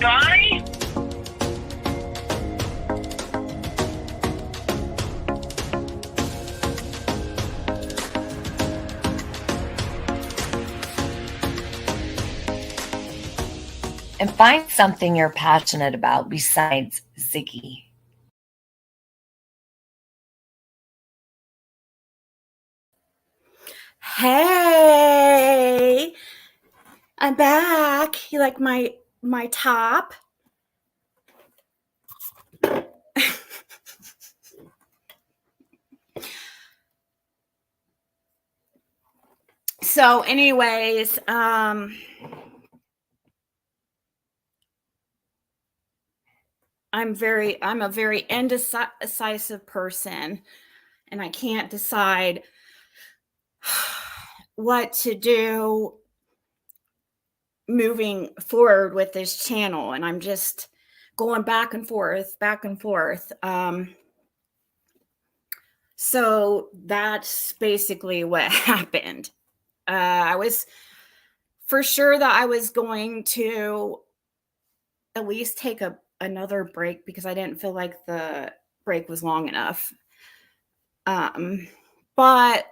guy? And find something you're passionate about besides Ziggy. Hey, I'm back. You like my top? So anyways, I'm a very indecisive person, and I can't decide what to do moving forward with this channel, and I'm just going back and forth. So that's basically what happened. I was for sure that I was going to at least take another break because I didn't feel like the break was long enough. But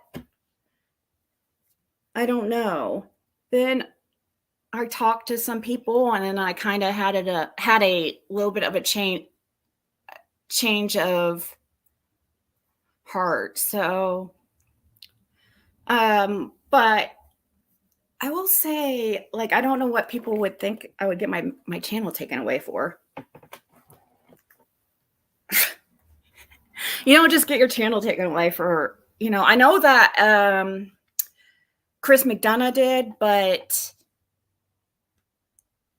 I don't know. Then I talked to some people, and then I kind of had a little bit of a change of heart. So, but I will say, like, I don't know what people would think I would get my channel taken away for. You don't just get your channel taken away for, I know that Chris McDonough did, but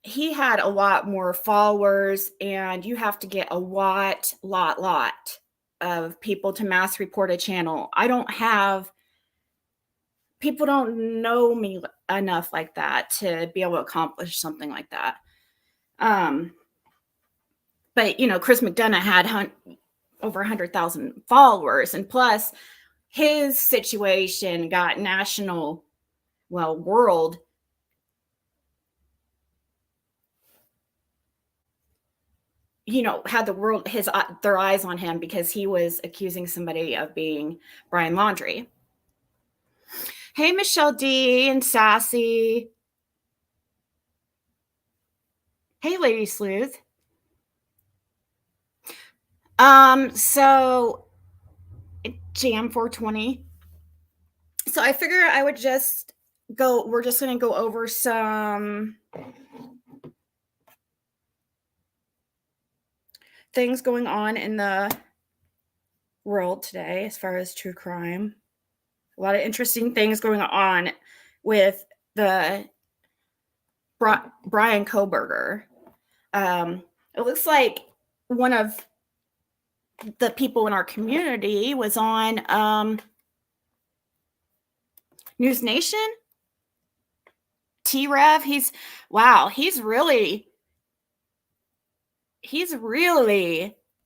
he had a lot more followers, and you have to get a lot of people to mass report a channel. People don't know me enough like that to be able to accomplish something like that. But Chris McDonough had over 100,000 followers, and plus his situation got world had the world their eyes on him because he was accusing somebody of being Brian Laundrie. Hey, Michelle D and Sassy. Hey, Lady Sleuth. So Jam 420. So I figure I would just we're just going to go over some things going on in the world today as far as true crime. A lot of interesting things going on with the Bryan Kohberger. It looks like one of the people in our community was on News Nation. T-Rev. He's really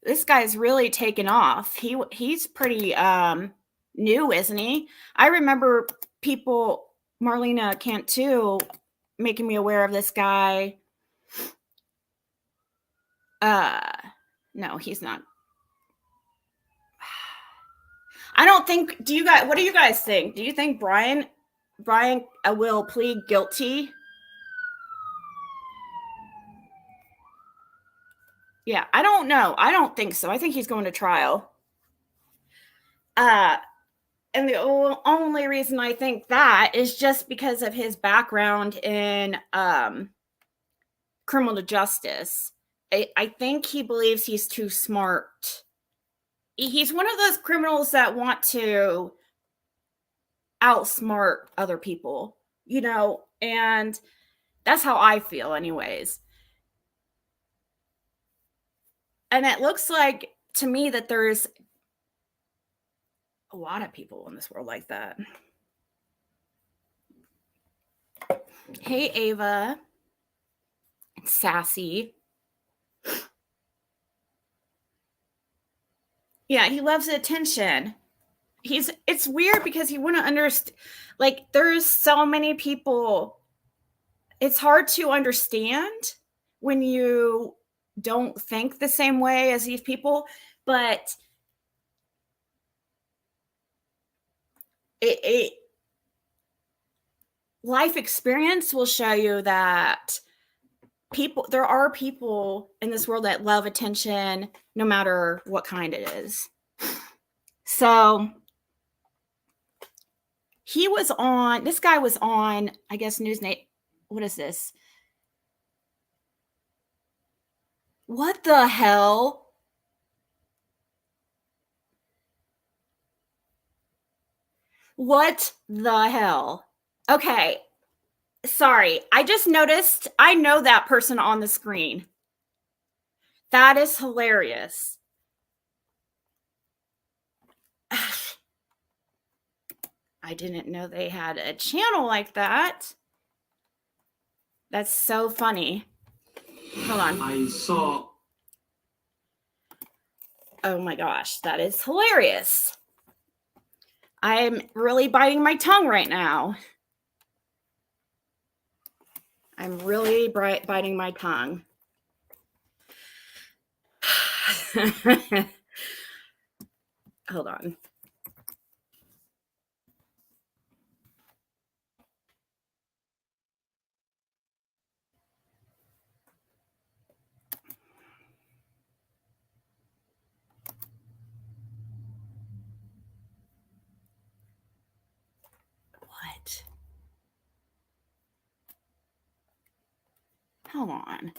this guy's really taken off. He's pretty new, isn't he? I remember people, Marlena Cantu, making me aware of this guy. No, he's not. I don't think. What do you guys think? Do you think Bryan will plead guilty? Yeah, I don't know. I don't think so. I think he's going to trial. And the only reason I think that is just because of his background in criminal justice. I think he believes he's too smart. He's one of those criminals that want to outsmart other people, and that's how I feel anyways. And it looks like to me that there's a lot of people in this world like that. Hey, Ava. Sassy. Yeah, he loves the attention. It's weird because he wouldn't understand. Like, there's so many people. It's hard to understand when you don't think the same way as these people, but life experience will show you that there are people in this world that love attention no matter what kind it is. So this guy was on, I guess, Newsnight. What is this? What the hell? What the hell? Okay. Sorry. I just noticed I know that person on the screen. That is hilarious. I didn't know they had a channel like that. That's so funny. Hold on. I saw. Oh my gosh, that is hilarious. I'm really biting my tongue right now. I'm really biting my tongue. Hold on. What? Hold on.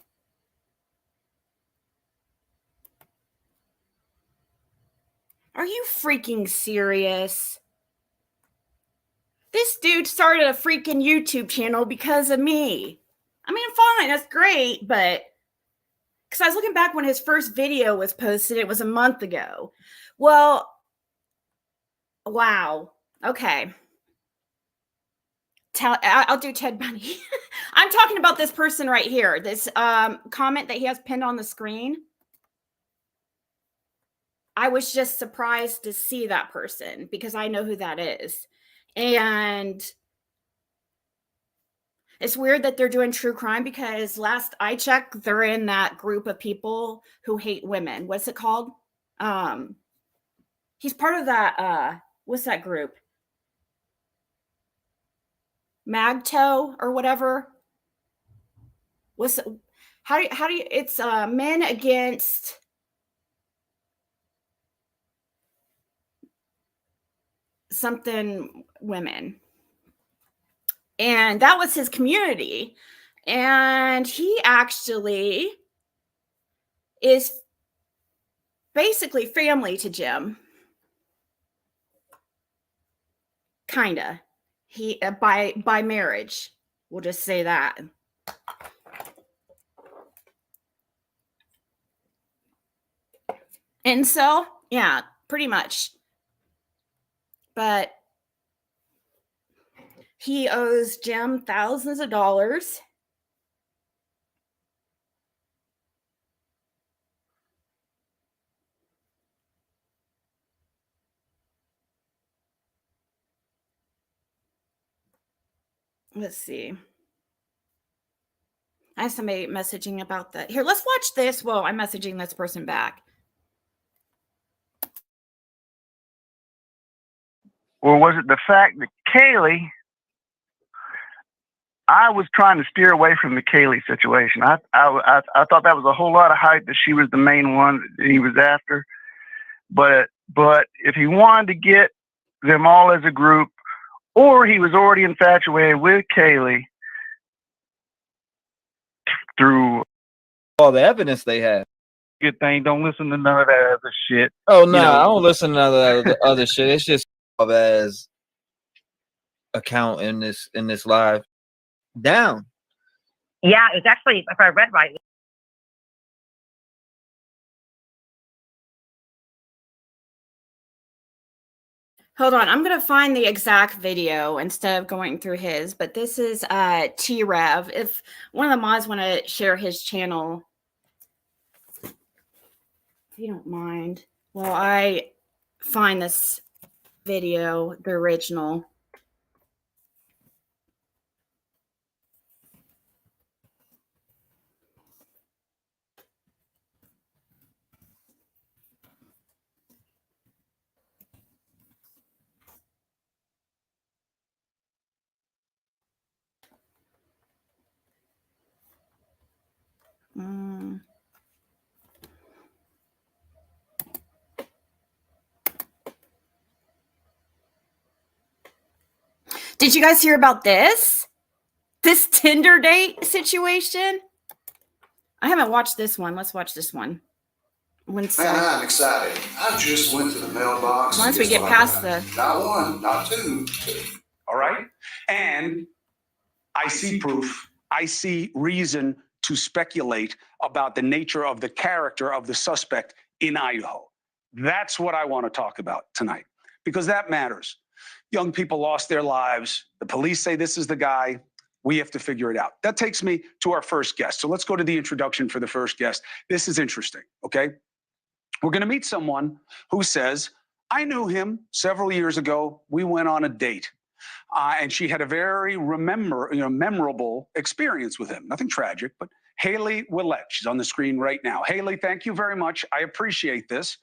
Are you freaking serious? This dude started a freaking YouTube channel because of me. I mean, fine, that's great, but because I was looking back when his first video was posted, it was a month ago. Well, wow. Okay. I'll do Ted Bundy. I'm talking about this person right here. This comment that he has pinned on the screen. I was just surprised to see that person because I know who that is. And it's weird that they're doing true crime because last I checked, they're in that group of people who hate women. What's it called? He's part of that. What's that group? Magto or whatever. How do you? It's men against. Something women. And that was his community. And he actually is basically family to Jim. Kinda. He by marriage. We'll just say that. And so, yeah, pretty much. But he owes Jim thousands of dollars. Let's see. I have somebody messaging about that. Here, let's watch this. Well, I'm messaging this person back. Or was it the fact that Kaylee, I was trying to steer away from the Kaylee situation. I thought that was a whole lot of hype that she was the main one that he was after. But if he wanted to get them all as a group, or he was already infatuated with Kaylee through all the evidence they have. Good thing. Don't listen to none of that other shit. Oh no, I don't listen to none of that other shit. It's just as account in this live down. Yeah, it's actually, if I read right. Hold on, I'm going to find the exact video instead of going through his, but this is T-Rev. If one of the mods want to share his channel, if you don't mind, well, I find this video, the original. Mm. Did you guys hear about this? This Tinder date situation? I haven't watched this one. Let's watch this one. I'm excited. I just went to the mailbox. Once we get past the... Not one, not two. All right? And I see proof. I see reason to speculate about the nature of the character of the suspect in Idaho. That's what I want to talk about tonight, because that matters. Young people lost their lives. The police say this is the guy. We have to figure it out. That takes me to our first guest. So let's go to the introduction for the first guest. This is interesting, okay? We're going to meet someone who says, I knew him several years ago. We went on a date. And she had a very memorable experience with him. Nothing tragic, but Haley Willette. She's on the screen right now. Haley, thank you very much. I appreciate this.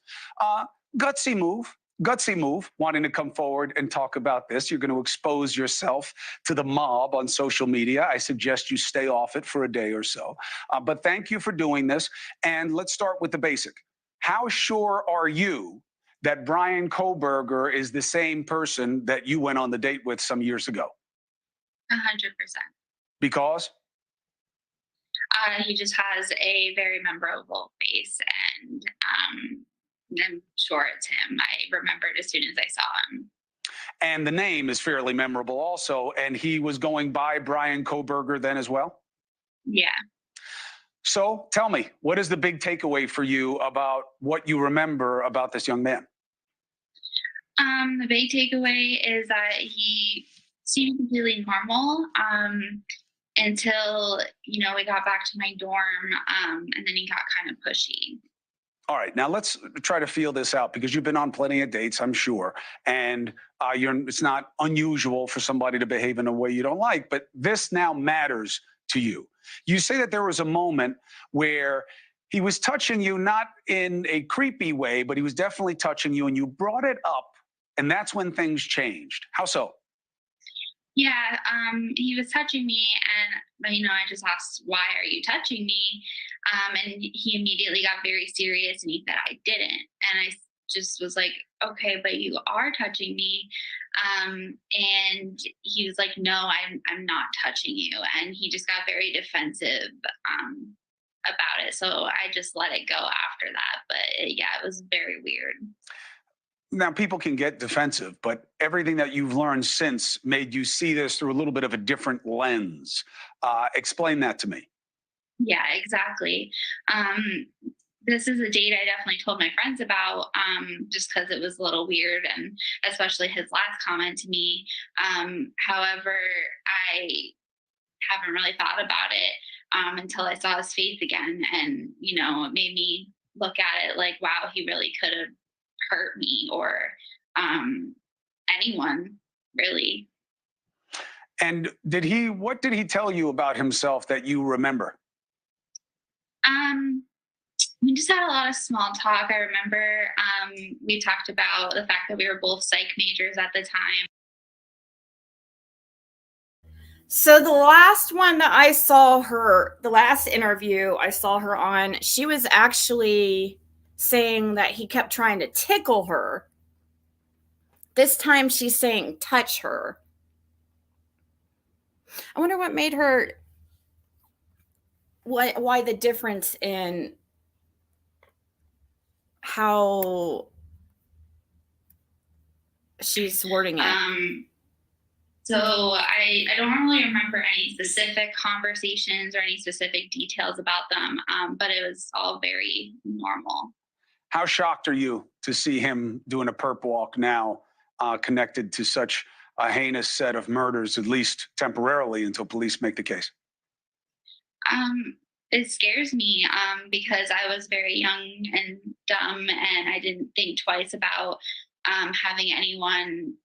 Gutsy move, wanting to come forward and talk about this. You're going to expose yourself to the mob on social media. I suggest you stay off it for a day or so. But thank you for doing this. And let's start with the basic. How sure are you that Bryan Kohberger is the same person that you went on the date with some years ago? 100%. Because? He just has a very memorable face, and I'm sure it's him. I remembered as soon as I saw him. And the name is fairly memorable also, and he was going by Bryan Kohberger then as well? Yeah. So tell me, what is the big takeaway for you about what you remember about this young man? The big takeaway is that he seemed completely normal until, we got back to my dorm, and then he got kind of pushy. All right, now let's try to feel this out, because you've been on plenty of dates, I'm sure, and it's not unusual for somebody to behave in a way you don't like, but this now matters to you. You say that there was a moment where he was touching you, not in a creepy way, but he was definitely touching you, and you brought it up, and that's when things changed. How so? Yeah, he was touching me, and I just asked, "Why are you touching me?" And he immediately got very serious, and he said, "I didn't." And I just was like, "Okay, but you are touching me." And he was like, "No, I'm not touching you." And he just got very defensive about it. So I just let it go after that. But it was very weird. Now, people can get defensive, but everything that you've learned since made you see this through a little bit of a different lens. Explain that to me. Yeah, exactly. This is a date I definitely told my friends about, just because it was a little weird, and especially his last comment to me. However, I haven't really thought about it until I saw his face again, and it made me look at it like, wow, he really could have hurt me, or anyone, really. And what did he tell you about himself that you remember? We just had a lot of small talk. I remember we talked about the fact that we were both psych majors at the time. So the last one that I saw her, the last interview I saw her on, she was actually saying that he kept trying to tickle her. This time she's saying touch her. I wonder what made her, why the difference in how she's wording it. So I don't really remember any specific conversations or any specific details about them, but it was all very normal. How shocked are you to see him doing a perp walk now, connected to such a heinous set of murders, at least temporarily, until police make the case? It scares me because I was very young and dumb, and I didn't think twice about having anyone,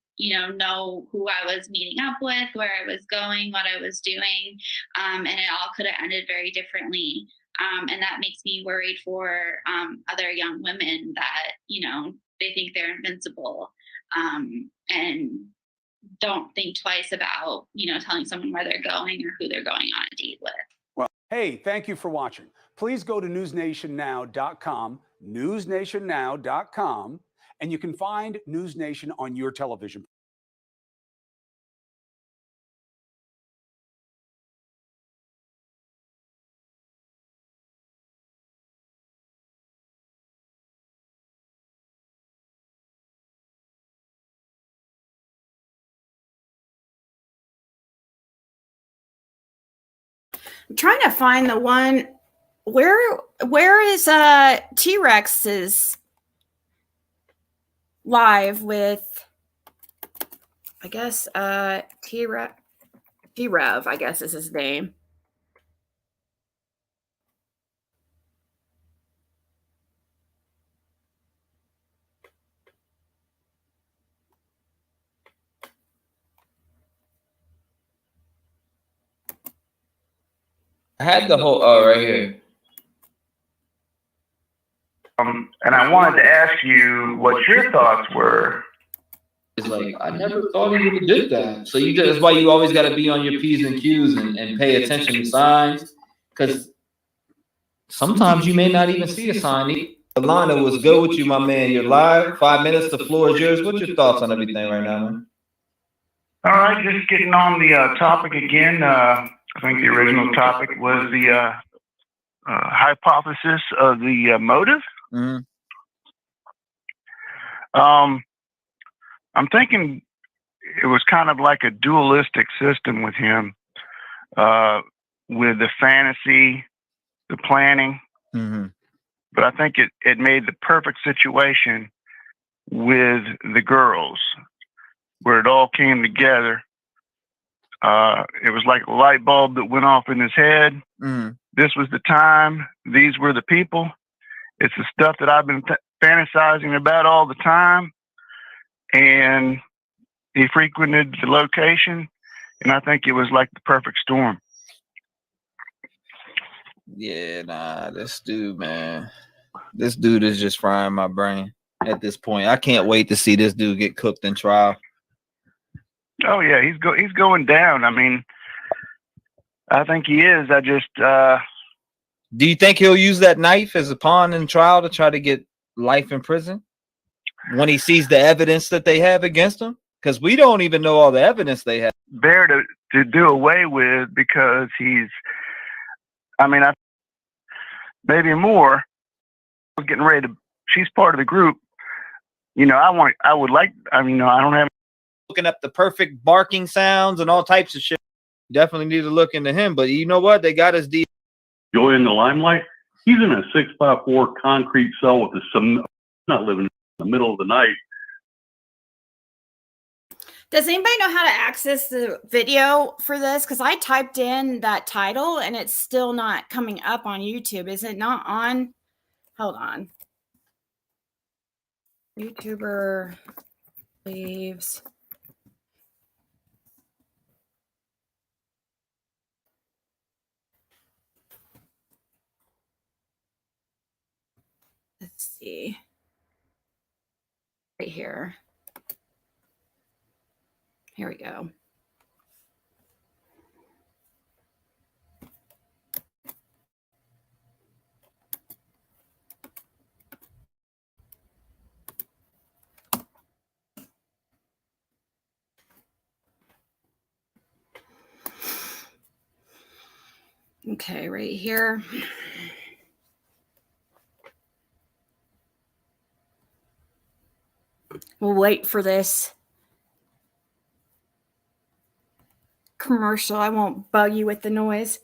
know who I was meeting up with, where I was going, what I was doing, and it all could have ended very differently. And that makes me worried for other young women that, they think they're invincible, and don't think twice about, telling someone where they're going or who they're going on a date with. Hey, thank you for watching. Please go to newsnationnow.com, newsnationnow.com, and you can find News Nation on your television. I'm trying to find the one where is T-Rex's live with, I guess, T-Rev, I guess is his name. I had the whole right here. And I wanted to ask you what your thoughts were. It's like I never thought he would have did that. So that's why you always got to be on your P's and Q's and pay attention to signs, because sometimes you may not even see a sign. Alana, was good with you, my man. You're live. 5 minutes. The floor is yours. What's your thoughts on everything right now, man? All right, just getting on the topic again. I think the original topic was the hypothesis of the motive. Mm-hmm. I'm thinking it was kind of like a dualistic system with him, with the fantasy, the planning. Mm-hmm. But I think it made the perfect situation with the girls, where it all came together. It was like a light bulb that went off in his head. Mm-hmm. This was the time. These were the people. It's the stuff that I've been fantasizing about all the time. And he frequented the location, and I think it was like the perfect storm. Yeah, nah, this dude, man. This dude is just frying my brain at this point. I can't wait to see this dude get cooked in trial. Oh yeah, he's going down. I mean, I think he is. I just do you think he'll use that knife as a pawn in trial to try to get life in prison when he sees the evidence that they have against him? Because we don't even know all the evidence they have. Bear to do away with, because he's, I mean, maybe more. Getting ready to. She's part of the group. You know, I would like. I mean, I don't have. Looking up the perfect barking sounds and all types of shit. Definitely need to look into him. But you know what? They got his Joy in the limelight. He's in a 6x4 concrete cell with not living in the middle of the night. Does anybody know how to access the video for this? Because I typed in that title and it's still not coming up on YouTube. Is it not on? Hold on. YouTuber leaves. Let's see. Right here. Here we go. Okay, right here. We'll wait for this commercial. I won't bug you with the noise.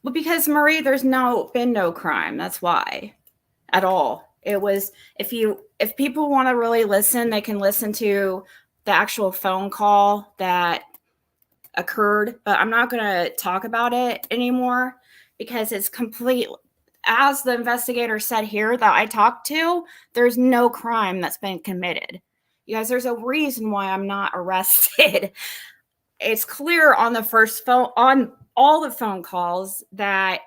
Well, because Marie, there's been no crime. That's why, at all. It was, if people want to really listen, they can listen to the actual phone call that occurred. But I'm not going to talk about it anymore because it's complete. As the investigator said here that I talked to, there's no crime that's been committed. You guys, there's a reason why I'm not arrested. It's clear on the first phone, on all the phone calls, that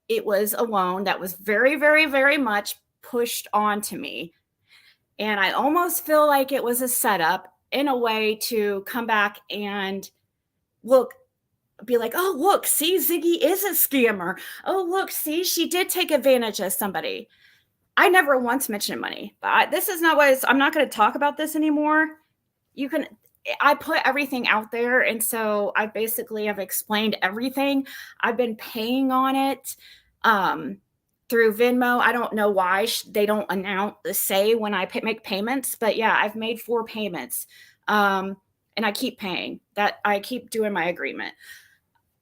it was a loan that was very, very, very much pushed onto me. And I almost feel like it was a setup. in a way to come back and be like, oh, look, see, Ziggy is a scammer. Oh, look, see, she did take advantage of somebody. I never once mentioned money, but this is not what I'm not going to talk about this anymore. I put everything out there. And so I basically have explained everything. I've been paying on it through Venmo. I don't know why they don't say when I make payments, but yeah, I've made 4 payments. And I keep paying that. I keep doing my agreement.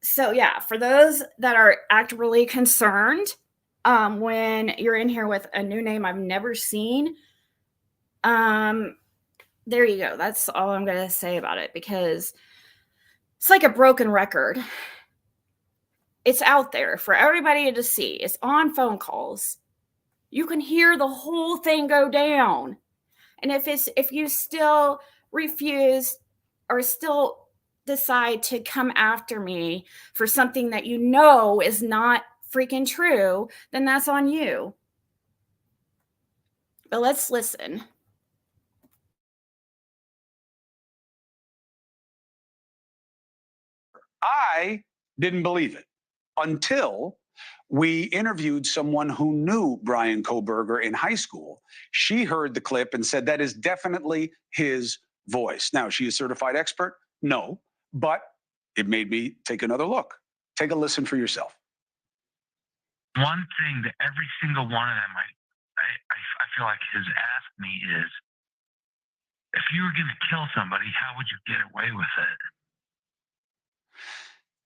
So yeah, for those that are actually concerned, when you're in here with a new name I've never seen, there you go. That's all I'm going to say about it, because it's like a broken record. It's out there for everybody to see. It's on phone calls. You can hear the whole thing go down. And if you still refuse or still decide to come after me for something that you know is not freaking true, then that's on you. But let's listen. I didn't believe it until we interviewed someone who knew Bryan Kohberger in high school. She heard the clip and said that is definitely his voice. Now, is she a certified expert? No, but it made me take another look. Take a listen for yourself. One thing that every single one of them, I feel like has asked me is, if you were going to kill somebody, how would you get away with it?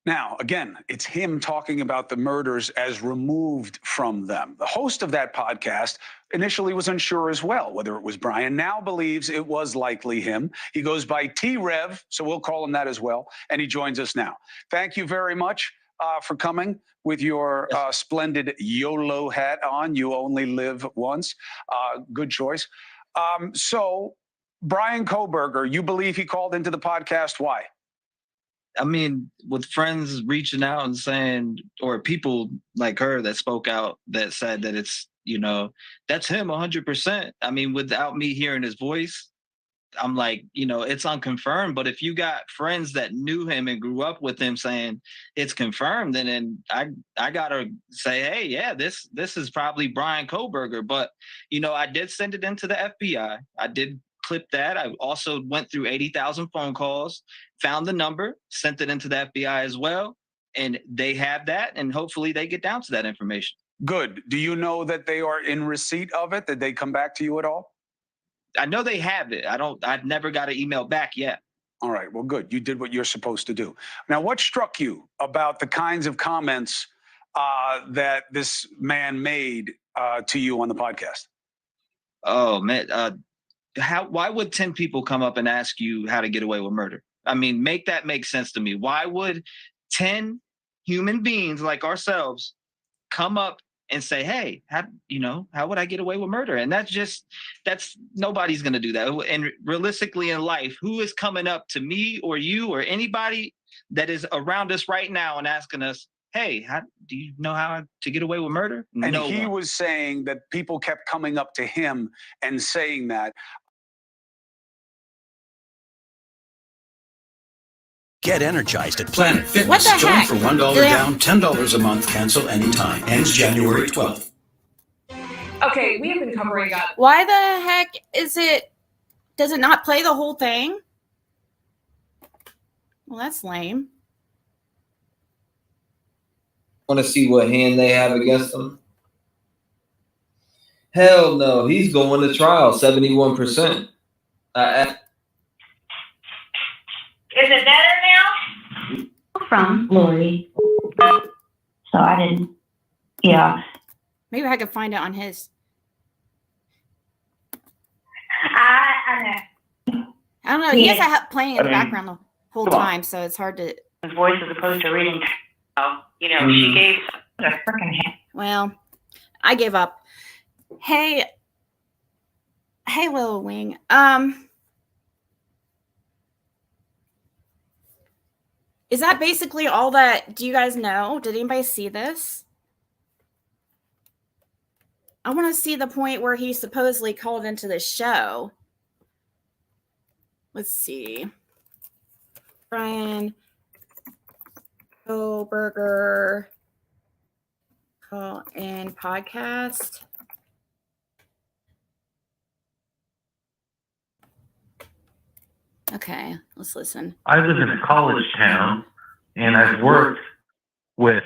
Now, again, it's him talking about the murders as removed from them. The host of that podcast initially was unsure as well whether it was Bryan. Now believes it was likely him. He goes by T-Rev, so we'll call him that as well, and he joins us now. Thank you very much for coming with your splendid YOLO hat on. You only live once. Good choice. So, Bryan Kohberger, you believe he called into the podcast. Why? I mean, with friends reaching out and saying, or people like her that spoke out that said that it's, that's him 100%. I mean, without me hearing his voice, I'm like, it's unconfirmed. But if you got friends that knew him and grew up with him saying it's confirmed, then I gotta say, hey, yeah, this is probably Bryan Kohberger. But, I did send it into the FBI. I did clip that. I also went through 80,000 phone calls, found the number, sent it into the FBI as well. And they have that, and hopefully they get down to that information. Good. Do you know that they are in receipt of it? Did they come back to you at all? I know they have it. I've never got an email back yet. All right. Well, good. You did what you're supposed to do. Now, what struck you about the kinds of comments that this man made to you on the podcast? Oh, man. Why would 10 people come up and ask you how to get away with murder? I mean, make that make sense to me. Why would 10 human beings like ourselves come up and say, hey, how would I get away with murder? And that's nobody's going to do that. And realistically in life, who is coming up to me or you or anybody that is around us right now and asking us, hey, do you know how to get away with murder? And he was saying that people kept coming up to him and saying that. Get energized at Planet Fitness. What the Join heck? for $1 down, $10 a month, cancel anytime. Ends January 12th. Okay, we have been covering up. Why the heck does it not play the whole thing? Well, that's lame. Want to see what hand they have against him? Hell no, he's going to trial, 71%. Is it better now? From Lori. So I didn't, yeah. Maybe I could find it on his. I know. I don't know. He has a playing in the background the whole time, so it's hard to. His voice as opposed to reading. She gave a freaking hand. Well, I gave up. Hey, Little Wing. Is that basically all that? Do you guys know? Did anybody see this? I want to see the point where he supposedly called into the show. let's see. Bryan Kohberger Cohen podcast. Okay, let's listen. I live in a college town, and I've worked with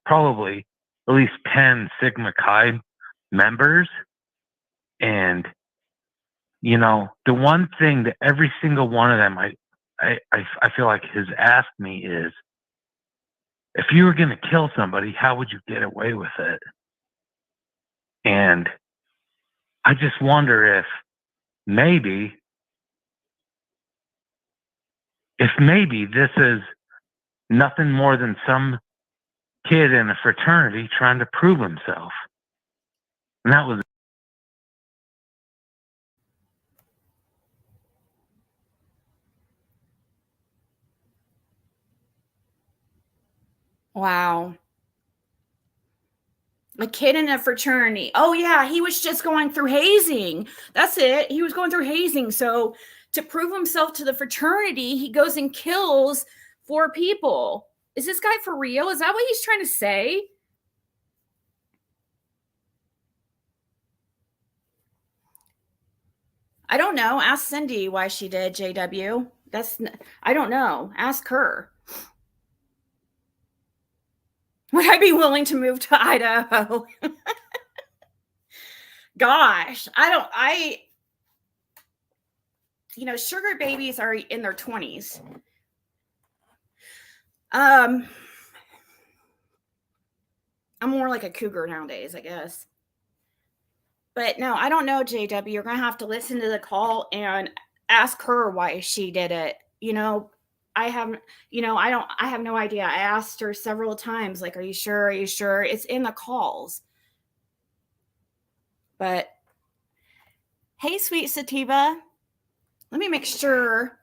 probably at least 10 Sigma Chi members. And, you know, the one thing that every single one of them I feel like has asked me is, if you were going to kill somebody, how would you get away with it? And I just wonder if maybe this is nothing more than some kid in a fraternity trying to prove himself. And that was Wow. A kid in a fraternity. Oh, yeah, he was just going through hazing. That's it. He was going through hazing. So to prove himself to the fraternity, he goes and kills 4 people. Is this guy for real? Is that what he's trying to say? I don't know. Ask Cindy why she did, JW. I don't know. Ask her. Would I be willing to move to Idaho? Gosh, sugar babies are in their 20s. I'm more like a cougar nowadays, I guess. But no, I don't know, JW. You're going to have to listen to the call and ask her why she did it. I have no idea. I asked her several times, like, are you sure? Are you sure? It's in the calls. But hey, sweet sativa, let me make sure.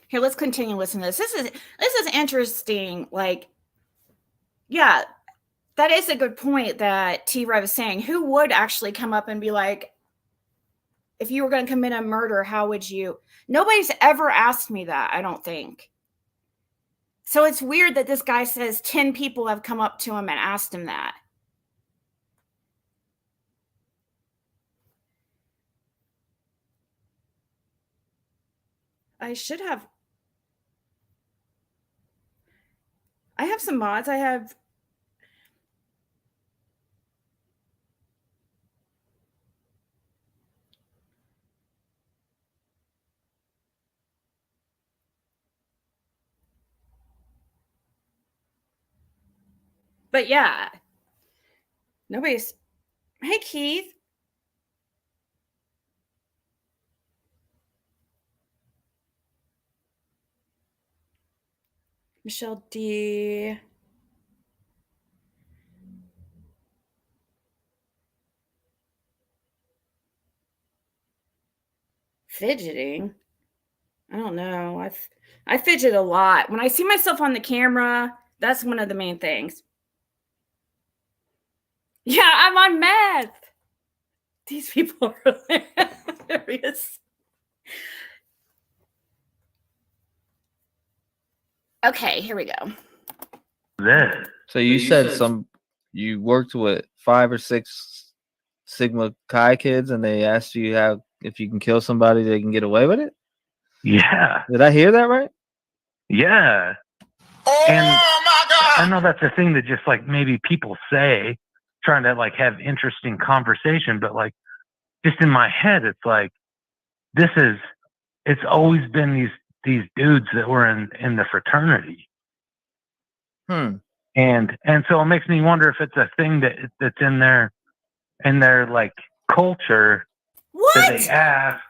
Here, let's continue listening to this. This is interesting. Like, yeah, that is a good point that T-Rev is saying. Who would actually come up and be like, if you were going to commit a murder, how would you? Nobody's ever asked me that, I don't think. So it's weird that this guy says 10 people have come up to him and asked him that. I have some mods. But yeah, hey, Keith. Michelle D. Fidgeting? I don't know. I fidget a lot. When I see myself on the camera, that's one of the main things. Yeah, I'm on meth. These people are hilarious. Okay, here we go. So you said you worked with 5 or 6 Sigma Chi kids, and they asked you if you can kill somebody, they can get away with it? Yeah. Did I hear that right? Yeah. And my God. I know that's a thing that just like maybe people say, trying to like have interesting conversation, but like just in my head, it's like it's always been these dudes that were in the fraternity. And so it makes me wonder if it's a thing that's in their like culture. What? That they ask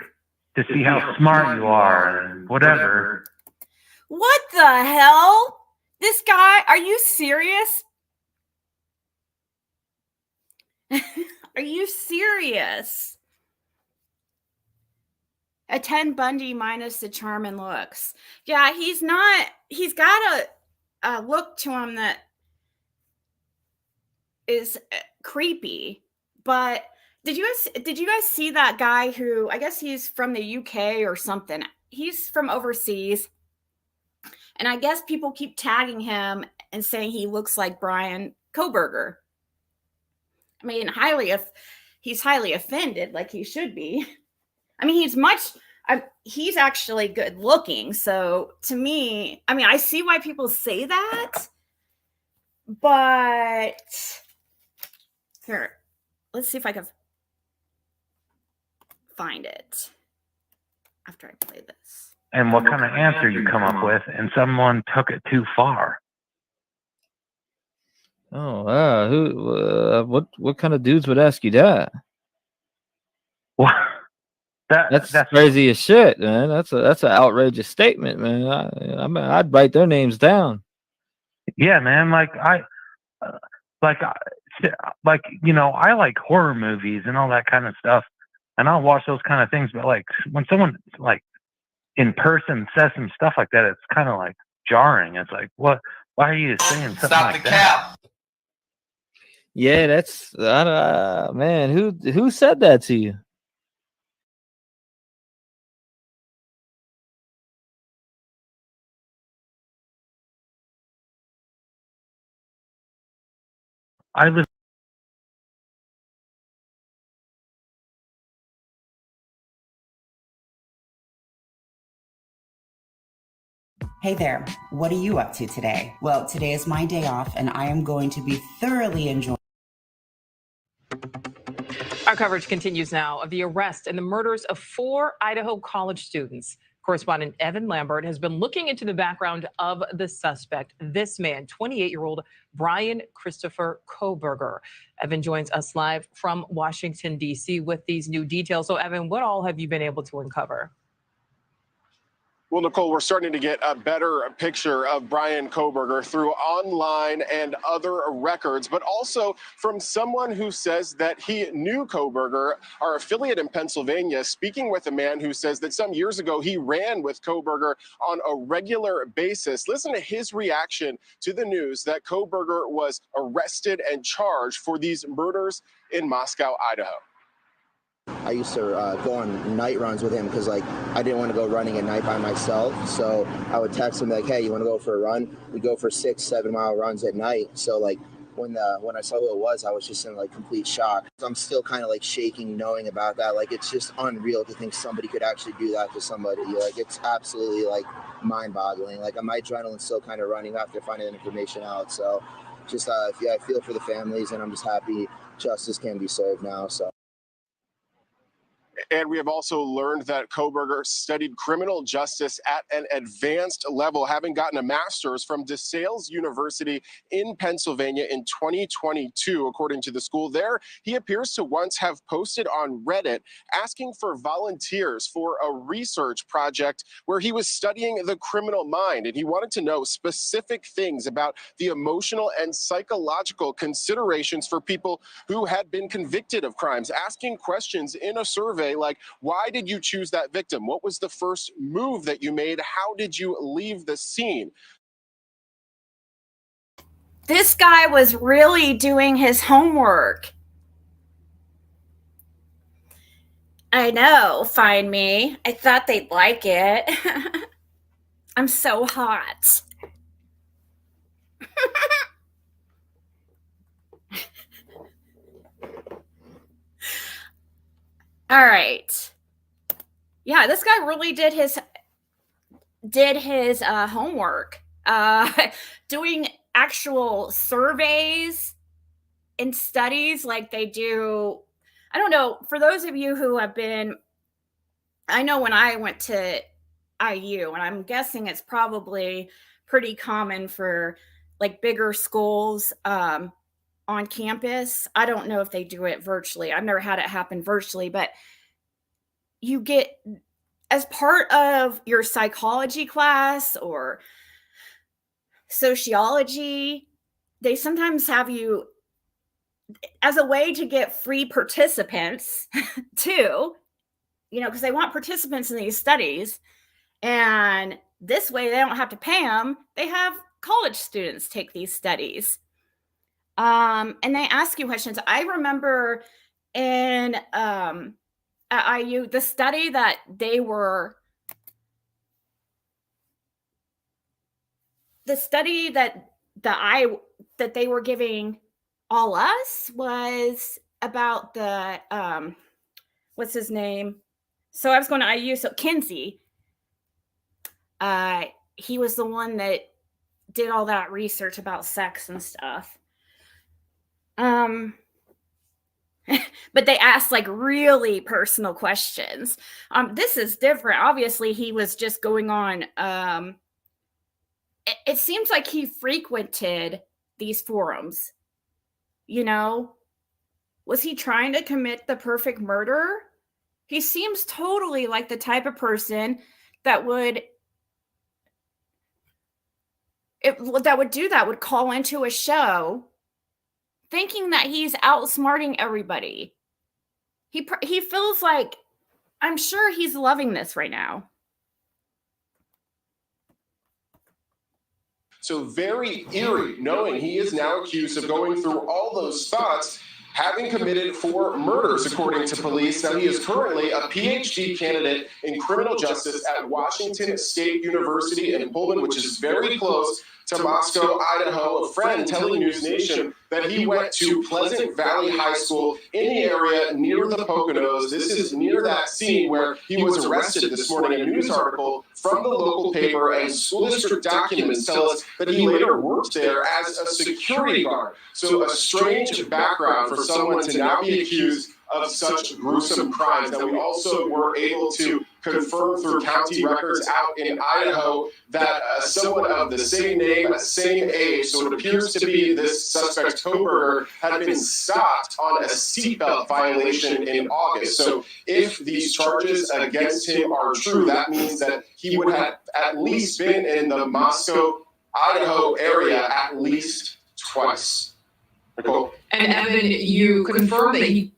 to see how smart you are and whatever. What the hell? This guy, are you serious? Are you serious? A 10 Bundy minus the charm and looks. Yeah, he's got a look to him that is creepy. But did you guys see that guy who, I guess he's from the UK or something? He's from overseas. And I guess people keep tagging him and saying he looks like Bryan Kohberger. I mean, he's highly offended, like he should be. I mean, he's actually good looking. So to me, I mean, I see why people say that, but here, let's see if I can find it after I play this. And what kind of answer you come up with, and someone took it too far. Oh, what kind of dudes would ask you that? Well, that's crazy as shit, man. That's an outrageous statement, man. I'd write their names down. Yeah, man. Like I like horror movies and all that kind of stuff, and I'll watch those kind of things. But like when someone like in person says some stuff like that, it's kind of like jarring. It's like, what? Why are you saying something like that? Yeah, that's man. Who said that to you? I live. Hey there, what are you up to today? Well, today is my day off and I am going to be thoroughly enjoying. Our coverage continues now of the arrest and the murders of 4 Idaho college students. Correspondent Evan Lambert has been looking into the background of the suspect, this man, 28-year-old Bryan Christopher Kohberger. Evan joins us live from Washington, D.C. with these new details. So, Evan, what all have you been able to uncover? Well, Nicole, we're starting to get a better picture of Bryan Kohberger through online and other records, but also from someone who says that he knew Kohberger, our affiliate in Pennsylvania, speaking with a man who says that some years ago he ran with Kohberger on a regular basis. Listen to his reaction to the news that Kohberger was arrested and charged for these murders in Moscow, Idaho. I used to go on night runs with him because, like, I didn't want to go running at night by myself. So I would text him like, "Hey, you want to go for a run?" We go for 6-7 mile runs at night. So like when I saw who it was, I was just in like complete shock. I'm still kind of like shaking knowing about that. Like it's just unreal to think somebody could actually do that to somebody. Like it's absolutely like mind-boggling. Like my adrenaline's still kind of running after finding that information out. So just I feel for the families, and I'm just happy justice can be served now. So. And we have also learned that Kohberger studied criminal justice at an advanced level, having gotten a master's from DeSales University in Pennsylvania in 2022. According to the school there, he appears to once have posted on Reddit asking for volunteers for a research project where he was studying the criminal mind. And he wanted to know specific things about the emotional and psychological considerations for people who had been convicted of crimes, asking questions in a survey like, why did you choose that victim? What was the first move that you made? How did you leave the scene? This guy was really doing his homework. I know, find me. I thought they'd like it. I'm so hot. All right. Yeah, this guy really did his homework. Doing actual surveys and studies like they do. I don't know. For those of you who have been, I know when I went to IU, and I'm guessing it's probably pretty common for like bigger schools on campus. I don't know if they do it virtually. I've never had it happen virtually, but you get, as part of your psychology class or sociology, they sometimes have you as a way to get free participants too, because they want participants in these studies. And this way they don't have to pay them. They have college students take these studies. And they ask you questions. I remember in at IU, the study that they were that they were giving all us was about the what's his name? So I was going to IU. So Kinsey, he was the one that did all that research about sex and stuff. But they asked like really personal questions. This is different. Obviously, he was just going on. It seems like he frequented these forums. You know, was he trying to commit the perfect murder? He seems totally like the type of person that would would call into a show thinking that he's outsmarting everybody. He feels like, I'm sure he's loving this right now. So very eerie, knowing he is now accused of going through all those thoughts, having committed 4 murders, according to police. Now, he is currently a PhD candidate in criminal justice at Washington State University in Pullman, which is very close to Moscow, Idaho. A friend telling News Nation that he went to Pleasant Valley High School in the area near the Poconos. This is near that scene where he was arrested this morning. A news article from the local paper and school district documents tell us that he later worked there as a security guard. So a strange background for someone to now be accused of such gruesome crimes. Now, we also were able to confirm through county records out in Idaho that someone of the same name, same age, so it appears to be this suspect Kohberger, had been stopped on a seatbelt violation in August. So if these charges against him are true, that means that he would have at least been in the Moscow, Idaho area at least twice. Nicole? And Evan, you confirmed that he...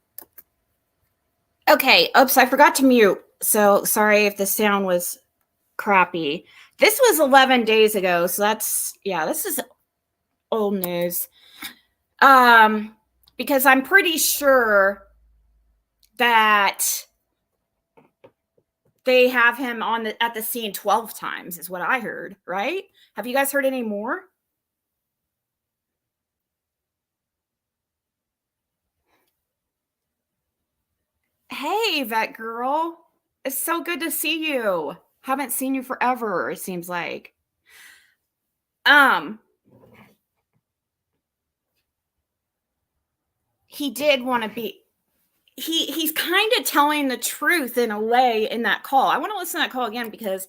Okay, oops, I forgot to mute. So sorry if the sound was crappy. This was 11 days ago, so that's, yeah, this is old news. Because I'm pretty sure that they have him at the scene 12 times is what I heard, right? Have you guys heard any more? Hey, vet girl. It's so good to see you. Haven't seen you forever, it seems like. He did want to be... He's kind of telling the truth in a way in that call. I want to listen to that call again because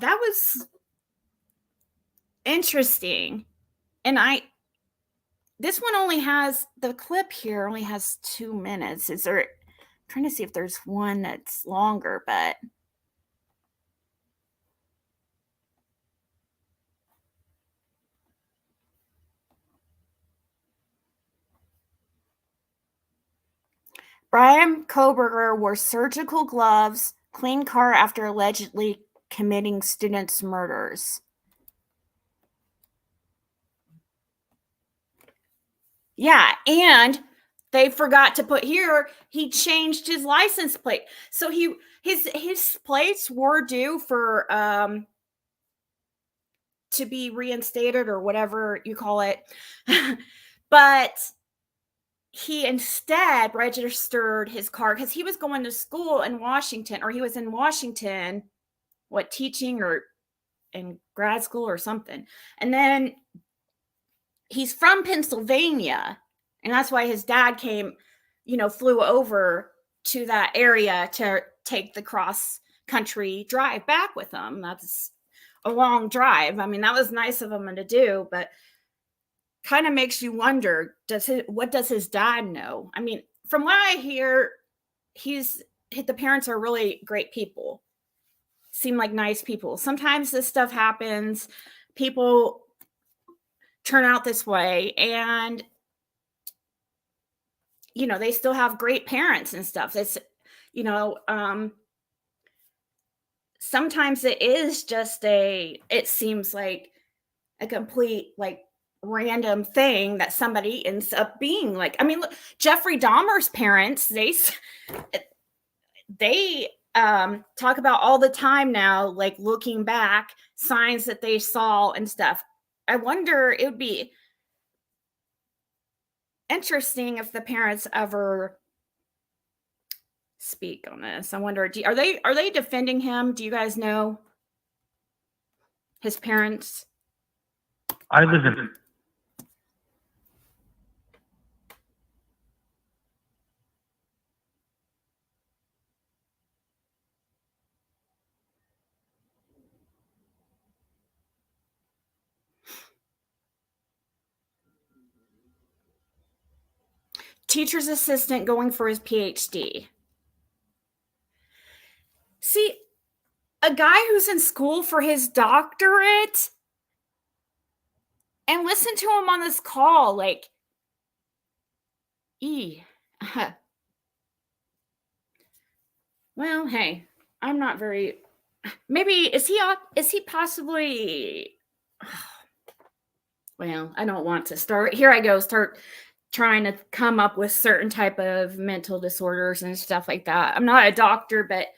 that was interesting. And this one only has, the clip here only has 2 minutes. Is there... trying to see if there's one that's longer, but Bryan Kohberger wore surgical gloves, clean car after allegedly committing students' murders. Yeah, and they forgot to put here, he changed his license plate. So his plates were due for to be reinstated or whatever you call it. But he instead registered his car because he was going to school in Washington, or he was in Washington, teaching or in grad school or something. And then he's from Pennsylvania. And that's why his dad came, flew over to that area to take the cross-country drive back with him. That's a long drive. I mean, that was nice of him to do, but kind of makes you wonder, what does his dad know? I mean, from what I hear, the parents are really great people. Seem like nice people. Sometimes this stuff happens. People turn out this way, and they still have great parents and stuff. It's, sometimes it is just it seems like a complete, random thing that somebody ends up being like. I mean, look, Jeffrey Dahmer's parents, they talk about all the time now, like looking back, signs that they saw and stuff. I wonder, it would be interesting if the parents ever speak on this. I wonder, are they defending him? Do you guys know his parents? I live in. Teacher's assistant going for his PhD. See, a guy who's in school for his doctorate, and listen to him on this call, like, well, hey, I'm not very, maybe, is he possibly, well, I don't want to start, here I go, start trying to come up with certain type of mental disorders and stuff like that. I'm not a doctor, but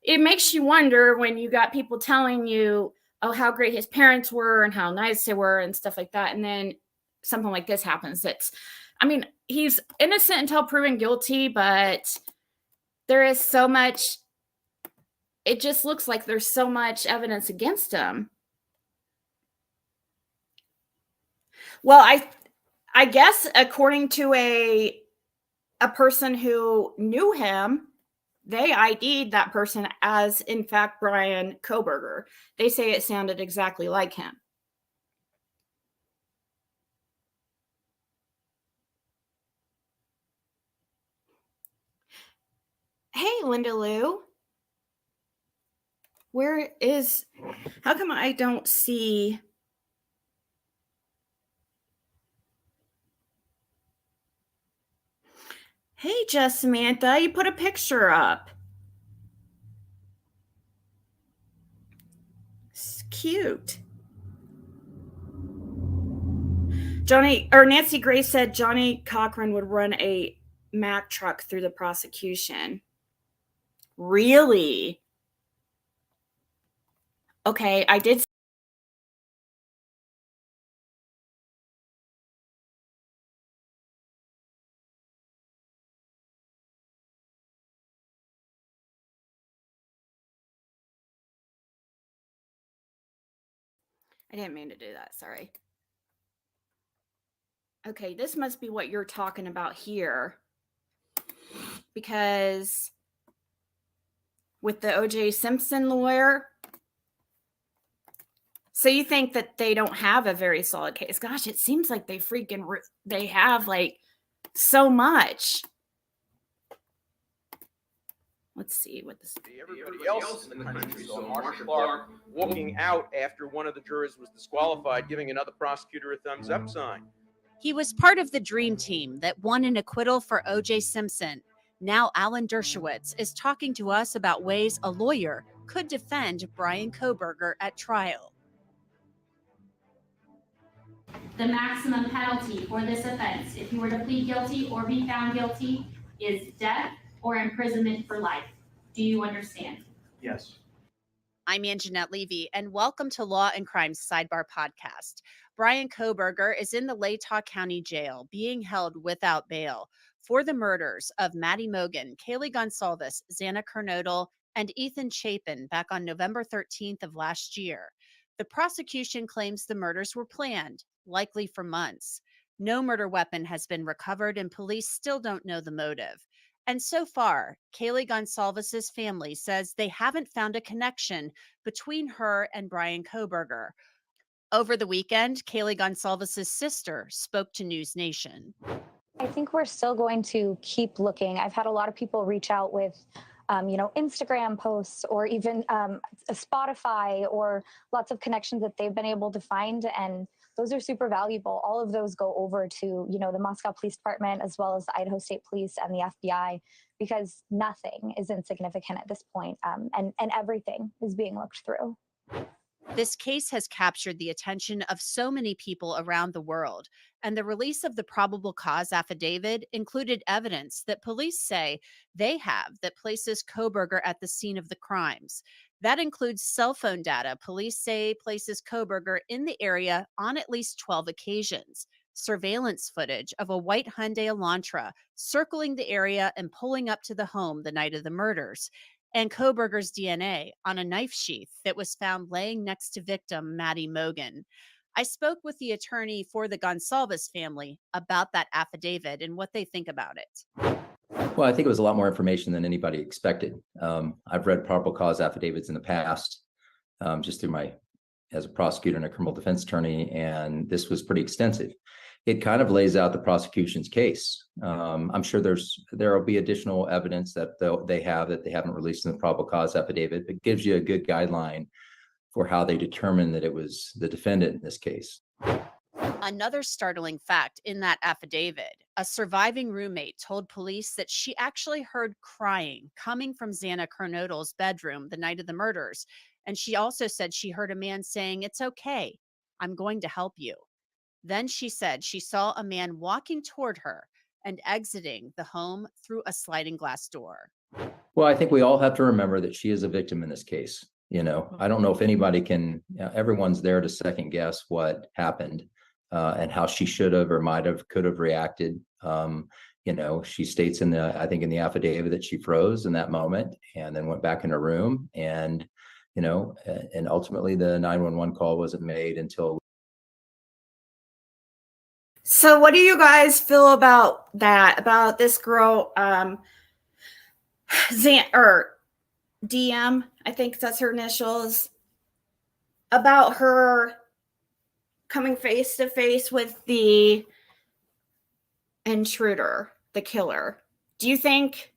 it makes you wonder when you got people telling you, oh, how great his parents were and how nice they were and stuff like that. And then something like this happens. I mean, he's innocent until proven guilty, but there is so much, it just looks like there's so much evidence against him. Well, I guess according to a person who knew him, they ID'd that person as, in fact, Bryan Kohberger. They say it sounded exactly like him. Hey, Linda Lou. How come I don't see... Hey, Jess Samantha, you put a picture up. It's cute. Nancy Grace said Johnny Cochran would run a Mack truck through the prosecution. Really? Okay, I did. I didn't mean to do that. Sorry. Okay, this must be what you're talking about here. Because with the O.J. Simpson lawyer, so you think that they don't have a very solid case. Gosh, it seems like they have like so much. Let's see what this. Everybody else in the country saw Marshall Clark walking out after one of the jurors was disqualified, giving another prosecutor a thumbs up sign. He was part of the dream team that won an acquittal for O.J. Simpson. Now Alan Dershowitz is talking to us about ways a lawyer could defend Bryan Kohberger at trial. The maximum penalty for this offense, if you were to plead guilty or be found guilty, is death or imprisonment for life. Do you understand? Yes. I'm Anjanette Levy, and welcome to Law and Crime's Sidebar Podcast. Bryan Kohberger is in the Latah County Jail, being held without bail for the murders of Maddie Mogan, Kaylee Gonsalves, Xana Kernodle, and Ethan Chapin back on November 13th of last year. The prosecution claims the murders were planned, likely for months. No murder weapon has been recovered, and police still don't know the motive. And so far, Kaylee Gonsalves' family says they haven't found a connection between her and Bryan Kohberger. Over the weekend, Kaylee Gonsalves' sister spoke to News Nation. I think we're still going to keep looking. I've had a lot of people reach out with, Instagram posts or even Spotify or lots of connections that they've been able to find. And those are super valuable. All of those go over to, the Moscow Police Department, as well as the Idaho State Police and the FBI, because nothing is insignificant at this point, and everything is being looked through. This case has captured the attention of so many people around the world, and the release of the probable cause affidavit included evidence that police say they have that places Kohberger at the scene of the crimes. That includes cell phone data police say places Kohberger in the area on at least 12 occasions, surveillance footage of a white Hyundai Elantra circling the area and pulling up to the home the night of the murders, and Kohberger's DNA on a knife sheath that was found laying next to victim Maddie Mogan. I spoke with the attorney for the Gonsalves family about that affidavit and what they think about it. Well, I think it was a lot more information than anybody expected. I've read probable cause affidavits in the past, just through as a prosecutor and a criminal defense attorney, and this was pretty extensive. It kind of lays out the prosecution's case. I'm sure there will be additional evidence that they haven't released in the probable cause affidavit. It gives you a good guideline for how they determine that it was the defendant in this case. Another startling fact in that affidavit, a surviving roommate told police that she actually heard crying coming from Xana Kernodle's bedroom the night of the murders. And she also said she heard a man saying, "It's okay, I'm going to help you." Then she said she saw a man walking toward her and exiting the home through a sliding glass door. Well, I think we all have to remember that she is a victim in this case. I don't know if anybody can, everyone's there to second guess what happened and how she should have or could have reacted. She states I think in the affidavit that she froze in that moment and then went back in her room and ultimately the 911 call wasn't made until. So what do you guys feel about that? About this girl, DM, I think that's her initials, about her coming face to face with the intruder, the killer. Do you think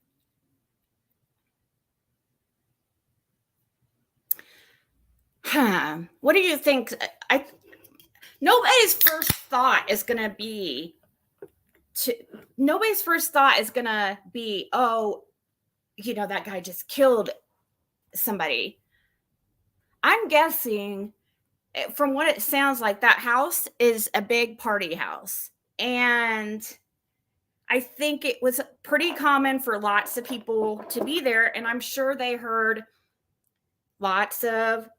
what do you think? Nobody's first thought is going to be, oh, that guy just killed somebody. I'm guessing from what it sounds like, that house is a big party house. And I think it was pretty common for lots of people to be there. And I'm sure they heard lots of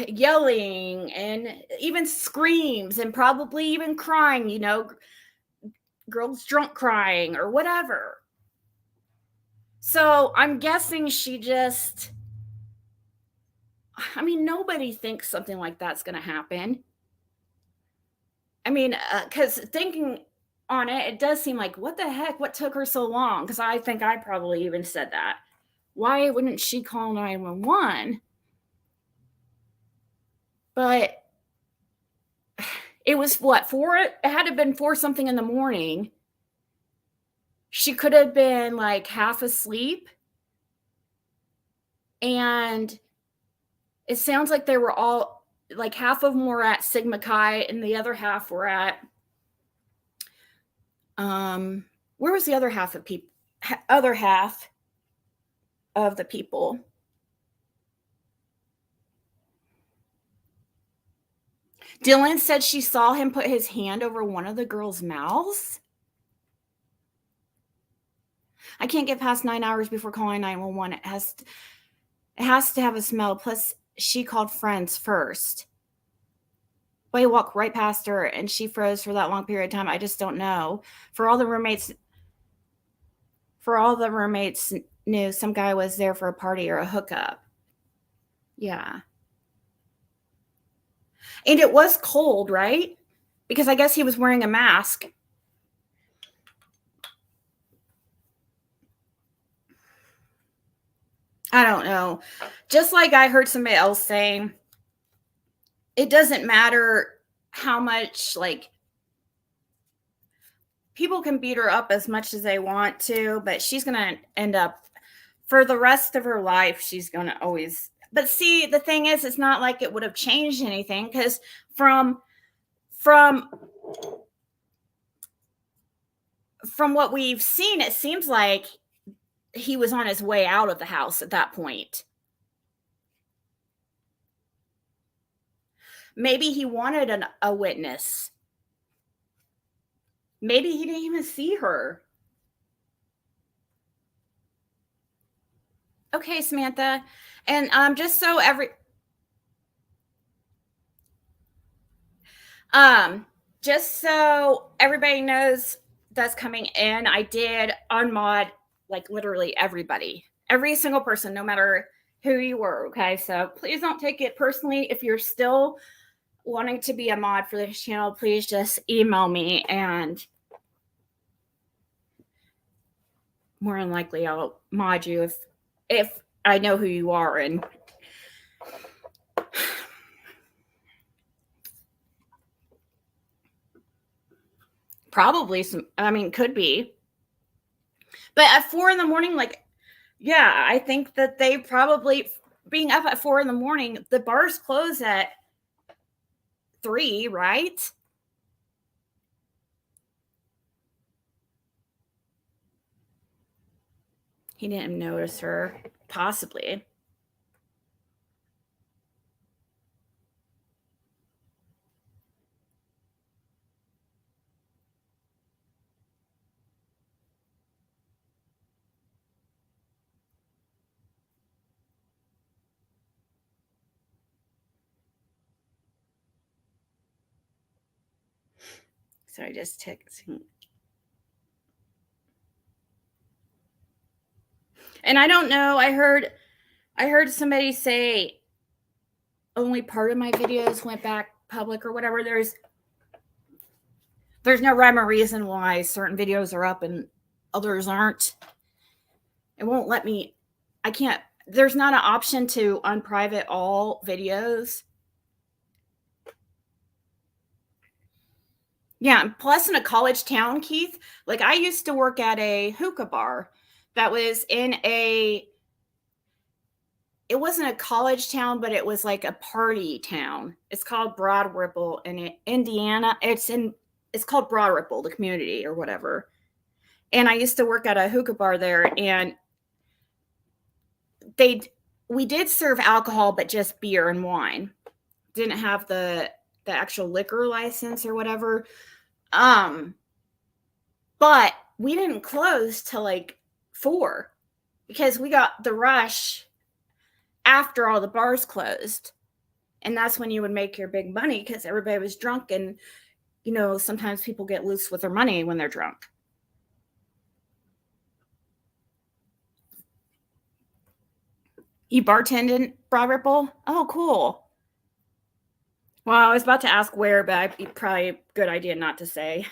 yelling and even screams and probably even crying, girls drunk crying or whatever. So I'm guessing she just, nobody thinks something like that's going to happen. Because thinking on it, it does seem like, what the heck? What took her so long? Because I think I probably even said that. Why wouldn't she call 911? But it was what, 4? It had to have been 4 something in the morning. She could have been like half asleep. And it sounds like they were all, like half of them were at Sigma Chi and the other half were at, where was the other half of people? Other half of the people. Dylan said she saw him put his hand over one of the girls' mouths. I can't get past 9 hours before calling 911. It has to have a smell. Plus, she called friends first. But he walked right past her, and she froze for that long period of time. I just don't know. For all the roommates knew some guy was there for a party or a hookup. Yeah. And it was cold, right? Because I guess he was wearing a mask. I don't know. Just like I heard somebody else saying, it doesn't matter how much, people can beat her up as much as they want to, but she's going to end up, for the rest of her life, she's going to always. But see, the thing is, it's not like it would have changed anything, because from what we've seen, it seems like he was on his way out of the house at that point. Maybe he wanted a witness. Maybe he didn't even see her. Okay, Samantha. And just so everybody knows that's coming in, I did unmod like literally everybody. Every single person, no matter who you were, okay? So please don't take it personally. If you're still wanting to be a mod for this channel, please just email me, and more than likely I'll mod you if I know who you are. And probably could be. But at 4 a.m, like, yeah, I think that they probably, being up at 4 a.m, the bars close at 3, right? He didn't notice her, possibly. So I just texting. And I don't know, I heard somebody say only part of my videos went back public or whatever. There's no rhyme or reason why certain videos are up and others aren't. It won't let me. I can't. There's not an option to unprivate all videos. Yeah, plus in a college town, Keith, like I used to work at a hookah bar that was in it wasn't a college town, but it was like a party town. It's called Broad Ripple in Indiana. It's called Broad Ripple, the community or whatever. And I used to work at a hookah bar there, and we did serve alcohol, but just beer and wine. Didn't have the actual liquor license or whatever. But we didn't close till like 4 because we got the rush after all the bars closed. And that's when you would make your big money because everybody was drunk, and sometimes people get loose with their money when they're drunk. You bartended in Broad Ripple? Oh, cool. Well, I was about to ask where, but probably a good idea not to say.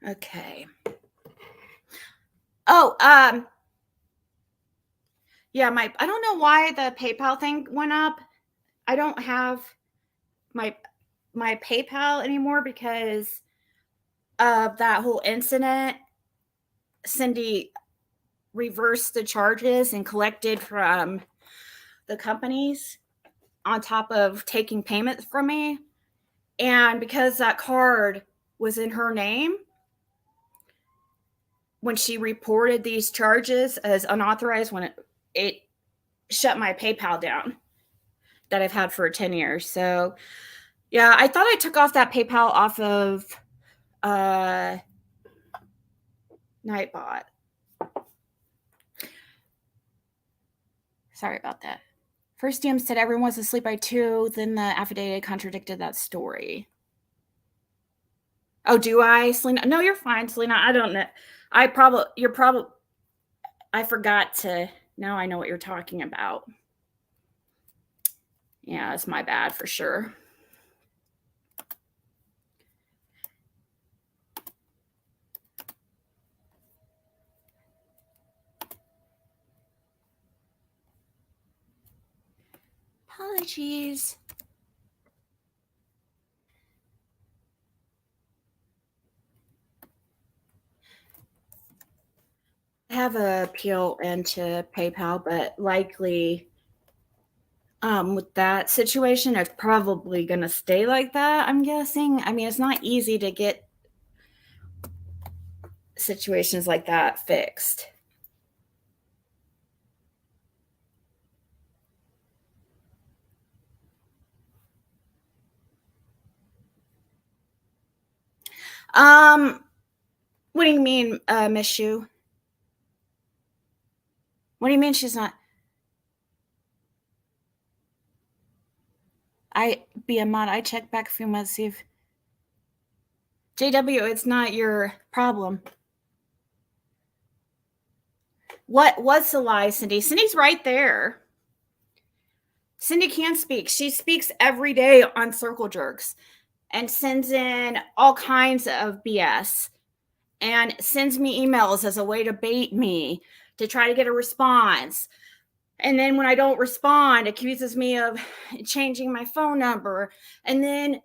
Okay. Oh, yeah, I don't know why the PayPal thing went up. I don't have my PayPal anymore because of that whole incident. Cindy reversed the charges and collected from the companies on top of taking payments from me. And because that card was in her name, when she reported these charges as unauthorized, when it shut my PayPal down that I've had for 10 years. So yeah, I thought I took off that PayPal off of Nightbot. Sorry about that. First DM said everyone was asleep by 2, then the affidavit contradicted that story. Oh, do I, Selena? No, you're fine, Selena. I don't know. I forgot to, now I know what you're talking about. Yeah, it's my bad for sure. Apologies. have a appeal into PayPal, but likely with that situation, it's probably going to stay like that, I'm guessing. I mean, it's not easy to get situations like that fixed. What do you mean, Miss Shu? What do you mean she's not? Be a mod. I checked back a few months, see if JW, it's not your problem. What's the lie, Cindy? Cindy's right there. Cindy can speak. She speaks every day on Circle Jerks and sends in all kinds of BS and sends me emails as a way to bait me to try to get a response. And then when I don't respond, accuses me of changing my phone number. And then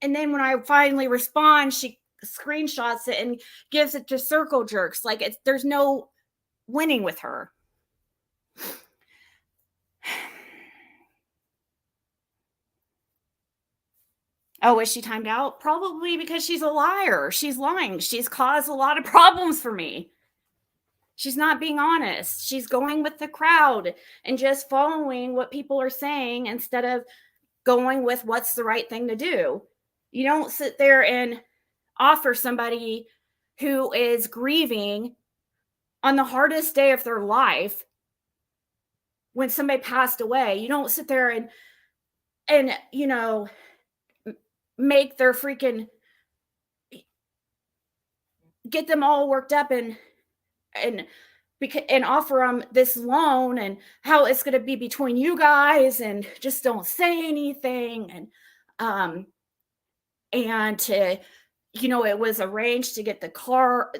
when I finally respond, she screenshots it and gives it to Circle Jerks. Like there's no winning with her. Oh, is she timed out? Probably because she's a liar. She's lying. She's caused a lot of problems for me. She's not being honest. She's going with the crowd and just following what people are saying instead of going with what's the right thing to do. You don't sit there and offer somebody who is grieving on the hardest day of their life when somebody passed away. You don't sit there and make their freaking, get them all worked up and offer them this loan and how it's going to be between you guys and just don't say anything. And to, it was arranged to get the car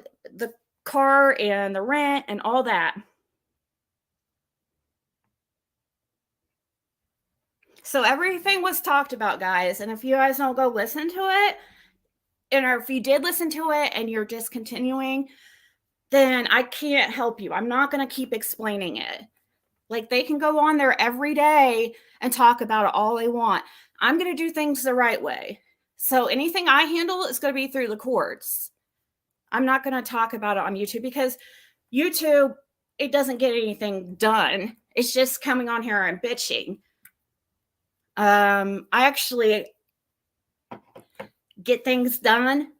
and the rent and all that. So everything was talked about, guys. And if you guys don't go listen to it, or if you did listen to it and you're just continuing, then I can't help you. I'm not going to keep explaining it. Like, they can go on there every day and talk about it all they want. I'm going to do things the right way. So anything I handle is going to be through the courts. I'm not going to talk about it on YouTube because YouTube, it doesn't get anything done. It's just coming on here and bitching. I actually get things done.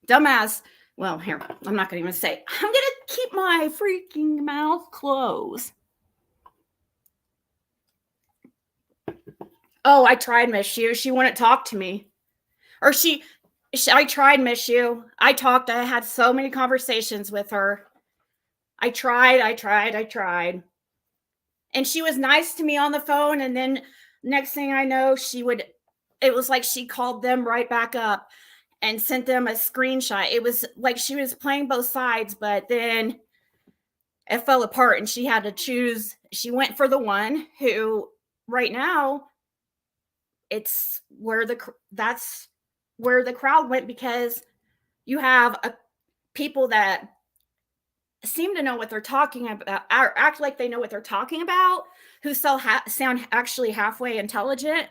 Dumbass. Well, here, I'm not going to even say. I'm going to keep my freaking mouth closed. Oh, I tried Miss Yu. She wouldn't talk to me. Or I tried Miss Yu. I talked. I had so many conversations with her. I tried. And she was nice to me on the phone. And then next thing I know, it was like she called them right back up and sent them a screenshot. It was like she was playing both sides, but then it fell apart and she had to choose. She went for the one who right now that's where the crowd went, because you have people that seem to know what they're talking about, or act like they know what they're talking about, who sound actually halfway intelligent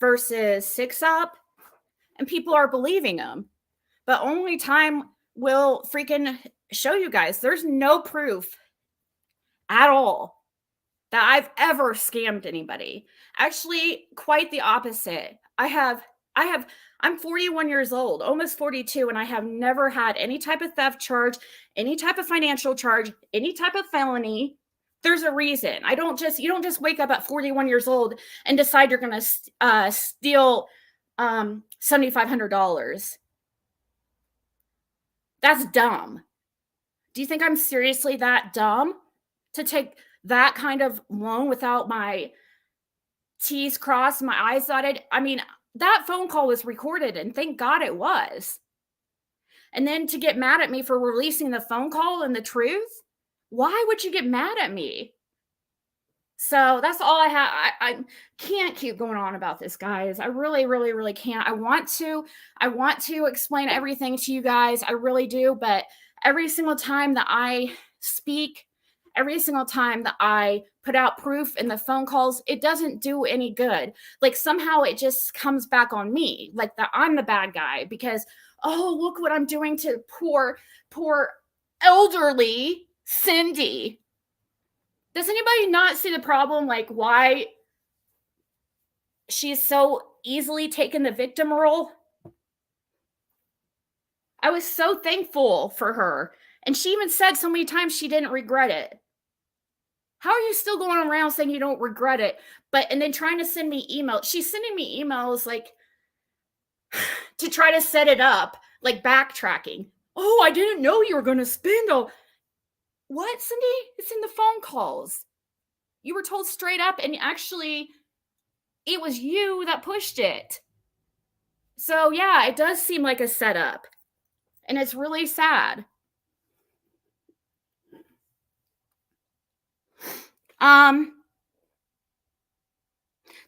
versus six up, and people are believing them. But only time will freaking show you guys. There's no proof at all that I've ever scammed anybody. Actually, quite the opposite. I'm 41 years old, almost 42, and I have never had any type of theft charge, any type of financial charge, any type of felony. There's a reason. You don't just wake up at 41 years old and decide you're going to steal $7,500. That's dumb. Do you think I'm seriously that dumb to take that kind of loan without my T's crossed, my I's dotted? I mean, that phone call was recorded, and thank God it was. And then to get mad at me for releasing the phone call and the truth? Why would you get mad at me? So that's all I have. I can't keep going on about this, guys. I really, really, really can't. I want to explain everything to you guys. I really do. But every single time that I speak, every single time that I put out proof in the phone calls, it doesn't do any good. Like somehow it just comes back on me, like that I'm the bad guy because, oh, look what I'm doing to poor elderly Cindy. Does anybody not see the problem? Like why she's so easily taken the victim role? I was so thankful for her. And she even said so many times she didn't regret it. How are you still going around saying you don't regret it? And then trying to send me emails. She's sending me emails like to try to set it up, like backtracking. Oh, I didn't know you were going to spend all. What, Cindy? It's in the phone calls. You were told straight up, and actually, it was you that pushed it. So, yeah, it does seem like a setup. And it's really sad.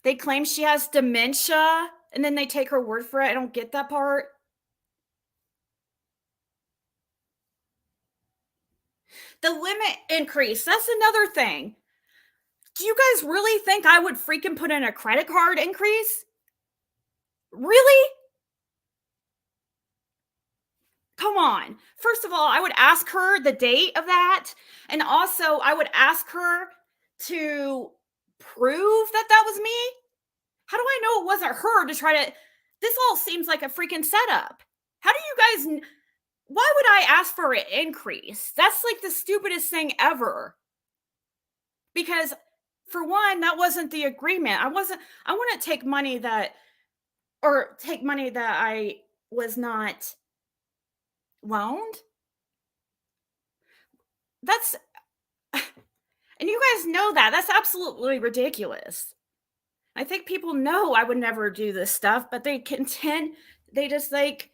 They claim she has dementia, and then they take her word for it. I don't get that part. The limit increase, that's another thing. Do you guys really think I would freaking put in a credit card increase? Really? Come on. First of all, I would ask her the date of that. And also, I would ask her to prove that that was me. How do I know it wasn't her to try to... This all seems like a freaking setup. How do you guys... Why would I ask for an increase? That's like the stupidest thing ever. Because, for one, that wasn't the agreement. I wouldn't take money that... Or take money that I was not... loaned? That's, and you guys know that. That's absolutely ridiculous. I think people know I would never do this stuff, but they just like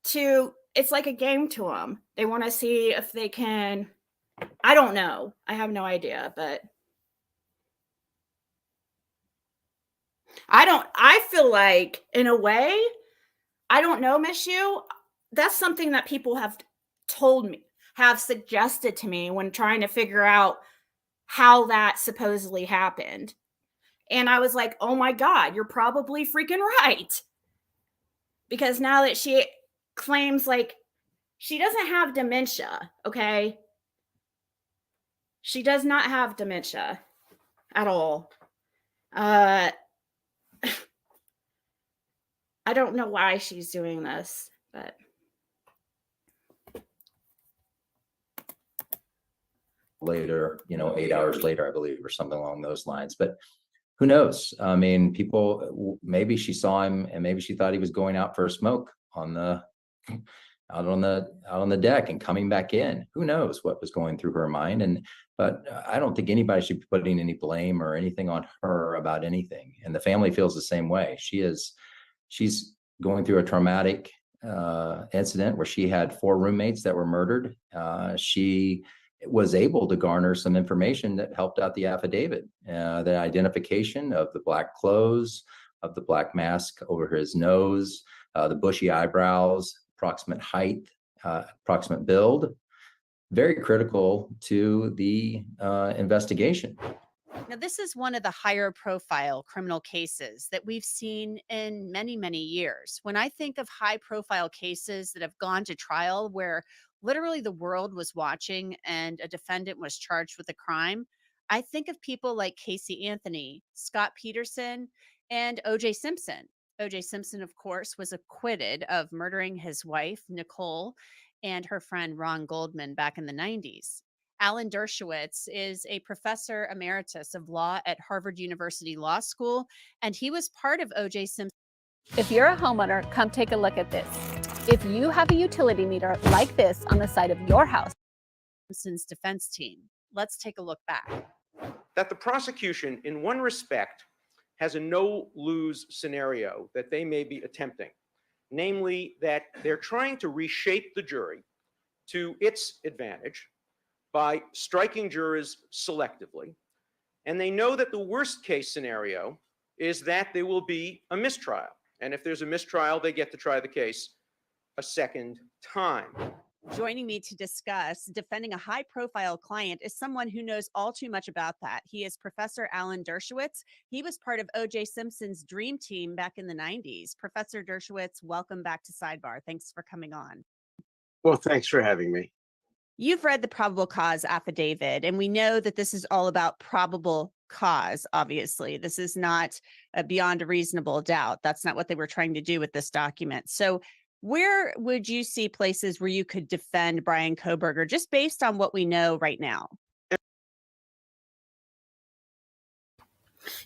to, it's like a game to them. They want to see if they can, I don't know. I have no idea, but I feel like in a way, I don't know, Miss You. That's something that people have told me, have suggested to me when trying to figure out how that supposedly happened. And I was like, oh my God, you're probably freaking right. Because now that she claims like she doesn't have dementia, okay? She does not have dementia at all. I don't know why she's doing this, but... later, 8 hours later, I believe, or something along those lines. But who knows? I mean, maybe she saw him and maybe she thought he was going out for a smoke out on the deck and coming back in. Who knows what was going through her mind? But I don't think anybody should be putting any blame or anything on her about anything. And the family feels the same way. She's going through a traumatic incident where she had 4 roommates that were murdered. She was able to garner some information that helped out the affidavit, the identification of the black clothes, of the black mask over his nose, the bushy eyebrows, approximate height, approximate build, very critical to the investigation. Now, this is one of the higher profile criminal cases that we've seen in many, many years. When I think of high profile cases that have gone to trial where literally the world was watching and a defendant was charged with a crime, I think of people like Casey Anthony, Scott Peterson, and O.J. Simpson. O.J. Simpson, of course, was acquitted of murdering his wife, Nicole, and her friend Ron Goldman back in the 90s. Alan Dershowitz is a professor emeritus of law at Harvard University Law School, and he was part of O.J. Simpson. If you're a homeowner, come take a look at this. If you have a utility meter like this on the side of your house, Simpson's defense team. Let's take a look back. That the prosecution, in one respect, has a no-lose scenario that they may be attempting, namely that they're trying to reshape the jury to its advantage by striking jurors selectively. And they know that the worst case scenario is that there will be a mistrial. And if there's a mistrial, they get to try the case a second time. Joining me to discuss defending a high-profile client is someone who knows all too much about that. He is Professor Alan Dershowitz. He was part of O.J. Simpson's dream team back in the 90s. Professor Dershowitz, welcome back to Sidebar. Thanks for coming on. Well, thanks for having me. You've read the probable cause affidavit, and we know that this is all about probable cause, obviously. This is not beyond a reasonable doubt. That's not what they were trying to do with this document. So where would you see places where you could defend Bryan Kohberger just based on what we know right now?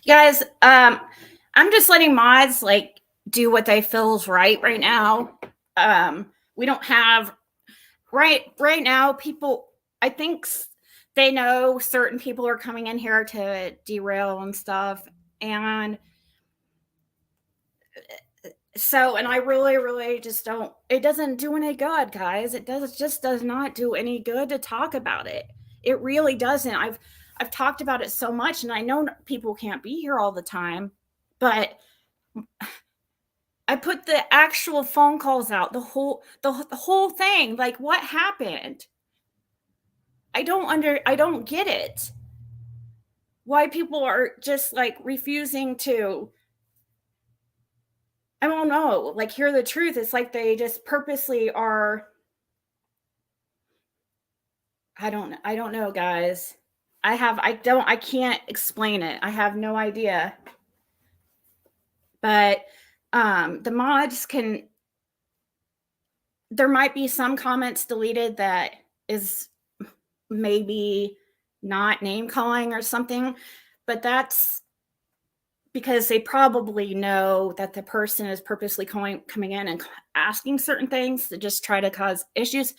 Guys, I'm just letting mods like do what they feel is right now. We don't have right now people, I think they know certain people are coming in here to derail and stuff. And so, and I really just don't, it doesn't do any good, guys. It just does not do any good to talk about it. It really doesn't. I've talked about it so much, and I know people can't be here all the time, but I put the actual phone calls out, the whole thing. Like, what happened? I don't get it. Why people are just like refusing to, I don't know, like hear the truth. It's like they just purposely are. I don't know, guys. I can't explain it. I have no idea. But the mods there might be some comments deleted that is maybe not name calling or something, but that's because they probably know that the person is purposely coming in and asking certain things to just try to cause issues.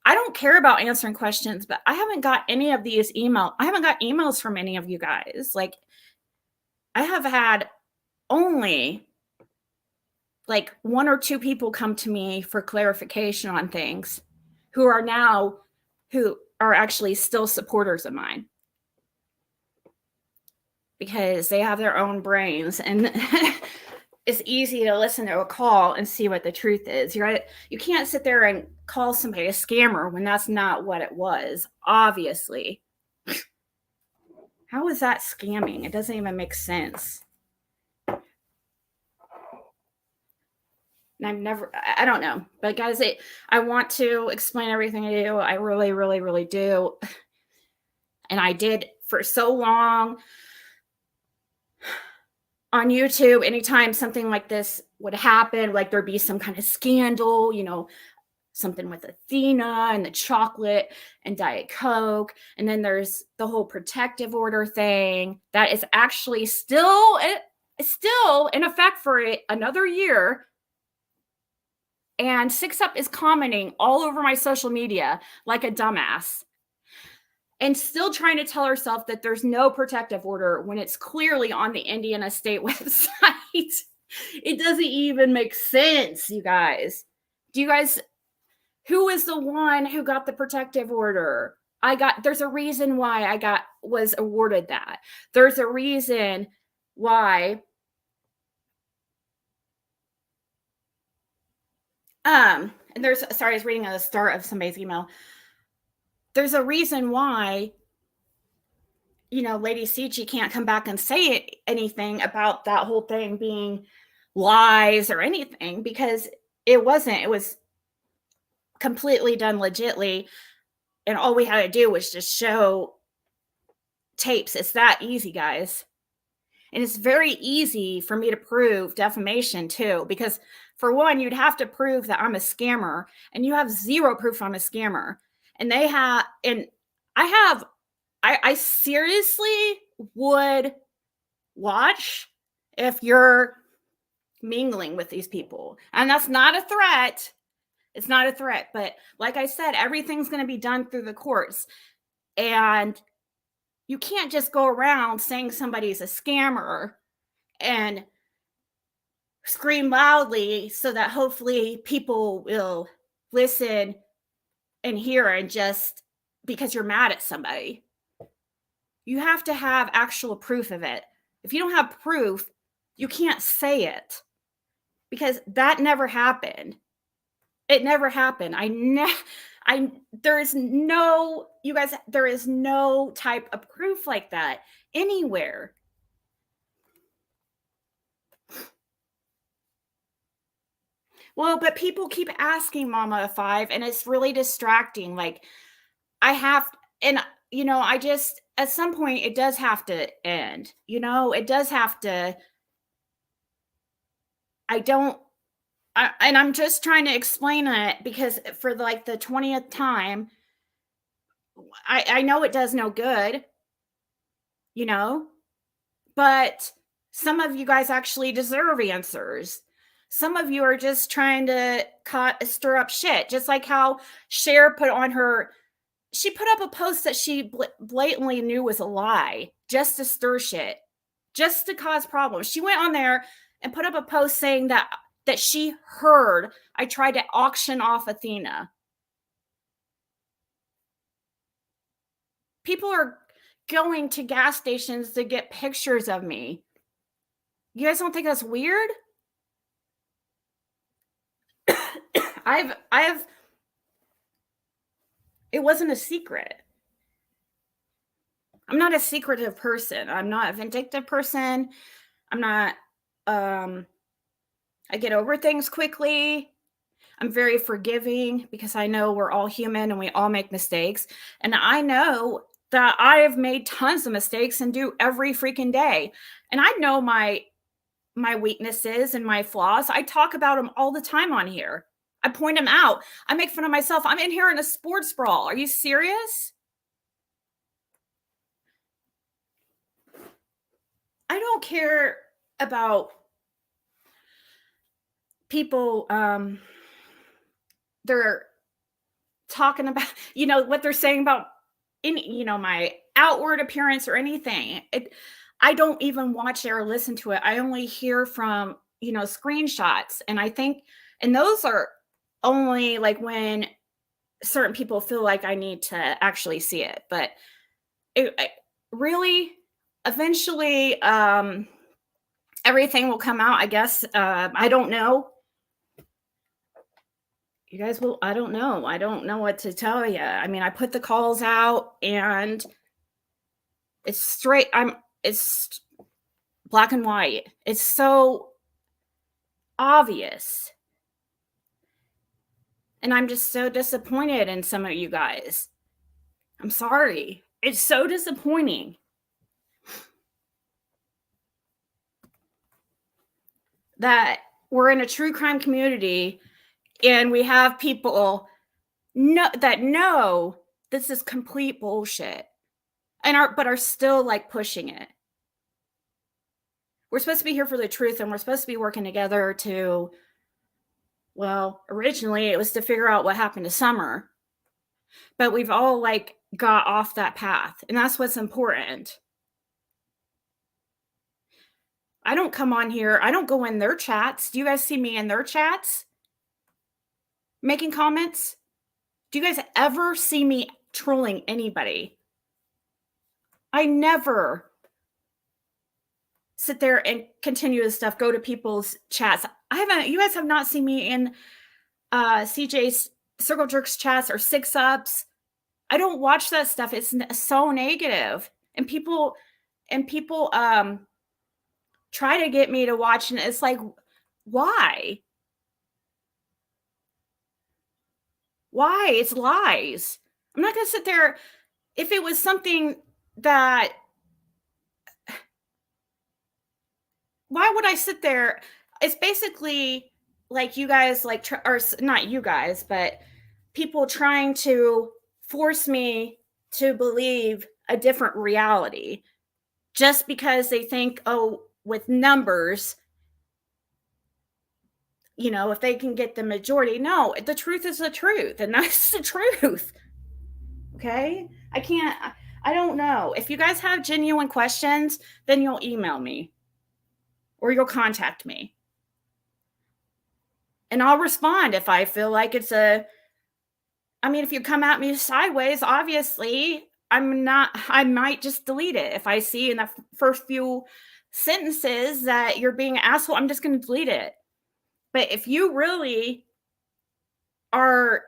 I don't care about answering questions, but I haven't got any of these I haven't got emails from any of you guys. Like, I have had only like 1 or 2 people come to me for clarification on things who are actually still supporters of mine because they have their own brains, and it's easy to listen to a call and see what the truth is. You can't sit there and call somebody a scammer when that's not what it was, obviously. How is that scamming? It doesn't even make sense. And I don't know. But guys, I want to explain everything I do. I really do. And I did for so long on YouTube. Anytime something like this would happen, like there'd be some kind of scandal, something with Athena and the chocolate and Diet Coke. And then there's the whole protective order thing that is actually still in effect for another year. And Six Up is commenting all over my social media like a dumbass and still trying to tell herself that there's no protective order when it's clearly on the Indiana State website. It doesn't even make sense, you guys. Who is the one who got the protective order? There's a reason why I was awarded that. There's a reason why. And sorry, I was reading at the start of somebody's email. There's a reason why, Lady Sichi can't come back and say anything about that whole thing being lies or anything, because it wasn't. It was completely done legitly. And all we had to do was just show tapes. It's that easy, guys. And it's very easy for me to prove defamation too, because for one, you'd have to prove that I'm a scammer, and you have zero proof I'm a scammer. And I seriously would watch if you're mingling with these people. And that's not a threat. It's not a threat. But like I said, everything's going to be done through the courts. And you can't just go around saying somebody's a scammer and scream loudly so that hopefully people will listen and hear, and just because you're mad at somebody. You have to have actual proof of it. If you don't have proof, you can't say it, because that never happened. It never happened. there is no, you guys, there is no type of proof like that anywhere. Well, but people keep asking Mama of Five, and it's really distracting. Like, I have, and you know, I just, at some point, it does have to end. You know, it does have to. And I'm just trying to explain it because for like the 20th time, I know it does no good, you know, but some of you guys actually deserve answers. Some of you are just trying to stir up shit, just like how Cher put on she put up a post that she blatantly knew was a lie just to stir shit, just to cause problems. She went on there and put up a post saying that she heard I tried to auction off Athena. People are going to gas stations to get pictures of me. You guys don't think that's weird? It wasn't a secret. I'm not a secretive person. I'm not a vindictive person. I'm not, I get over things quickly. I'm very forgiving because I know we're all human and we all make mistakes. And I know that I have made tons of mistakes and do every freaking day. And I know my weaknesses and my flaws. I talk about them all the time on here. I point them out. I make fun of myself. I'm in here in a sports brawl. Are you serious? I don't care about people. They're talking about, you know, what they're saying about my outward appearance or anything. I don't even watch it or listen to it. I only hear from, screenshots. And I think, and those are only like when certain people feel like I need to actually see it. But really, eventually, everything will come out, I guess. I don't know. You guys will, I don't know. I don't know what to tell you. I mean, I put the calls out and it's straight. It's black and white. It's so obvious. And I'm just so disappointed in some of you guys. I'm sorry. It's so disappointing. That we're in a true crime community and we have people that know this is complete bullshit and are still like pushing it. We're supposed to be here for the truth and we're supposed to be working together to, well, originally it was to figure out what happened to Summer, but we've all like got off that path, and that's what's important. I don't come on here. I don't go in their chats. Do you guys see me in their chats making comments? Do you guys ever see me trolling anybody? I never sit there and continue this stuff, go to people's chats. You guys have not seen me in CJ's Circle Jerks chats or Six Ups. I don't watch that stuff. It's so negative. And people try to get me to watch, and it's like, why? Why? It's lies. I'm not going to sit there. If it was something that, why would I sit there? It's basically like you guys, or not you guys, but people trying to force me to believe a different reality just because they think, oh, with numbers, if they can get the majority. No, the truth is the truth, and that's the truth. Okay? I don't know. If you guys have genuine questions, then you'll email me or you'll contact me. And I'll respond if I feel like it's if you come at me sideways, obviously, I might just delete it. If I see in the first few sentences that you're being an asshole, I'm just going to delete it. But if you really are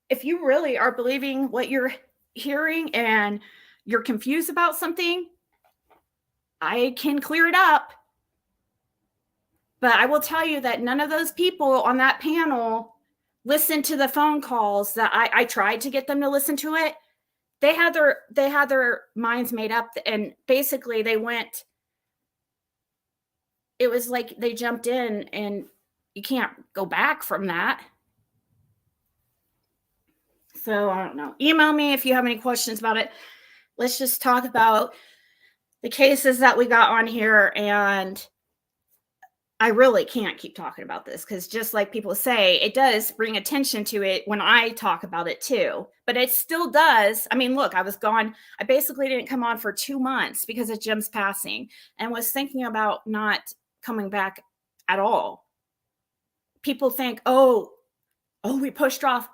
if you really are believing what you're hearing and you're confused about something, I can clear it up. But I will tell you that none of those people on that panel listened to the phone calls that I tried to get them to listen to it. They had their minds made up, and basically they went, it was like they jumped in and you can't go back from that. So I don't know. Email me if you have any questions about it. Let's just talk about the cases that we got on here. And I really can't keep talking about this because just like people say, it does bring attention to it when I talk about it too. But it still does. I mean, look, I was gone. I basically didn't come on for 2 months because of Jim's passing and was thinking about not coming back at all. People think, oh, we pushed off.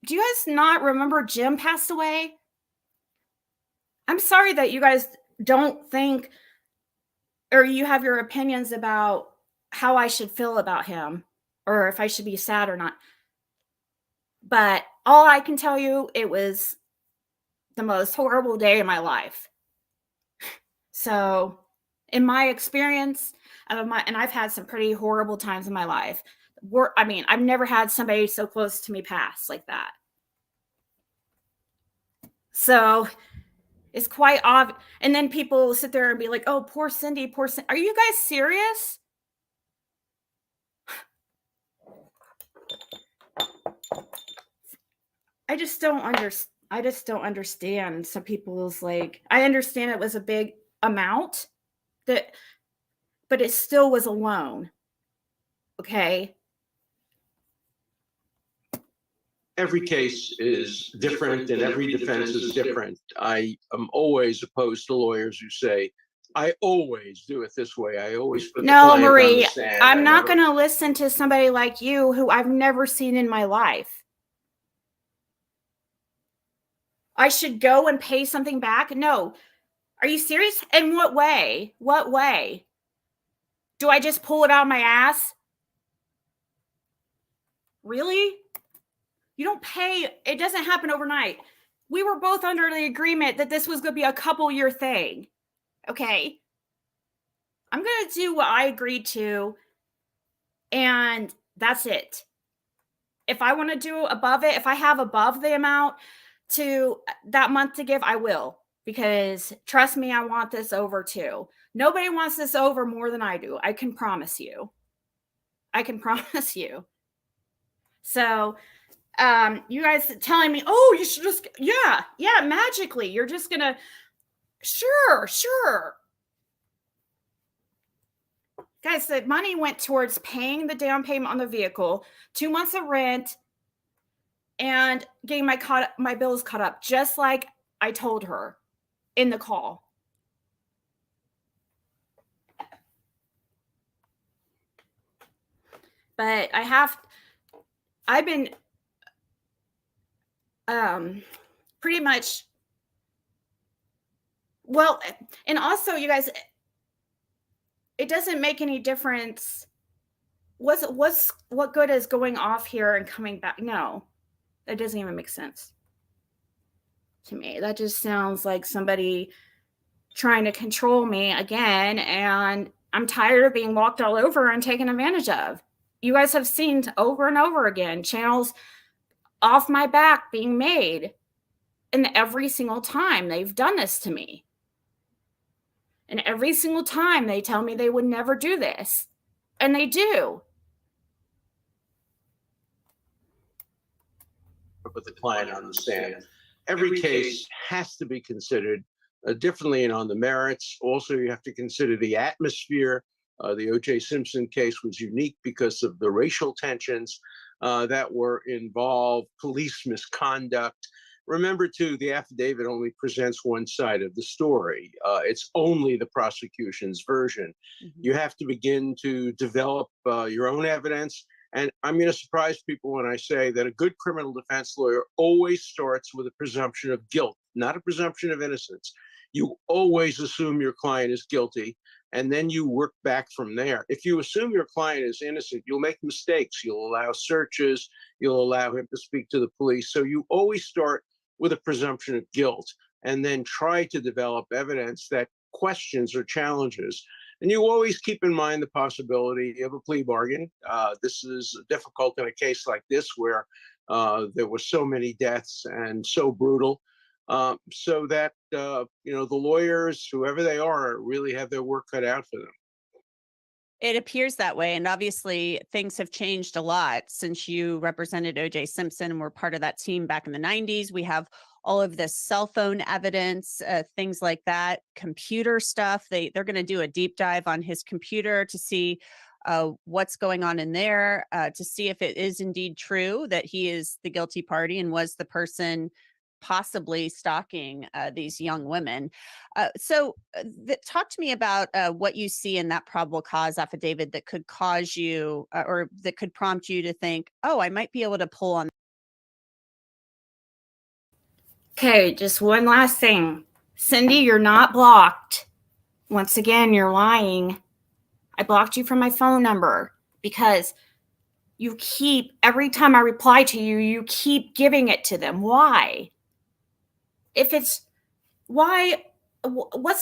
Do you guys not remember Jim passed away? I'm sorry that you guys don't think, or you have your opinions about how I should feel about him or if I should be sad or not. But all I can tell you, it was the most horrible day of my life. So in my experience, and I've had some pretty horrible times in my life. I mean, I've never had somebody so close to me pass like that. So it's quite obvious. And then people sit there and be like, oh, poor Cindy, poor Cindy. Are you guys serious? I just don't understand some people's like, I understand it was a big amount but it still was a loan. Okay. Every case is different and every defense is different. I am always opposed to lawyers who say, I always do it this way. I always put the client on the Marie, stand. I'm not going to listen to somebody like you who I've never seen in my life. I should go and pay something back? No. Are you serious? In what way? What way? Do I just pull it out of my ass? Really? You don't pay. It doesn't happen overnight. We were both under the agreement that this was going to be a couple-year thing. Okay. I'm going to do what I agreed to, and that's it. If I want to do above it, if I have above the amount to that month to give, I will. Because trust me, I want this over too. Nobody wants this over more than I do. I can promise you. I can promise you. So, you guys telling me, oh, you should just, yeah, magically, you're just going to, sure. Guys, the money went towards paying the down payment on the vehicle, 2 months of rent, and getting my bills caught up, just like I told her in the call. But I've been pretty much, well, and also you guys, it doesn't make any difference. What good is going off here and coming back? No, that doesn't even make sense to me. That just sounds like somebody trying to control me again, and I'm tired of being walked all over and taken advantage of. You guys have seen over and over again channels off my back being made, and every single time they've done this to me. And every single time they tell me they would never do this. And they do. Put the client on the stand. Every case has to be considered differently and on the merits. Also, you have to consider the atmosphere. The O.J. Simpson case was unique because of the racial tensions that were involved, police misconduct. Remember, too, the affidavit only presents one side of the story. It's only the prosecution's version. Mm-hmm. You have to begin to develop your own evidence. And I'm going to surprise people when I say that a good criminal defense lawyer always starts with a presumption of guilt, not a presumption of innocence. You always assume your client is guilty and then you work back from there. If you assume your client is innocent, you'll make mistakes. You'll allow searches. You'll allow him to speak to the police. So you always start with a presumption of guilt and then try to develop evidence that questions or challenges. And you always keep in mind the possibility of a plea bargain. This is difficult in a case like this where there were so many deaths and so brutal. So that, the lawyers, whoever they are, really have their work cut out for them. It appears that way. And obviously, things have changed a lot since you represented O.J. Simpson and were part of that team back in the 90s. We have all of this cell phone evidence, things like that, computer stuff. They're going to do a deep dive on his computer to see what's going on in there, to see if it is indeed true that he is the guilty party and was the person possibly stalking these young women. Talk to me about what you see in that probable cause affidavit that could cause you or that could prompt you to think, oh, I might be able to pull on. Okay, just one last thing. Cindy, you're not blocked. Once again, you're lying. I blocked you from my phone number because you keep, every time I reply to you, you keep giving it to them. Why? What's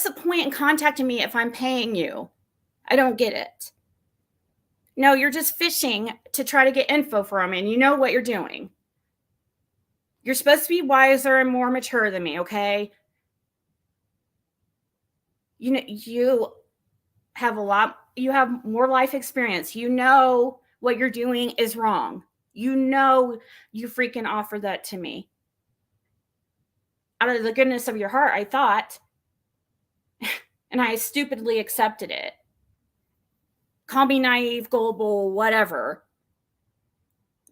the point in contacting me if I'm paying you? I don't get it. No, you're just fishing to try to get info from me, and you know what you're doing. You're supposed to be wiser and more mature than me, okay? You have you have more life experience. You know what you're doing is wrong. You know you freaking offered that to me. Out of the goodness of your heart, I thought, and I stupidly accepted it. Call me naive, gullible, whatever.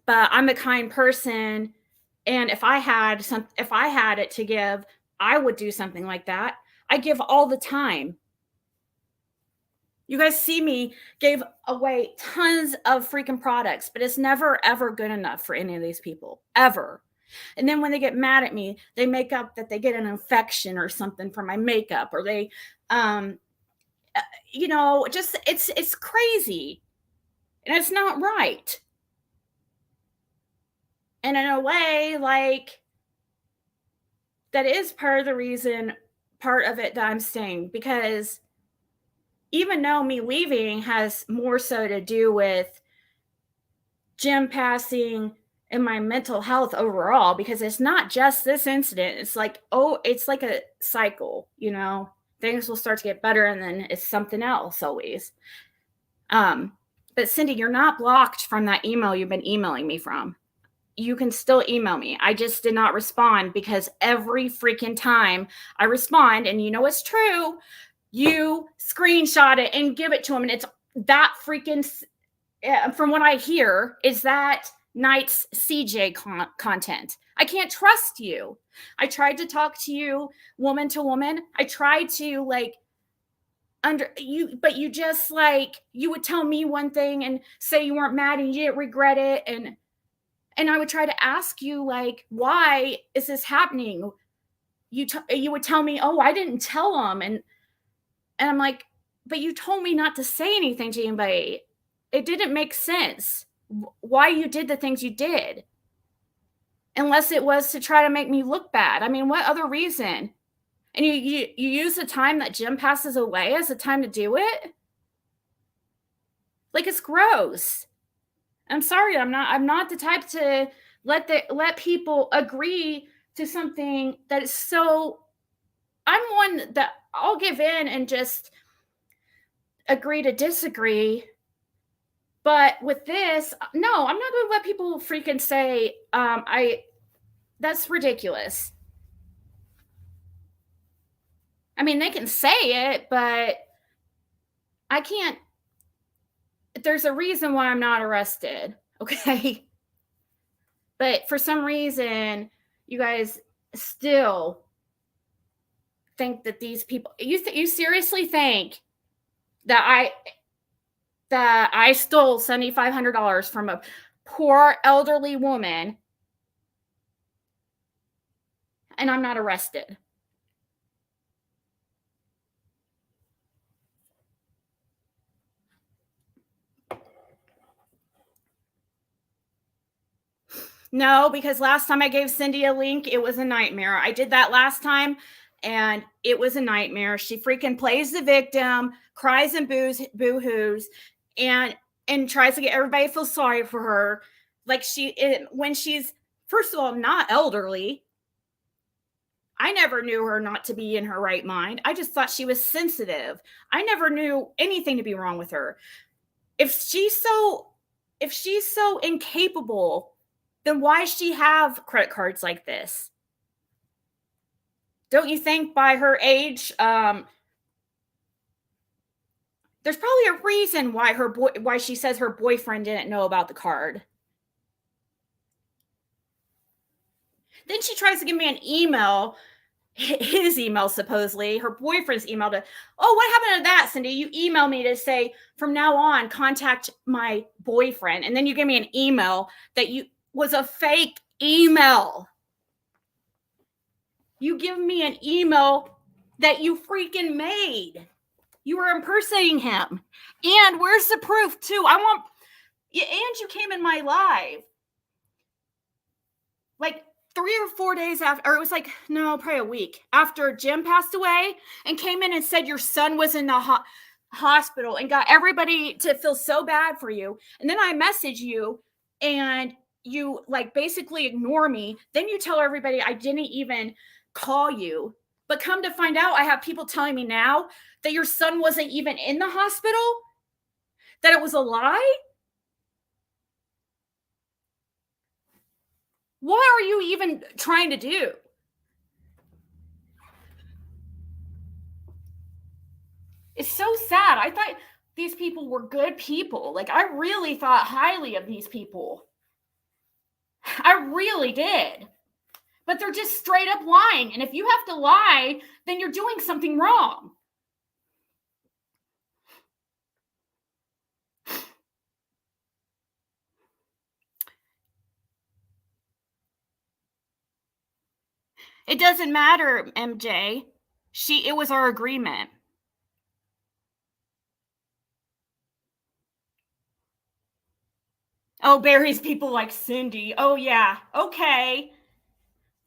But I'm a kind person, and if I had it to give, I would do something like that. I give all the time. You guys see me gave away tons of freaking products, but it's never, ever good enough for any of these people, ever. And then when they get mad at me, they make up that they get an infection or something from my makeup, or they, just it's crazy, and it's not right. And in a way, like, that is part of the reason, part of it that I'm staying, because even though me leaving has more so to do with gym passing and my mental health overall, because it's not just this incident. It's like, it's like a cycle, things will start to get better and then it's something else always. But Cindy, you're not blocked from that email you've been emailing me from. You can still email me. I just did not respond because every freaking time I respond, and it's true, you screenshot it and give it to them. And it's that freaking, from what I hear, is that night's CJ content. I can't trust you. I tried to talk to you woman to woman. I tried to but you just you would tell me one thing and say you weren't mad and you didn't regret it. And I would try to ask you, why is this happening? You would tell me, oh, I didn't tell them. And I'm like, but you told me not to say anything to anybody. It didn't make sense why you did the things you did. Unless it was to try to make me look bad. I mean, what other reason? And you use the time that Jim passes away as a time to do it? It's gross. I'm sorry, I'm not the type to let people agree to something that is so. I'm one that I'll give in and just agree to disagree. But with this, no, I'm not going to let people freaking say, that's ridiculous. I mean, they can say it, but I can't. There's a reason why I'm not arrested, okay? But for some reason, you guys still think that these people, you seriously think that I stole $7,500 from a poor elderly woman and I'm not arrested? No, because last time I gave Cindy a link, it was a nightmare. I did that last time and it was a nightmare. She freaking plays the victim, cries and boo-hoos, and tries to get everybody to feel sorry for her. Like when she's, first of all, not elderly. I never knew her not to be in her right mind. I just thought she was sensitive. I never knew anything to be wrong with her. If she's so incapable, then why does she have credit cards like this? Don't you think by her age, there's probably a reason why she says her boyfriend didn't know about the card. Then she tries to give me an email, his email supposedly, her boyfriend's email to, oh, what happened to that, Cindy? You email me to say, from now on, contact my boyfriend. And then you give me an email that was a fake email. You give me an email that you freaking made. You were impersonating him. And where's the proof too? And you came in my live. Like 3 or 4 days after, or it was like, no, probably a week after Jim passed away, and came in and said your son was in the hospital and got everybody to feel so bad for you. And then I message you and you like basically ignore me. Then you tell everybody I didn't even call you. But come to find out, I have people telling me now that your son wasn't even in the hospital, that it was a lie. What are you even trying to do? It's so sad. I thought these people were good people. Like, I really thought highly of these people. I really did. But they're just straight up lying. And if you have to lie, then you're doing something wrong. It doesn't matter, MJ. It was our agreement. Oh, Barry's people like Cindy. Oh, yeah. Okay.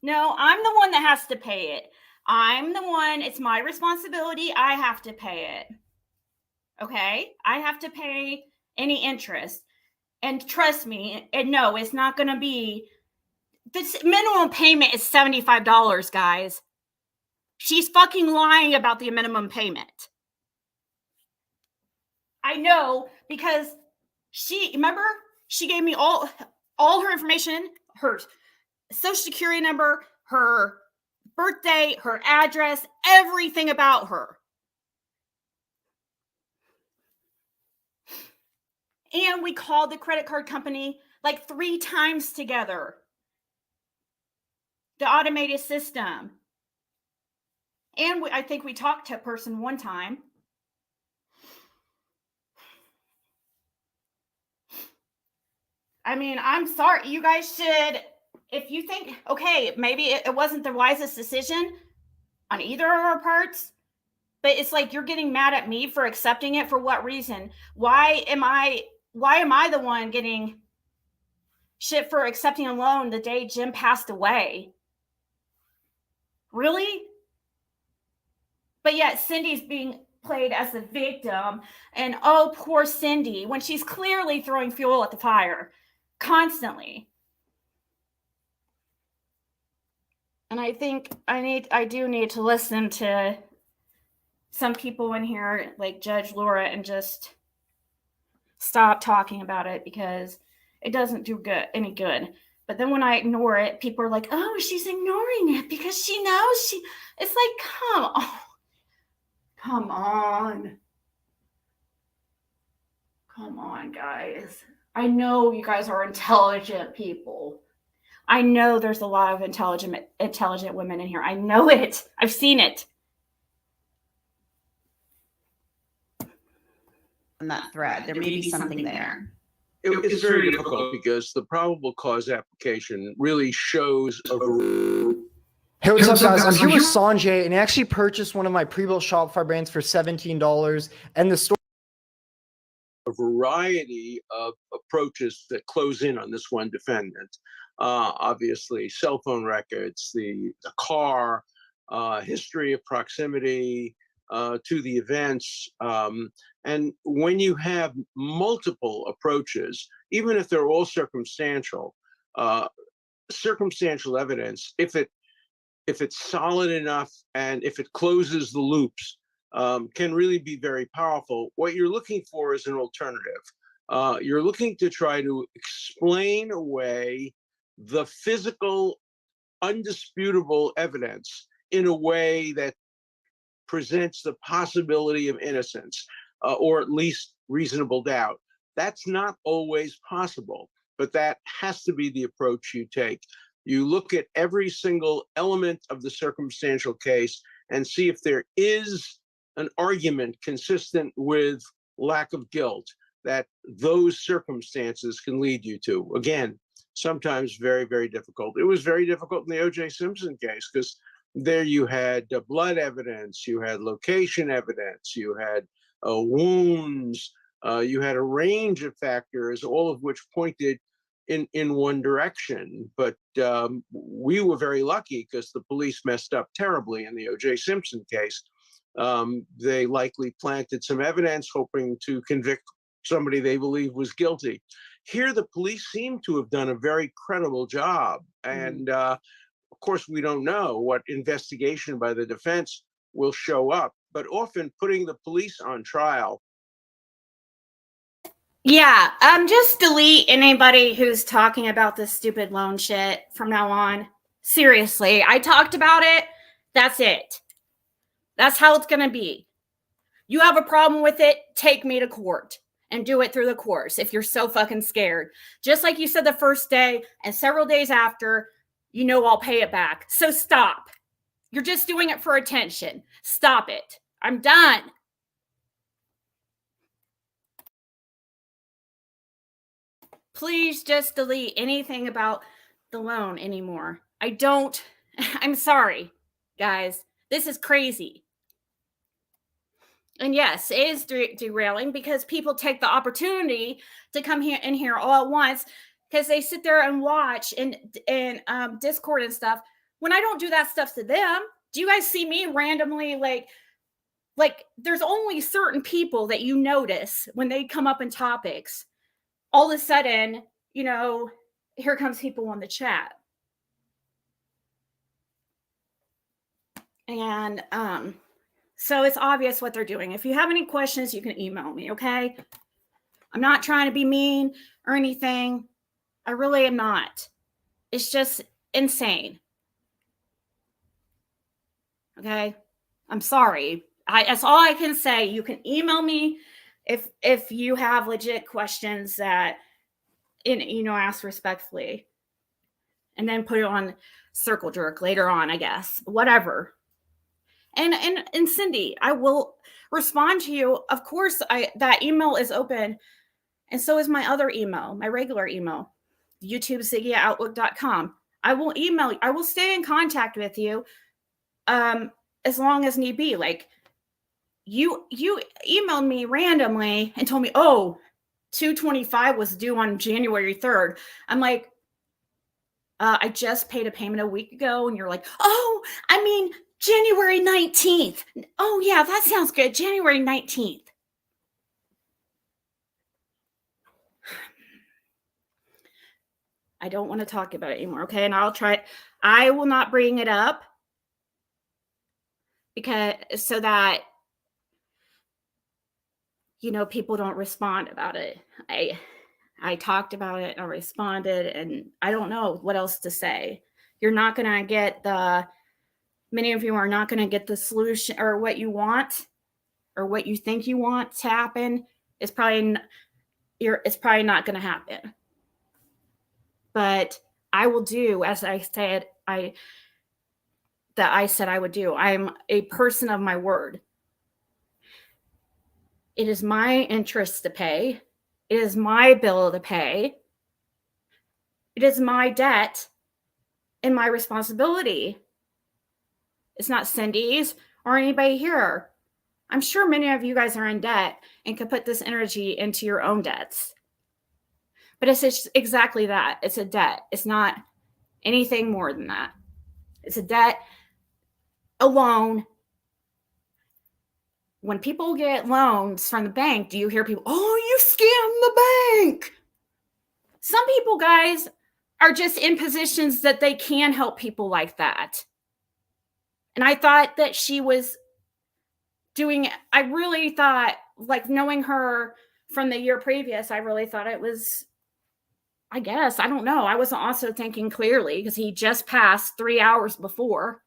No, I'm the one that has to pay it. I'm the one. It's my responsibility. I have to pay it. Okay? I have to pay any interest. And trust me, no, it's not going to be. This minimum payment is $75, guys. She's fucking lying about the minimum payment. I know, because remember, she gave me all her information, her social security number, her birthday, her address, everything about her. And we called the credit card company like 3 times together. The automated system. And I think we talked to a person one time. I mean, I'm sorry. You guys should, if you think, okay, maybe it wasn't the wisest decision on either of our parts, but it's like you're getting mad at me for accepting it. For what reason? Why am I the one getting shit for accepting a loan the day Jim passed away? Really? But yet Cindy's being played as the victim, and oh, poor Cindy, when she's clearly throwing fuel at the fire constantly. And I think I do need to listen to some people in here like Judge Laura and just stop talking about it, because it doesn't do any good. But then when I ignore it, people are like, oh, she's ignoring it because she knows it's like, come on. Come on, guys. I know you guys are intelligent people. I know there's a lot of intelligent women in here. I know it. I've seen it. On that thread, there may be something there. It's very difficult because the probable cause application really shows Hey, what's up, guys? I'm here with Sanjay, and he actually purchased one of my pre-built Shopify brands for $17. And the store, a variety of approaches that close in on this one defendant. obviously cell phone records, the car, history of proximity to the events. And when you have multiple approaches, even if they're all circumstantial evidence, if it's solid enough and if it closes the loops, can really be very powerful. What you're looking for is an alternative. You're looking to try to explain away the physical, undisputable evidence in a way that presents the possibility of innocence, or at least reasonable doubt. That's not always possible, but that has to be the approach you take. You look at every single element of the circumstantial case and see if there is an argument consistent with lack of guilt that those circumstances can lead you to. Again, sometimes very, very difficult. It was very difficult in the O.J. Simpson case because there you had blood evidence, you had location evidence, you had wounds, you had a range of factors, all of which pointed in one direction. But we were very lucky because the police messed up terribly in the O.J. Simpson case. They likely planted some evidence hoping to convict somebody they believe was guilty. Here, the police seem to have done a very credible job. And of course, we don't know what investigation by the defense will show up, but often putting the police on trial. Yeah, just delete anybody who's talking about this stupid loan shit from now on. Seriously, I talked about it. That's it. That's how it's going to be. You have a problem with it, take me to court and do it through the courts if you're so fucking scared. Just like you said the first day and several days after, you know I'll pay it back. So stop. You're just doing it for attention. Stop it. I'm done. Please just delete anything about the loan anymore. I'm sorry, guys. This is crazy. And yes, it is derailing because people take the opportunity to come in here all at once because they sit there and watch in Discord and stuff. When I don't do that stuff to them, do you guys see me randomly like there's only certain people that you notice when they come up in topics. All of a sudden, here comes people on the chat. And so it's obvious what they're doing. If you have any questions, you can email me, okay? I'm not trying to be mean or anything. I really am not. It's just insane. Okay? I'm sorry. That's all I can say. You can email me if you have legit questions that, ask respectfully. And then put it on Circle Jerk later on, I guess. Whatever. And Cindy, I will respond to you. Of course, that email is open. And so is my other email, my regular email, YouTubeZiggy@outlook.com. I will email you. I will stay in contact with you as long as need be. Like you emailed me randomly and told me, 225 was due on January 3rd. I'm like, I just paid a payment a week ago. And you're like, January 19th. Oh, yeah, that sounds good. January 19th. I don't want to talk about it anymore, okay? And I will not bring it up so that, people don't respond about it. I talked about it, I responded, and I don't know what else to say. You're not going to get many of you are not going to get the solution or what you want or what you think you want to happen. It's probably not going to happen. But I will do as I said I would do. I'm a person of my word. It is my interest to pay. It is my bill to pay. It is my debt and my responsibility. It's not Cindy's or anybody here. I'm sure many of you guys are in debt and could put this energy into your own debts. But it's just exactly that. It's a debt. It's not anything more than that. It's a debt, a loan. When people get loans from the bank, do you hear people, oh, you scammed the bank? Some people, guys, are just in positions that they can help people like that. And I thought that she was doing, I really thought, like, knowing her from the year previous, I really thought it was, I guess, I don't know. I wasn't also thinking clearly because he just passed 3 hours before.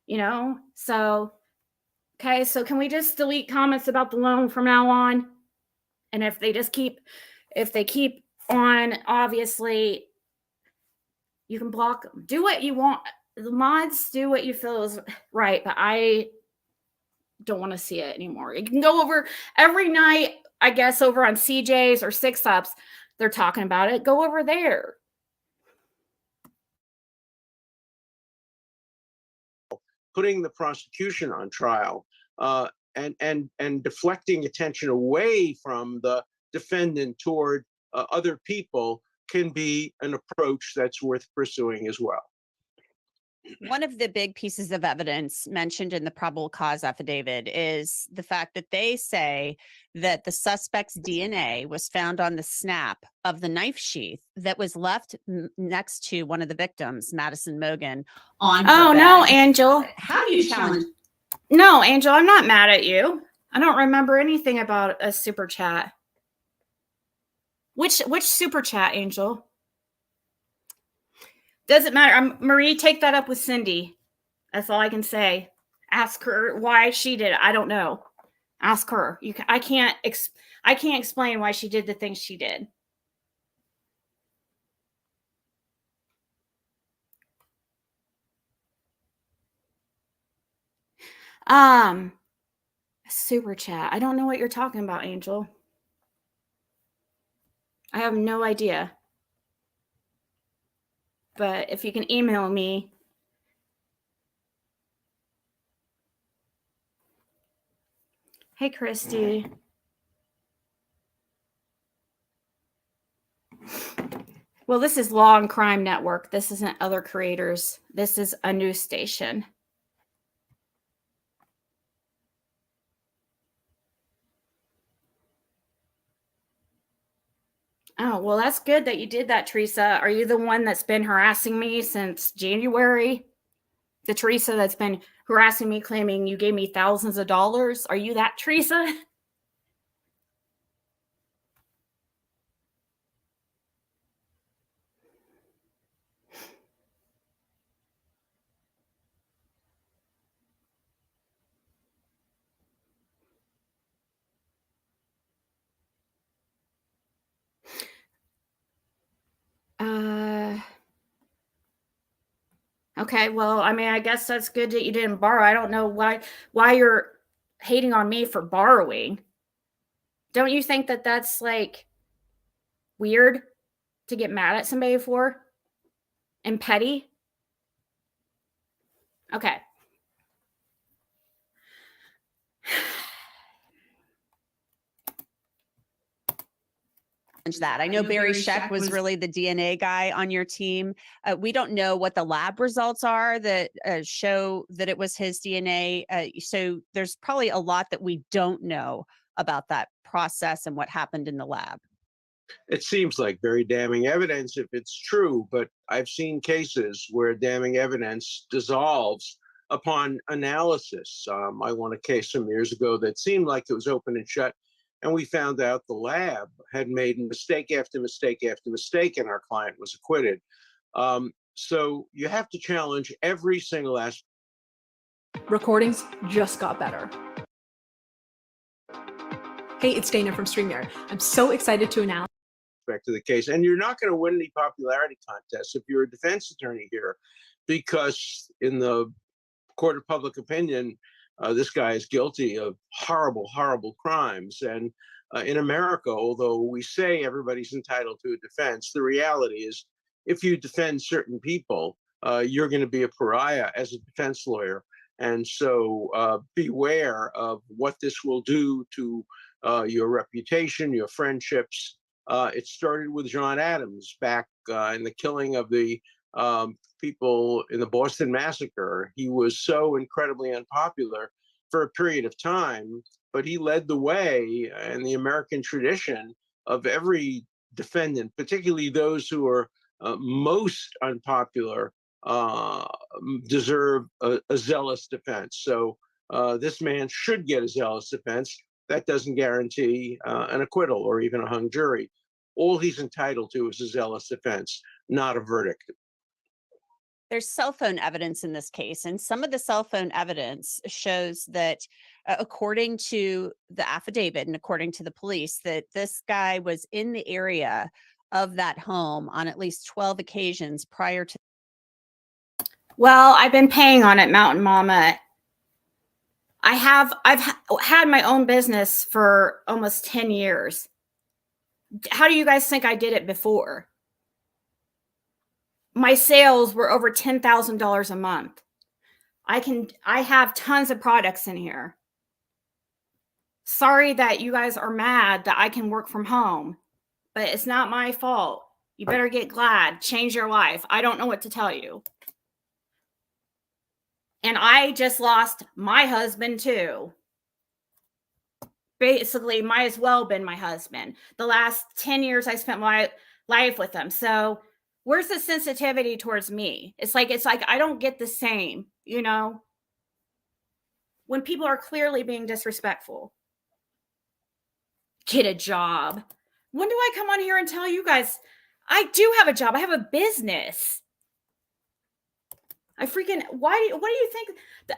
You know, so, okay, so can we just delete comments about the loan from now on? And if they keep on, obviously, you can block them. Do what you want. The mods, do what you feel is right, but I don't want to see it anymore. You can go over every night, I guess, over on CJ's or 6ups. They're talking about it. Go over there. Putting the prosecution on trial and deflecting attention away from the defendant toward other people can be an approach that's worth pursuing as well. One of the big pieces of evidence mentioned in the probable cause affidavit is the fact that they say that the suspect's DNA was found on the snap of the knife sheath that was left next to one of the victims, Madison Mogan, on her Oh, bed. no, Angel. How do you challenge? No, Angel, I'm not mad at you. I don't remember anything about a super chat. Which super chat, Angel? Doesn't matter. Marie, take that up with Cindy. That's all I can say. Ask her why she did it. I don't know. Ask her. I can't explain why she did the things she did. Super chat. I don't know what you're talking about, Angel. I have no idea. But if you can email me. Hey, Christy. Well, this is Law and Crime Network. This isn't other creators. This is a news station. Oh, well, that's good that you did that, Teresa. Are you the one that's been harassing me since January? The Teresa that's been harassing me, claiming you gave me thousands of dollars? Are you that Teresa? Okay, well, I mean, I guess that's good that you didn't borrow. I don't know why you're hating on me for borrowing. Don't you think that that's like weird to get mad at somebody for and petty? Okay. That. I know Barry Scheck was really the DNA guy on your team. We don't know what the lab results are that show that it was his DNA. So there's probably a lot that we don't know about that process and what happened in the lab. It seems like very damning evidence if it's true, but I've seen cases where damning evidence dissolves upon analysis. I won a case some years ago that seemed like it was open and shut. And we found out the lab had made mistake after mistake after mistake, and our client was acquitted. So you have to challenge every single aspect. Recordings just got better. Hey, it's Dana from StreamYard. I'm so excited to announce To the case, and you're not going to win any popularity contests if you're a defense attorney here, because in the court of public opinion, this guy is guilty of horrible, horrible crimes. And in America, although we say everybody's entitled to a defense, the reality is if you defend certain people, you're going to be a pariah as a defense lawyer. And so beware of what this will do to your reputation, your friendships, It started with John Adams back in the killing of the people in the Boston Massacre. He was so incredibly unpopular for a period of time, but he led the way in the American tradition of every defendant, particularly those who are most unpopular, deserve a zealous defense. So this man should get a zealous defense. That doesn't guarantee an acquittal or even a hung jury. All he's entitled to is a zealous defense, not a verdict. There's cell phone evidence in this case, and some of the cell phone evidence shows that, according to the affidavit and according to the police, that this guy was in the area of that home on at least 12 occasions prior to. Well, I've been paying on it, Mountain Mama. I've had my own business for almost 10 years. How do you guys think I did it before? My sales were over $10,000 a month. I have tons of products in here. Sorry that you guys are mad that I can work from home, but it's not my fault. You better get glad, change your life. I don't know what to tell you. And I just lost my husband too. Basically, might as well been my husband. The last 10 years I spent my life with him. So where's the sensitivity towards me? It's like I don't get the same, you know, when people are clearly being disrespectful. Get a job. When do I come on here and tell you guys I do have a job? I have a business. What do you think?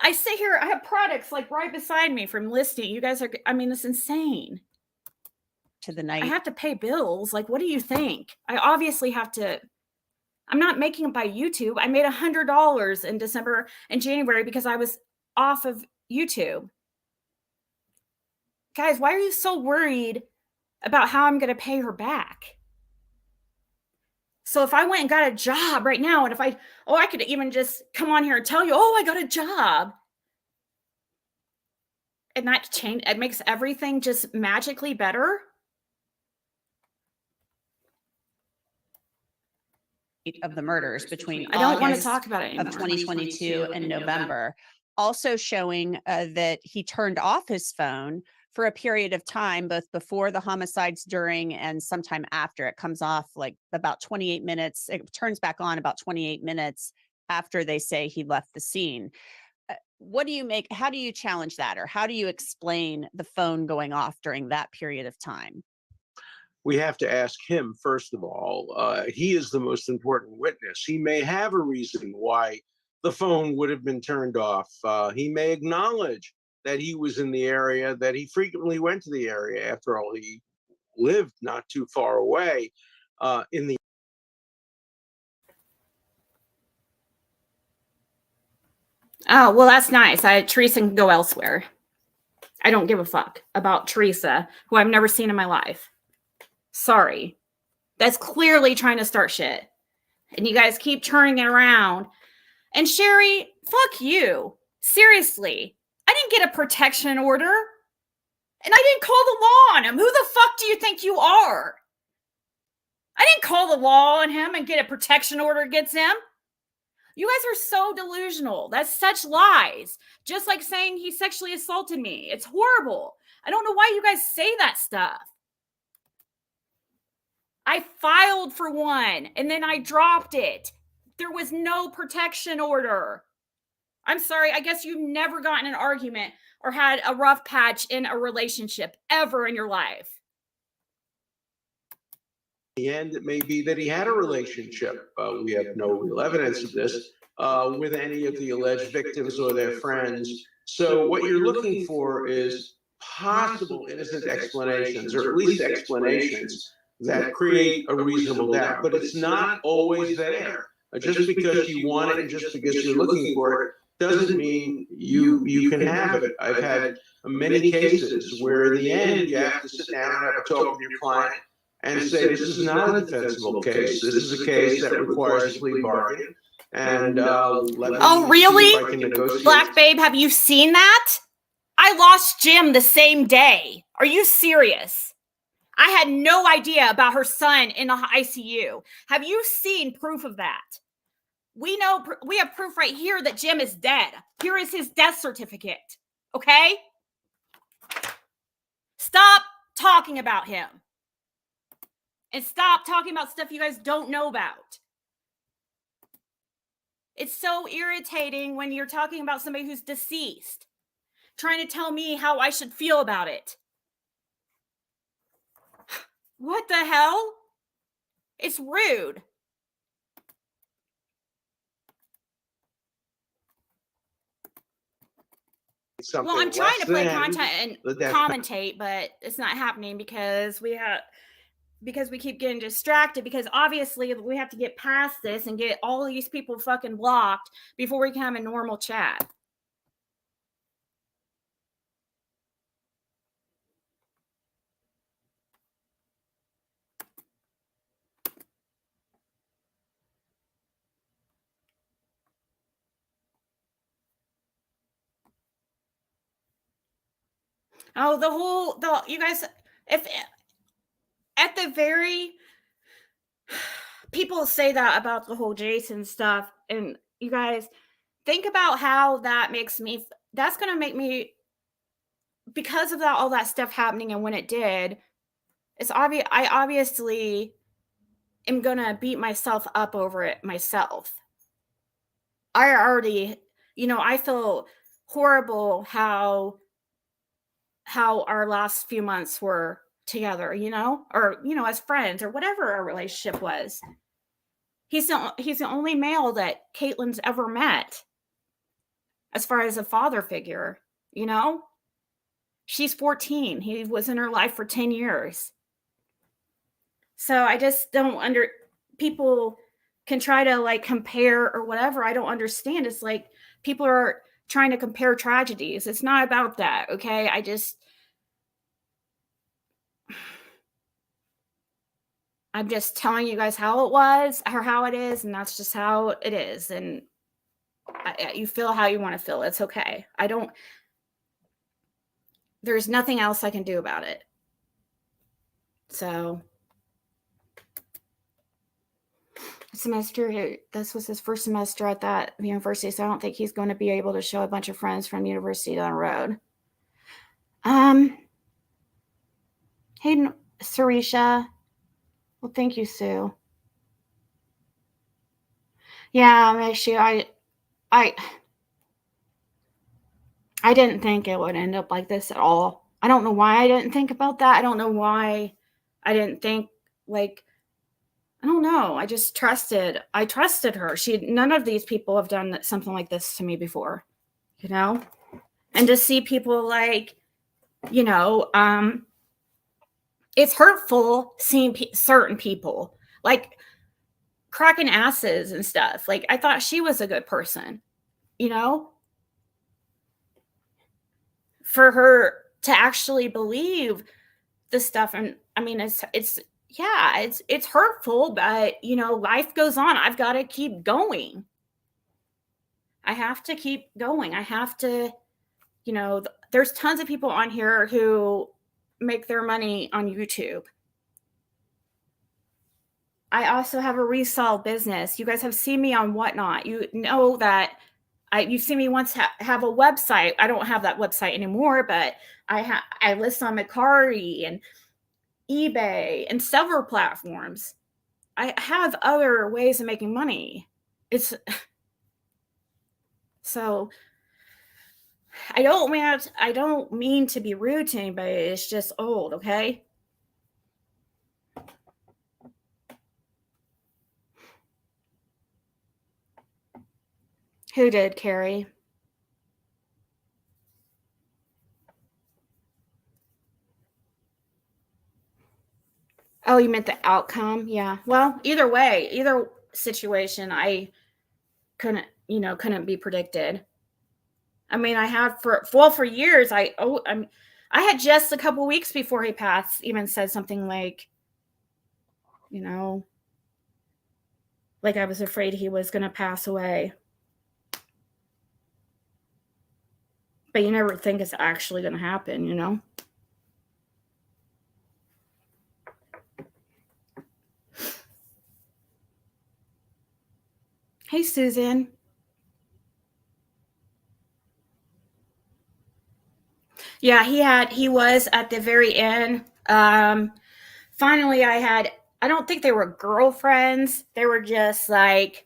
I sit here, I have products like right beside me from listing. You guys are, I mean, it's insane. To the night. I have to pay bills. Like, what do you think? I obviously have to. I'm not making it by YouTube. I made $100 in December and January because I was off of YouTube. Guys, why are you so worried about how I'm going to pay her back? So if I went and got a job right now, and if I could even just come on here and tell you, oh, I got a job. And that it makes everything just magically better. Of the murders between I don't want to August talk about it anymore. of 2022 and November, also showing that he turned off his phone for a period of time, both before the homicides, during, and sometime after. It comes off like about 28 minutes. It turns back on about 28 minutes after they say he left the scene. What do you make? How do you challenge that? Or how do you explain the phone going off during that period of time? We have to ask him, first of all. He is the most important witness. He may have a reason why the phone would have been turned off. He may acknowledge that he was in the area, that he frequently went to the area. After all, he lived not too far away in the. Oh, well, that's nice. Teresa can go elsewhere. I don't give a fuck about Teresa, who I've never seen in my life. Sorry. That's clearly trying to start shit. And you guys keep turning it around. And Sherry, fuck you. Seriously. I didn't get a protection order. And I didn't call the law on him. Who the fuck do you think you are? I didn't call the law on him and get a protection order against him. You guys are so delusional. That's such lies. Just like saying he sexually assaulted me. It's horrible. I don't know why you guys say that stuff. I filed for one and then I dropped it. There was no protection order. I'm sorry. I guess you've never gotten an argument or had a rough patch in a relationship ever in your life. In the end, it may be that he had a relationship. We have no real evidence of this with any of the alleged victims or their friends. So what you're looking for is possible innocent explanations, or at least explanations that create a reasonable doubt. But it's not always there. Just because you want it and just because you're looking for it doesn't mean you can have it. I've had many cases where in the end you have to sit down and have a talk with your client and say, this is not a defensible case. This is a case that requires a plea bargain. And oh, really? Black Babe, have you seen that? I lost Jim the same day. Are you serious? I had no idea about her son in the ICU. Have you seen proof of that? We have proof right here that Jim is dead. Here is his death certificate. Okay? Stop talking about him. And stop talking about stuff you guys don't know about. It's so irritating when you're talking about somebody who's deceased, trying to tell me how I should feel about it. What the hell? It's rude. Well, I'm trying to play content and commentate, but it's not happening because we keep getting distracted, because obviously we have to get past this and get all these people fucking blocked before we can have a normal chat. Oh, you guys, if at the very, people say that about the whole Jason stuff, and you guys think about how that makes me, that's going to make me, because of that, all that stuff happening and when it did, it's obvious, I obviously am going to beat myself up over it myself. I already, I feel horrible how our last few months were together, or, as friends or whatever our relationship was. He's the only male that Caitlin's ever met as far as a father figure, She's 14. He was in her life for 10 years. So I just don't people can try to like compare or whatever. I don't understand. It's like people are trying to compare tragedies. It's not about that, okay? I'm just telling you guys how it was or how it is, and that's just how it is. And you feel how you want to feel. It's okay. There's nothing else I can do about it. So, this was his first semester at that university, so I don't think he's going to be able to show a bunch of friends from university down the road. Hey, Sarisha. Well, thank you, Sue. Yeah, actually, I didn't think it would end up like this at all. I don't know why I didn't think about that. I don't know why I didn't think, I don't know. I just trusted. I trusted her. None of these people have done something like this to me before, And to see people it's hurtful seeing certain people cracking asses and stuff. I thought she was a good person, for her to actually believe the stuff. And I mean, it's hurtful, but life goes on. I've got to keep going. I have to keep going. I have to, there's tons of people on here who make their money on YouTube. I also have a resale business. You guys have seen me on Whatnot. You know that you've seen me once have a website. I don't have that website anymore, but I list on Mercari and eBay and several platforms. I have other ways of making money. So I don't mean to be rude to anybody. It's just old, okay? Who did, Carrie? Oh, you meant the outcome? Yeah. Well, either way, either situation, I couldn't be predicted. I mean, I have for years. I had just a couple weeks before he passed even said something like I was afraid he was going to pass away. But you never think it's actually going to happen, Hey, Susan. Yeah, he was at the very end. Finally, I don't think they were girlfriends. They were just like,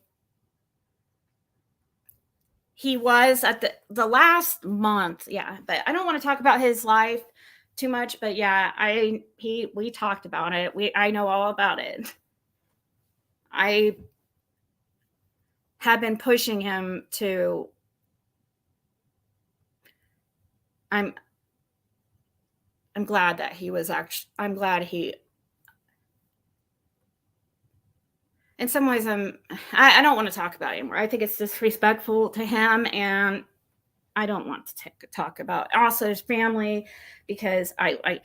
he was at the last month. Yeah, but I don't want to talk about his life too much, but yeah, we talked about it. I know all about it. I have been pushing him to, I'm glad that he was I'm glad he, in some ways I don't want to talk about it anymore. I think it's disrespectful to him, and I don't want to talk about also his family, because I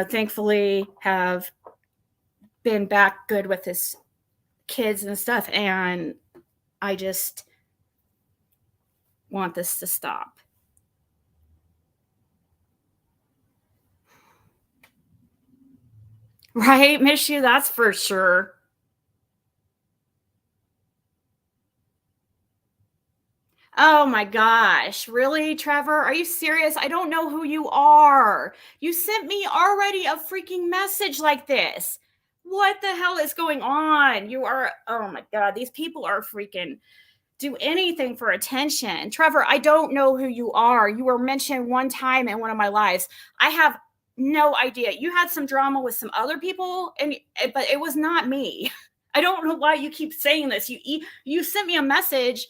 thankfully have been back good with his kids and stuff, and I just want this to stop. Right, miss you, that's for sure. Oh my gosh, really, Trevor? Are you serious? I don't know who you are. You sent me already a freaking message like this. What the hell is going on? Oh my God, these people are freaking do anything for attention. Trevor, I don't know who you are. You were mentioned one time in one of my lives. I have no idea. You had some drama with some other people, but it was not me. I don't know why you keep saying this. You sent me a message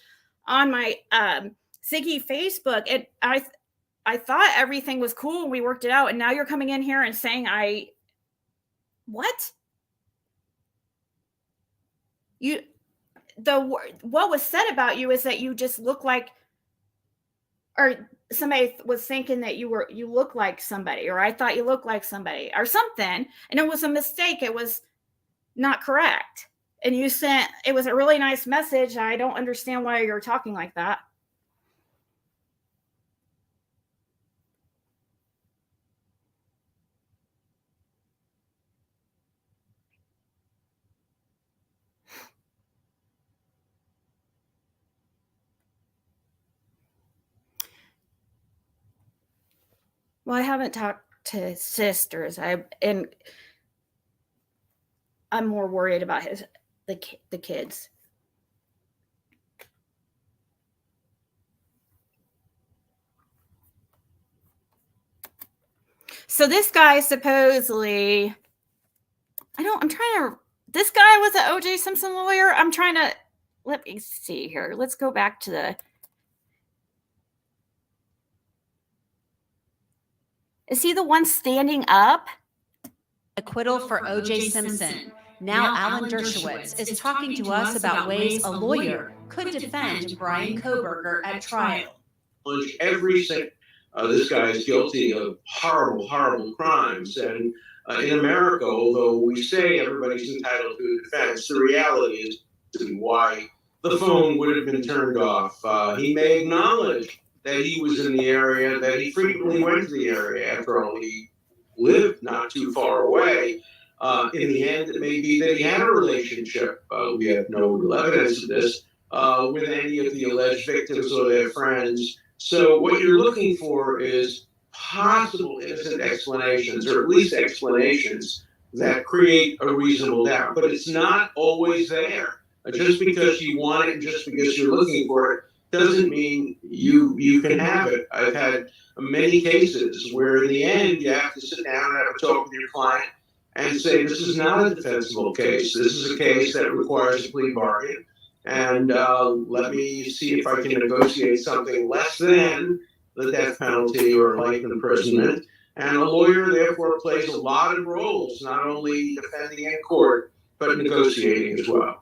on my Ziggy Facebook, and I thought everything was cool and we worked it out, and now you're coming in here and saying what what was said about you is that you just look like, or somebody was thinking that you look like somebody, or I thought you looked like somebody or something, and it was a mistake. It was not correct. And it was a really nice message. I don't understand why you're talking like that. Well, I haven't talked to his sisters. I'm more worried about the kids. So this guy supposedly, this guy was an O.J. Simpson lawyer. Let me see here. Let's go back to is he the one standing up? Acquittal for O.J. Simpson. Now Alan Dershowitz is talking to us about ways a lawyer could defend Bryan Kohberger at trial. This guy is guilty of horrible, horrible crimes. And in America, although we say everybody's entitled to a defense, the reality is why the phone would have been turned off. He may acknowledge that he was in the area, that he frequently went to the area. After all, he lived not too far away. In the end, it may be that he had a relationship. We have no evidence of this with any of the alleged victims or their friends. So what you're looking for is possible innocent explanations, or at least explanations that create a reasonable doubt. But it's not always there. Just because you want it and just because you're looking for it doesn't mean you can have it. I've had many cases where in the end you have to sit down and have a talk with your client and say, this is not a defensible case. This is a case that requires a plea bargain. And let me see if I can negotiate something less than the death penalty or life imprisonment. And a lawyer, therefore, plays a lot of roles, not only defending in court, but negotiating as well.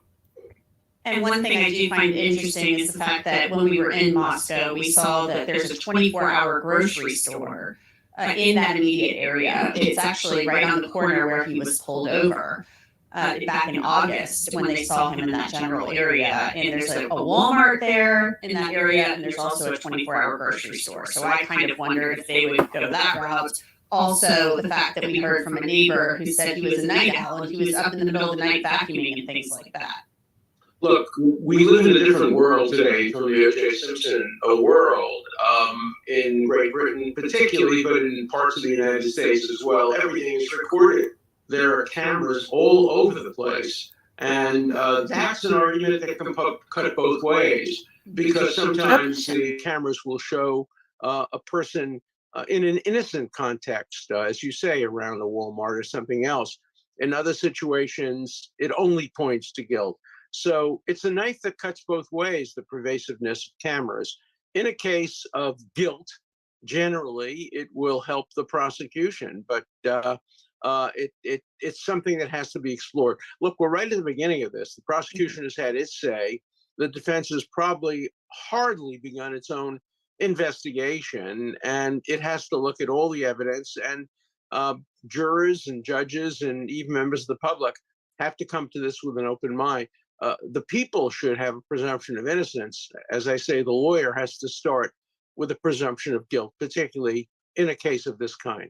And one thing I do find interesting is the fact that when we were in Moscow, we saw that there's a 24-hour grocery store in that immediate area. It's actually right on the corner where he was pulled over back in August when they saw him in that general area. And there's a Walmart there in that area, and there's also a 24-hour grocery store. So I kind of wondered if they would go that route. Also, the fact that we heard from a neighbor who said he was a night owl and he was up in the middle of the night vacuuming and things like that. Look, we live in a different world today from the O.J. Simpson world. In Great Britain, particularly, but in parts of the United States as well, everything is recorded. There are cameras all over the place. And that's an argument that can cut both ways, because sometimes the cameras will show a person in an innocent context, as you say, around a Walmart or something else. In other situations, it only points to guilt. So it's a knife that cuts both ways, the pervasiveness of cameras. In a case of guilt, generally, it will help the prosecution, but it's something that has to be explored. Look, we're right at the beginning of this. The prosecution has had its say. The defense has probably hardly begun its own investigation, and it has to look at all the evidence, and jurors and judges and even members of the public have to come to this with an open mind. The people should have a presumption of innocence. As I say, the lawyer has to start with a presumption of guilt, particularly in a case of this kind.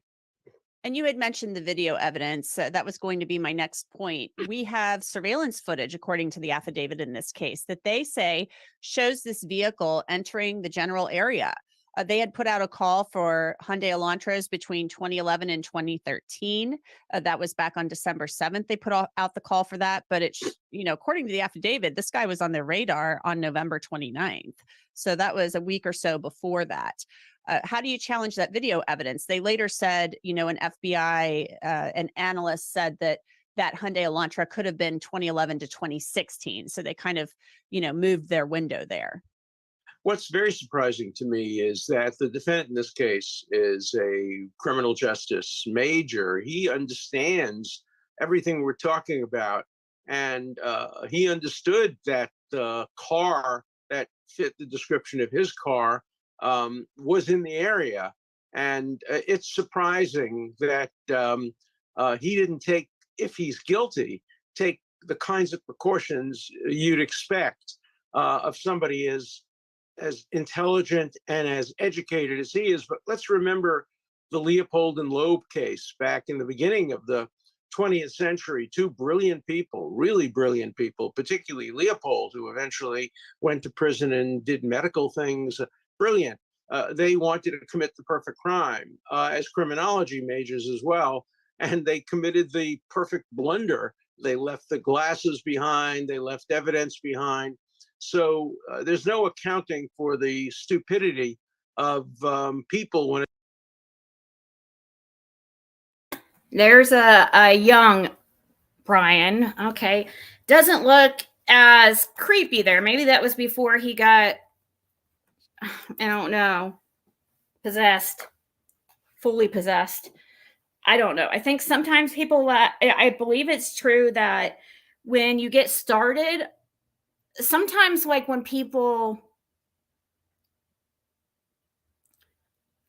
And you had mentioned the video evidence. That was going to be my next point. We have surveillance footage, according to the affidavit in this case, that they say shows this vehicle entering the general area. They had put out a call for Hyundai Elantras between 2011 and 2013. That was back on December 7th. They put out the call for that. But it's, according to the affidavit, this guy was on their radar on November 29th. So that was a week or so before that. How do you challenge that video evidence? They later said, an FBI, an analyst said that Hyundai Elantra could have been 2011 to 2016. So they kind of, moved their window there. What's very surprising to me is that the defendant in this case is a criminal justice major. He understands everything we're talking about, and he understood that the car that fit the description of his car was in the area. And it's surprising that he didn't take, if he's guilty, take the kinds of precautions you'd expect of somebody as intelligent and as educated as he is. But let's remember the Leopold and Loeb case back in the beginning of the 20th century. Two brilliant people, really brilliant people, particularly Leopold, who eventually went to prison and did medical things. Brilliant. They wanted to commit the perfect crime as criminology majors as well. And they committed the perfect blunder. They left the glasses behind. They left evidence behind. So there's no accounting for the stupidity of people when There's a young Bryan. Okay. Doesn't look as creepy there. Maybe that was before he got, I don't know, possessed, fully possessed. I don't know. I think sometimes people, I believe it's true that when you get started, sometimes like when people,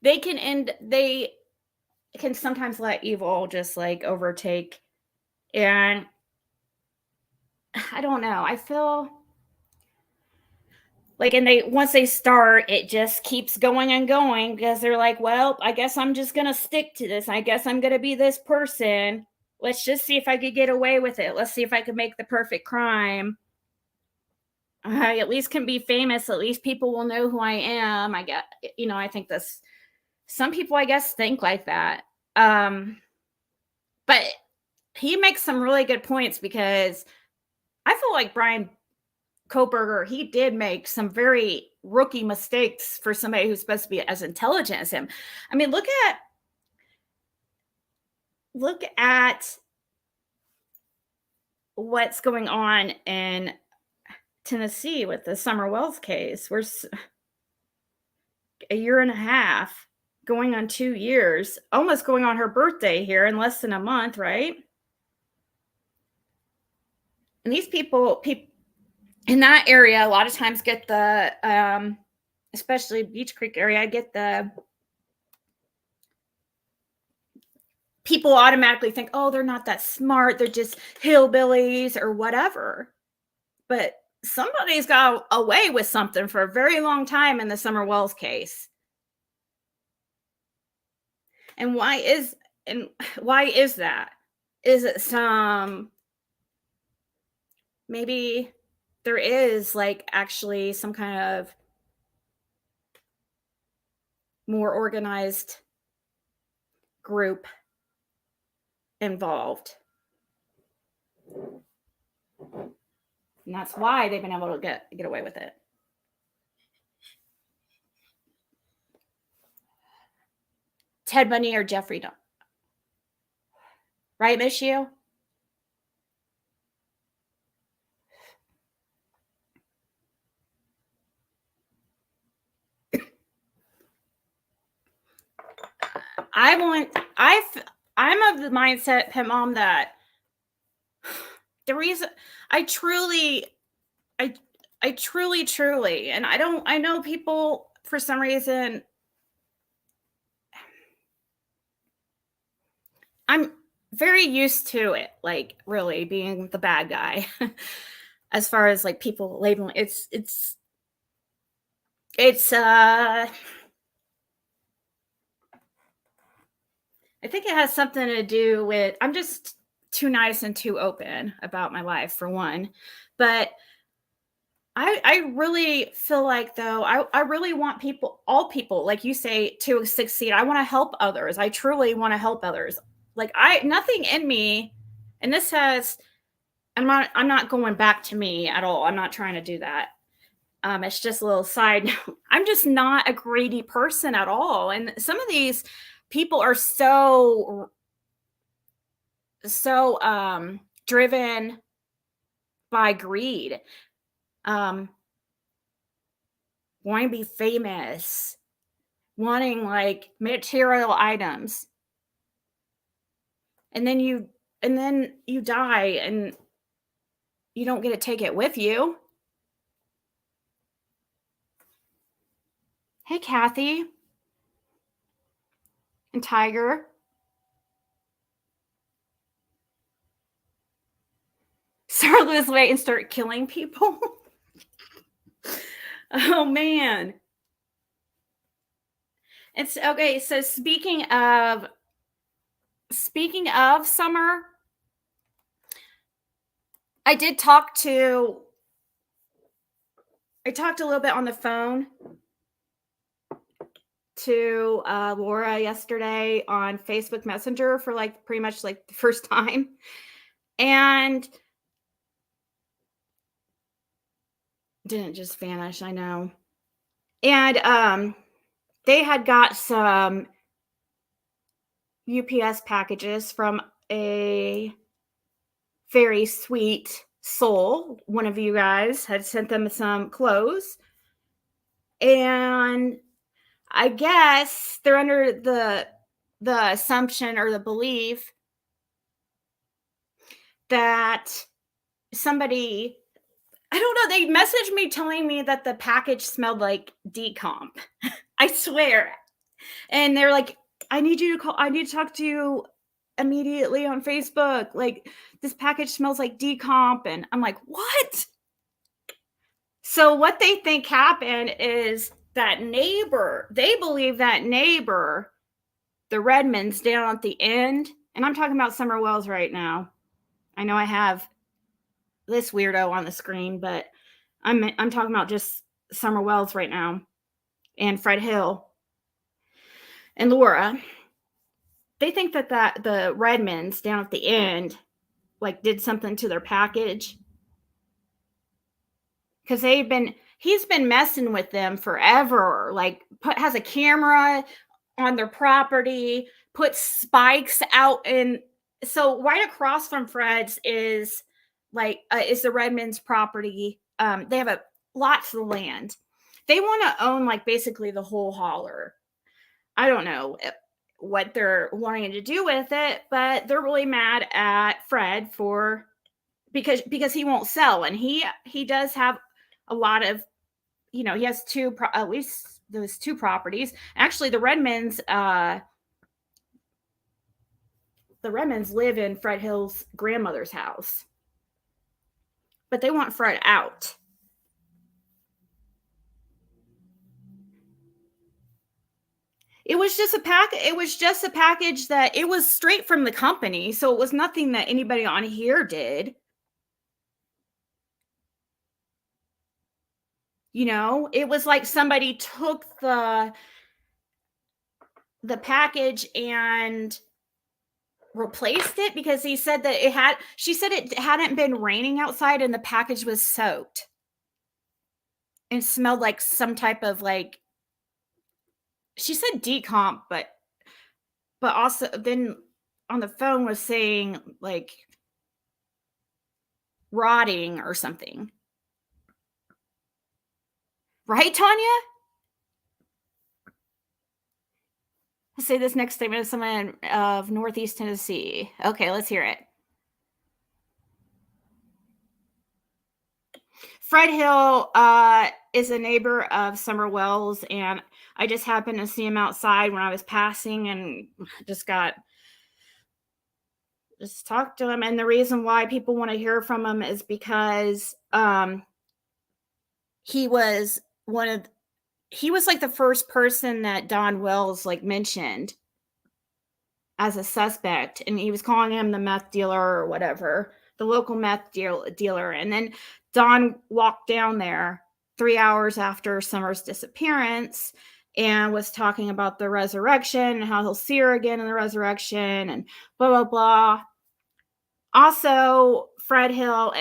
they can sometimes let evil just like overtake. And I don't know. I feel like, and once they start, it just keeps going and going because they're like, well, I guess I'm just going to stick to this. I guess I'm going to be this person. Let's just see if I could get away with it. Let's see if I could make the perfect crime. I at least can be famous. At least people will know who I am. I get, I think some people, I guess, think like that. But he makes some really good points because I feel like Bryan Kohberger, he did make some very rookie mistakes for somebody who's supposed to be as intelligent as him. I mean, look at what's going on in Tennessee with the Summer Wells case. We're a year and a half, going on 2 years, almost going on her birthday here in less than a month, right? And these people in that area, a lot of times get the, especially Beach Creek area, get the people automatically think, oh, they're not that smart. They're just hillbillies or whatever. But somebody's got away with something for a very long time in the Summer Wells case. And why is that? Is it some maybe there is like actually some kind of more organized group involved. And that's why they've been able to get away with it. Ted Bundy or Jeffrey Dahmer. Right, Miss You? I'm of the mindset, Pimp Mom, that the reason I truly, and I know people for some reason, I'm very used to it, like really being the bad guy as far as like people labeling it's I think it has something to do with I'm just too nice and too open about my life, for one. But I really feel like, though, I really want all people, like you say, to succeed. I want to help others. I truly want to help others. Like nothing in me, and this has, I'm not going back to me at all. I'm not trying to do that. It's just a little side note. I'm just not a greedy person at all. And some of these people are so driven by greed, wanting to be famous, wanting like material items, and then you die and you don't get to take it with you. Hey, Kathy and Tiger. Start lose weight and start killing people. Oh man. It's okay. So speaking of summer, I talked a little bit on the phone to Laura yesterday on Facebook Messenger for like pretty much like the first time. And didn't just vanish, I know. And they had got some UPS packages from a very sweet soul. One of you guys had sent them some clothes. And I guess they're under the assumption or the belief that somebody, I don't know, they messaged me telling me that the package smelled like decomp. I swear. And they're like, I need to talk to you immediately on Facebook. Like, this package smells like decomp. And I'm like, what? So what they think happened is that neighbor, they believe that neighbor, the Redmonds down at the end, and I'm talking about Summer Wells right now. I know I have this weirdo on the screen, but I'm talking about just Summer Wells right now, and Fred Hill and Laura. They think that the Redmonds down at the end like did something to their package, because he's been messing with them forever. Like has a camera on their property, puts spikes out in. So right across from Fred's is the Redmonds property. They have lots of land. They want to own like basically the whole holler. I don't know what they're wanting to do with it, but they're really mad at Fred because he won't sell, and he does have a lot of, he has at least those two properties. Actually, the Redmonds live in Fred Hill's grandmother's house, but they want Fred out. It was just a package that it was straight from the company, so it was nothing that anybody on here did. You know, it was like somebody took the package and replaced it, because he said that she said it hadn't been raining outside and the package was soaked and smelled like some type of, like, she said decomp, but also then on the phone was saying like rotting or something. Right, Tanya? Let's say this next statement is someone of Northeast Tennessee. Okay, let's hear it. Fred Hill is a neighbor of Summer Wells, and I just happened to see him outside when I was passing and just talked to him. And the reason why people want to hear from him is because he was like the first person that Don Wells like mentioned as a suspect, and he was calling him the meth dealer or whatever, the local meth dealer. And then Don walked down there 3 hours after Summer's disappearance and was talking about the resurrection and how he'll see her again in the resurrection and blah, blah, blah. Also, Fred Hill,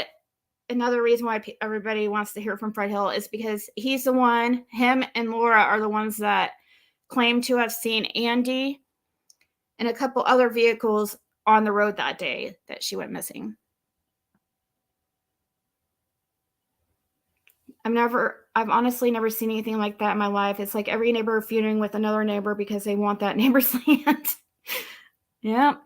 another reason why everybody wants to hear from Fred Hill is because he's the one, him and Laura are the ones that claim to have seen Andy and a couple other vehicles on the road that day that she went missing. I've honestly never seen anything like that in my life. It's like every neighbor feuding with another neighbor because they want that neighbor's land. Yeah.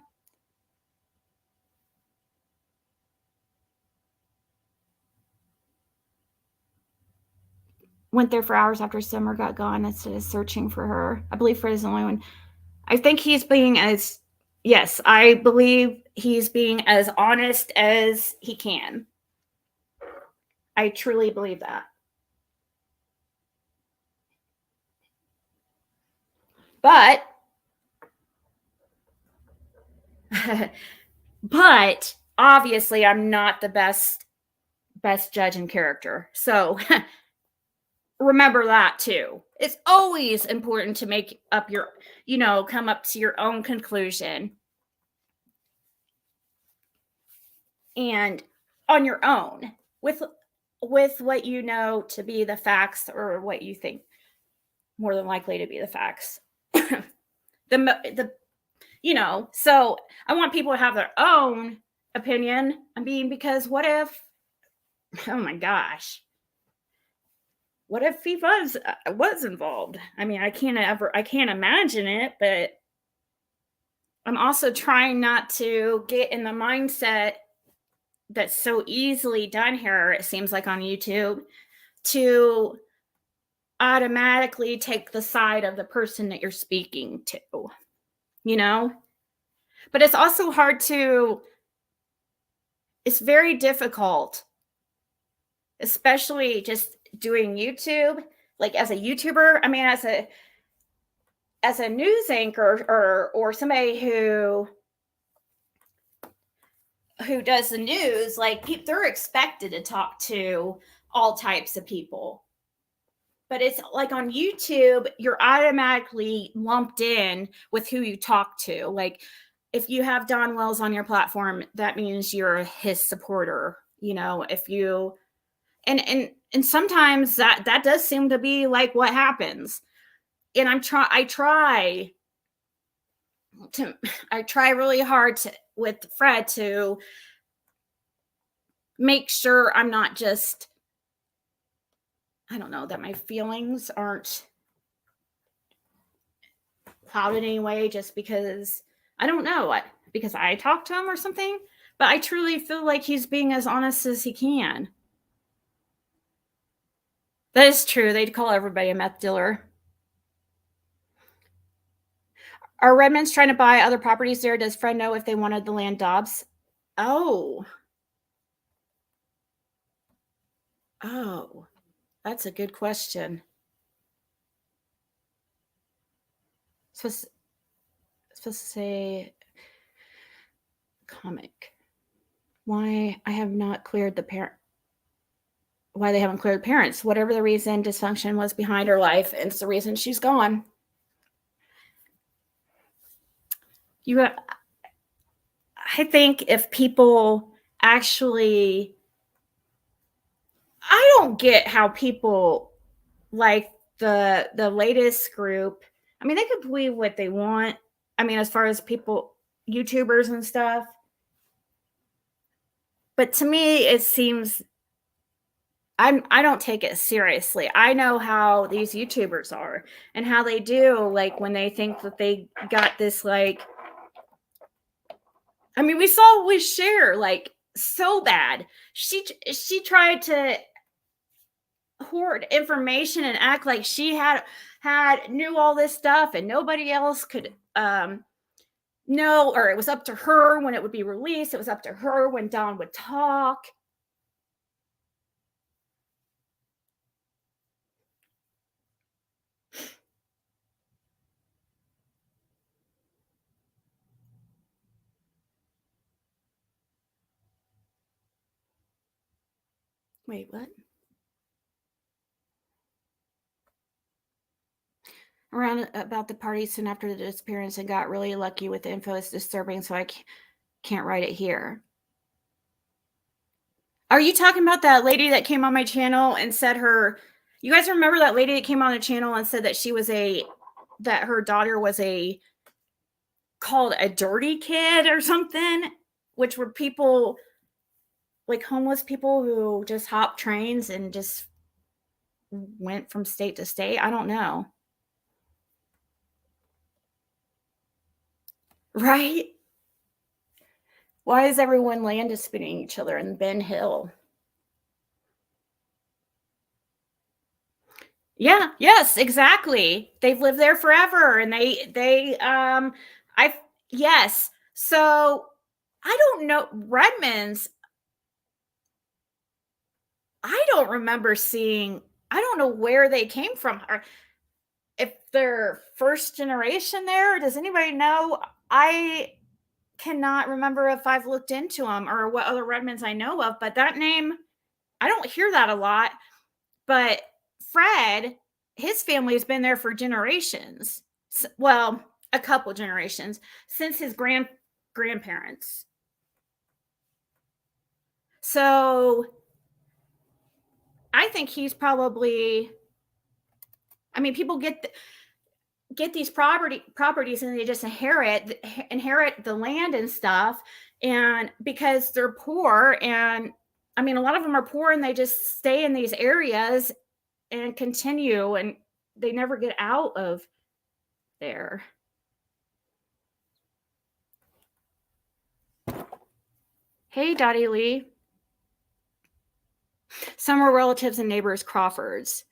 Went there for hours after Summer got gone instead of searching for her. I believe Fred is the only one. I think I believe he's being as honest as he can. I truly believe that. But obviously I'm not the best judge in character. So remember that too. It's always important to make up come up to your own conclusion and on your own with what you know to be the facts or what you think more than likely to be the facts. So I want people to have their own opinion. I mean, because what if, oh my gosh, what if he was involved? I mean, I can't imagine it, but I'm also trying not to get in the mindset that's so easily done here, it seems like on YouTube, to automatically take the side of the person that you're speaking to, But it's also it's very difficult, especially just doing YouTube, like as a YouTuber. I mean, as a news anchor or somebody who does the news, like they're expected to talk to all types of people. But it's like on YouTube, you're automatically lumped in with who you talk to. Like if you have Don Wells on your platform, that means you're his supporter, if you, and sometimes that does seem to be like what happens. And I try really hard with Fred to make sure I'm not just, I don't know, that my feelings aren't clouded in any way just because, I don't know, because I talked to him or something. But I truly feel like he's being as honest as he can. That is true. They'd call everybody a meth dealer. Are Redmonds trying to buy other properties there? Does Fred know if they wanted the land Dobbs? Oh, that's a good question. Supposed to say comic. Why I have not cleared the parent. why they haven't cleared parents. Whatever the reason, dysfunction was behind her life, and it's the reason she's gone. I think if people actually, I don't get how people like the latest group. I mean, they could believe what they want. I mean, as far as people, YouTubers and stuff. But to me, it seems I don't take it seriously. I know how these YouTubers are and how they do, like when they think that they got this, like, I mean, we saw with Cher, like, so bad. She tried to hoard information and act like she knew all this stuff and nobody else could know, or it was up to her when it would be released. It was up to her when Don would talk. Wait, what? Around about the party soon after the disappearance and got really lucky with the info. It's disturbing, so I can't write it here. Are you talking about that lady that came on my channel and said you guys remember that lady that came on the channel and said that that her daughter was called a dirty kid or something, which were people, like homeless people who just hopped trains and just went from state to state? I don't know. Right? Why is everyone land disputing each other in Ben Hill? Yeah, yes, exactly. They've lived there forever, and yes. So I don't know. Redmond's, I don't remember seeing, I don't know where they came from. Or if they're first generation there, does anybody know? I cannot remember if I've looked into them or what other Redmonds I know of, but that name, I don't hear that a lot. But Fred, his family has been there for generations. Well, a couple generations since his grandparents. So I think he's probably, I mean, people get these properties and they just inherit the land and stuff, and because they're poor, and I mean, a lot of them are poor and they just stay in these areas and continue, and they never get out of there. Hey, Dottie Lee. Some were relatives and neighbors, Crawfords.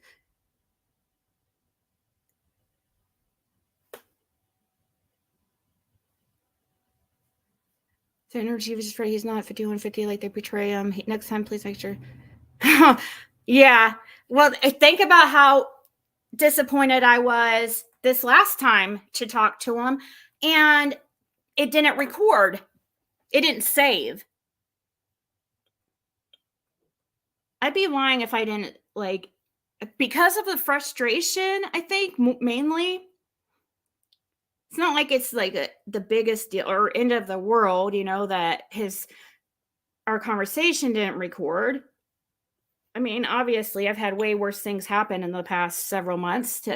So energy was afraid he's not 5150 like they portray him. Next time, please make sure. Yeah. Well, think about how disappointed I was this last time to talk to him, and it didn't record. It didn't save. I'd be lying if I didn't, like, because of the frustration, I think, mainly. It's not like it's like the biggest deal or end of the world, you know, that our conversation didn't record. I mean, obviously, I've had way worse things happen in the past several months.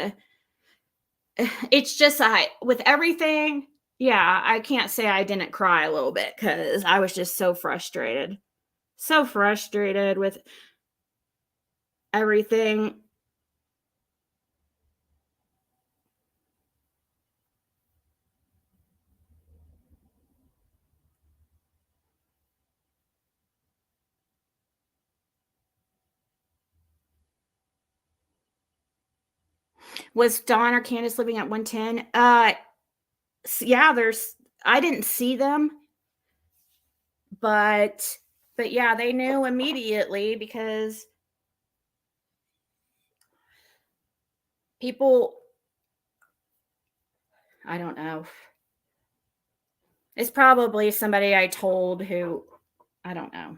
It's just with everything, yeah, I can't say I didn't cry a little bit because I was just so frustrated with everything. Was Dawn or Candace living at 110? Yeah, I didn't see them, but yeah, they knew immediately because people, I don't know. It's probably somebody I told who, I don't know.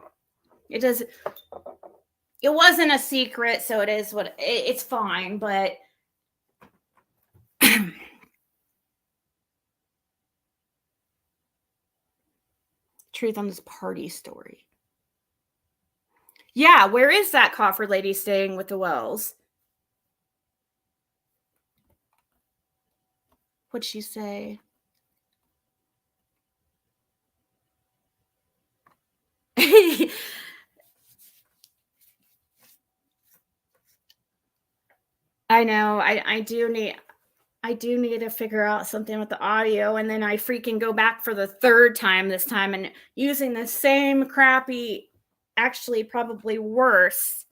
it wasn't a secret, so it is what it's fine, but truth on this party story. Yeah, where is that Crawford lady staying with the Wells? What'd she say? I know. I do need to figure out something with the audio, and then I freaking go back for the third time this time and using the same crappy, actually probably worse,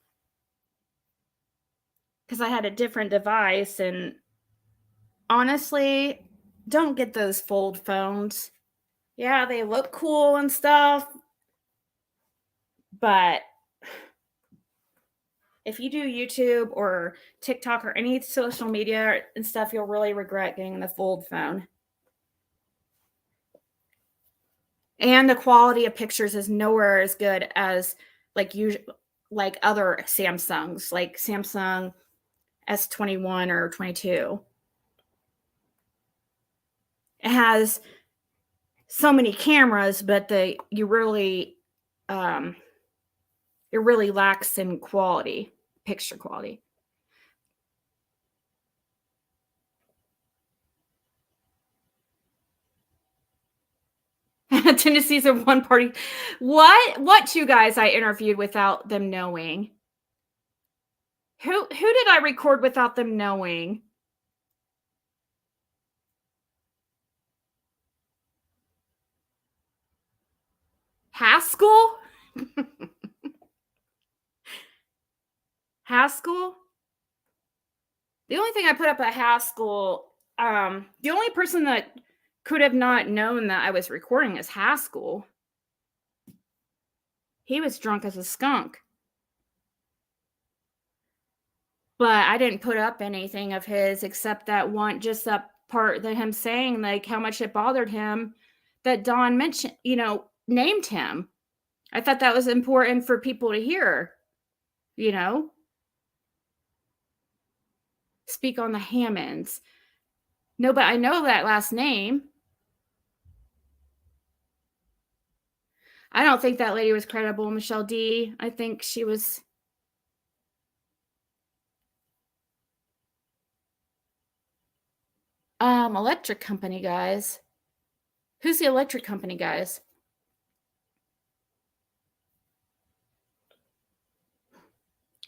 because I had a different device. And honestly, don't get those fold phones. Yeah, they look cool and stuff, but if you do YouTube or TikTok or any social media and stuff, you'll really regret getting the fold phone. And the quality of pictures is nowhere as good as like other Samsungs, like Samsung S21 or 22. It has so many cameras, but it really lacks in quality, picture quality. Tennessee's a one party. What two guys I interviewed without them knowing? Who did I record without them knowing? Haskell? Haskell? The only thing I put up at Haskell, the only person that could have not known that I was recording is Haskell. He was drunk as a skunk. But I didn't put up anything of his except that one, just that part that him saying like how much it bothered him that Don mentioned, named him. I thought that was important for people to hear, Speak on the Hammonds. No, but I know that last name. I don't think that lady was credible, Michelle D. I think she was. Electric company guys. Who's the electric company guys?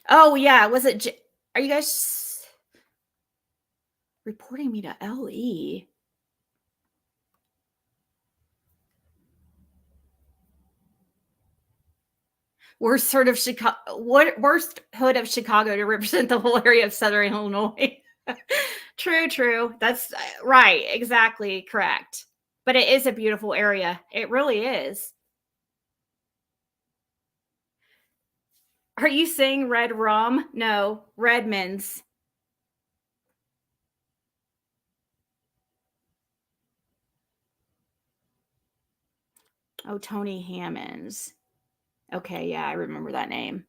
Oh yeah, was it? Are you guys reporting me to LE? Worst hood of Chicago. What worst hood of Chicago to represent the whole area of Southern Illinois? True. That's right. Exactly correct. But it is a beautiful area. It really is. Are you saying red rum? No, Redmond's. Oh, Tony Hammonds. Okay, yeah, I remember that name.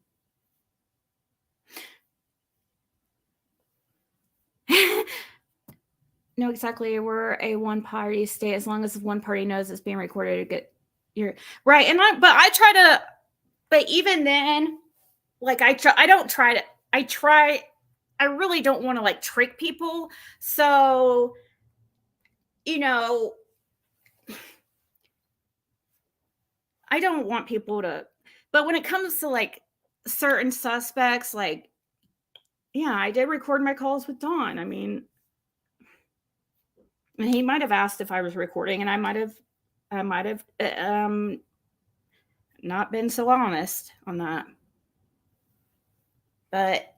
No, exactly. We're a one-party state. As long as one party knows it's being recorded, to get your right. And but even then, like I really don't want to like trick people. So, I don't want people to, but when it comes to like certain suspects, like, yeah, I did record my calls with Don. I mean, and he might have asked if I was recording, and I might have not been so honest on that. But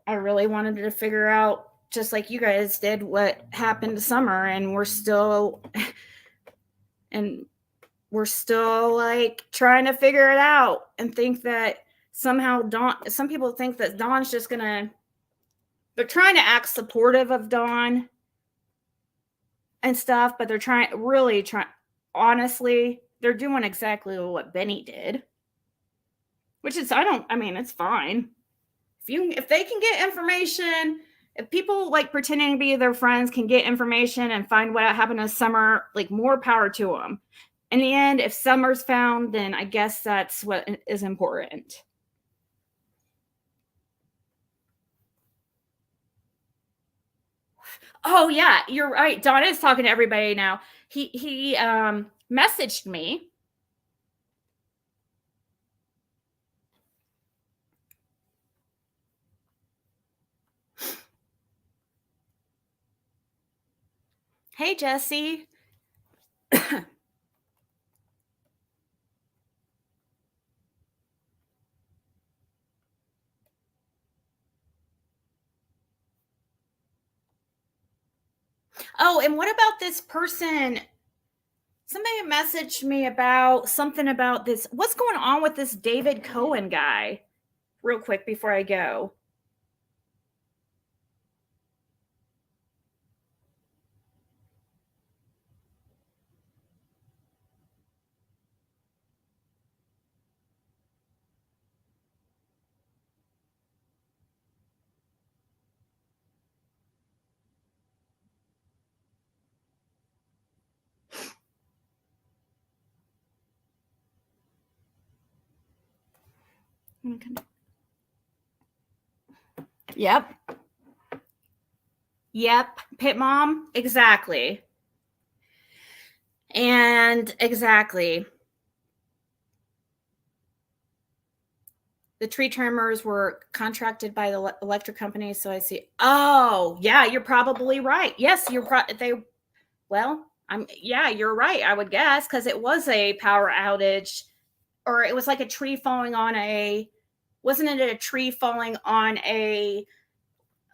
I really wanted to figure out, just like you guys did, what happened to Summer, and we're still like trying to figure it out, and think that somehow some people think that Dawn's just they're trying to act supportive of Dawn and stuff, but they're honestly, they're doing exactly what Benny did. which is, I mean, it's fine. If they can get information, if people like pretending to be their friends can get information and find what happened to Summer, like, more power to them. In the end, if Summer's found, then I guess that's what is important. Oh yeah, you're right. Don is talking to everybody now. He messaged me. Hey, Jesse. Oh, and what about this person? Somebody messaged me about something about this. What's going on with this David Cohen guy? Real quick before I go. Okay. Yep. Pit mom. Exactly. And exactly. The tree trimmers were contracted by the electric company. So I see. Oh, yeah, you're probably right. Yes, you're yeah, you're right. I would guess, because it was a power outage, or it was like a tree falling on wasn't it a tree falling on a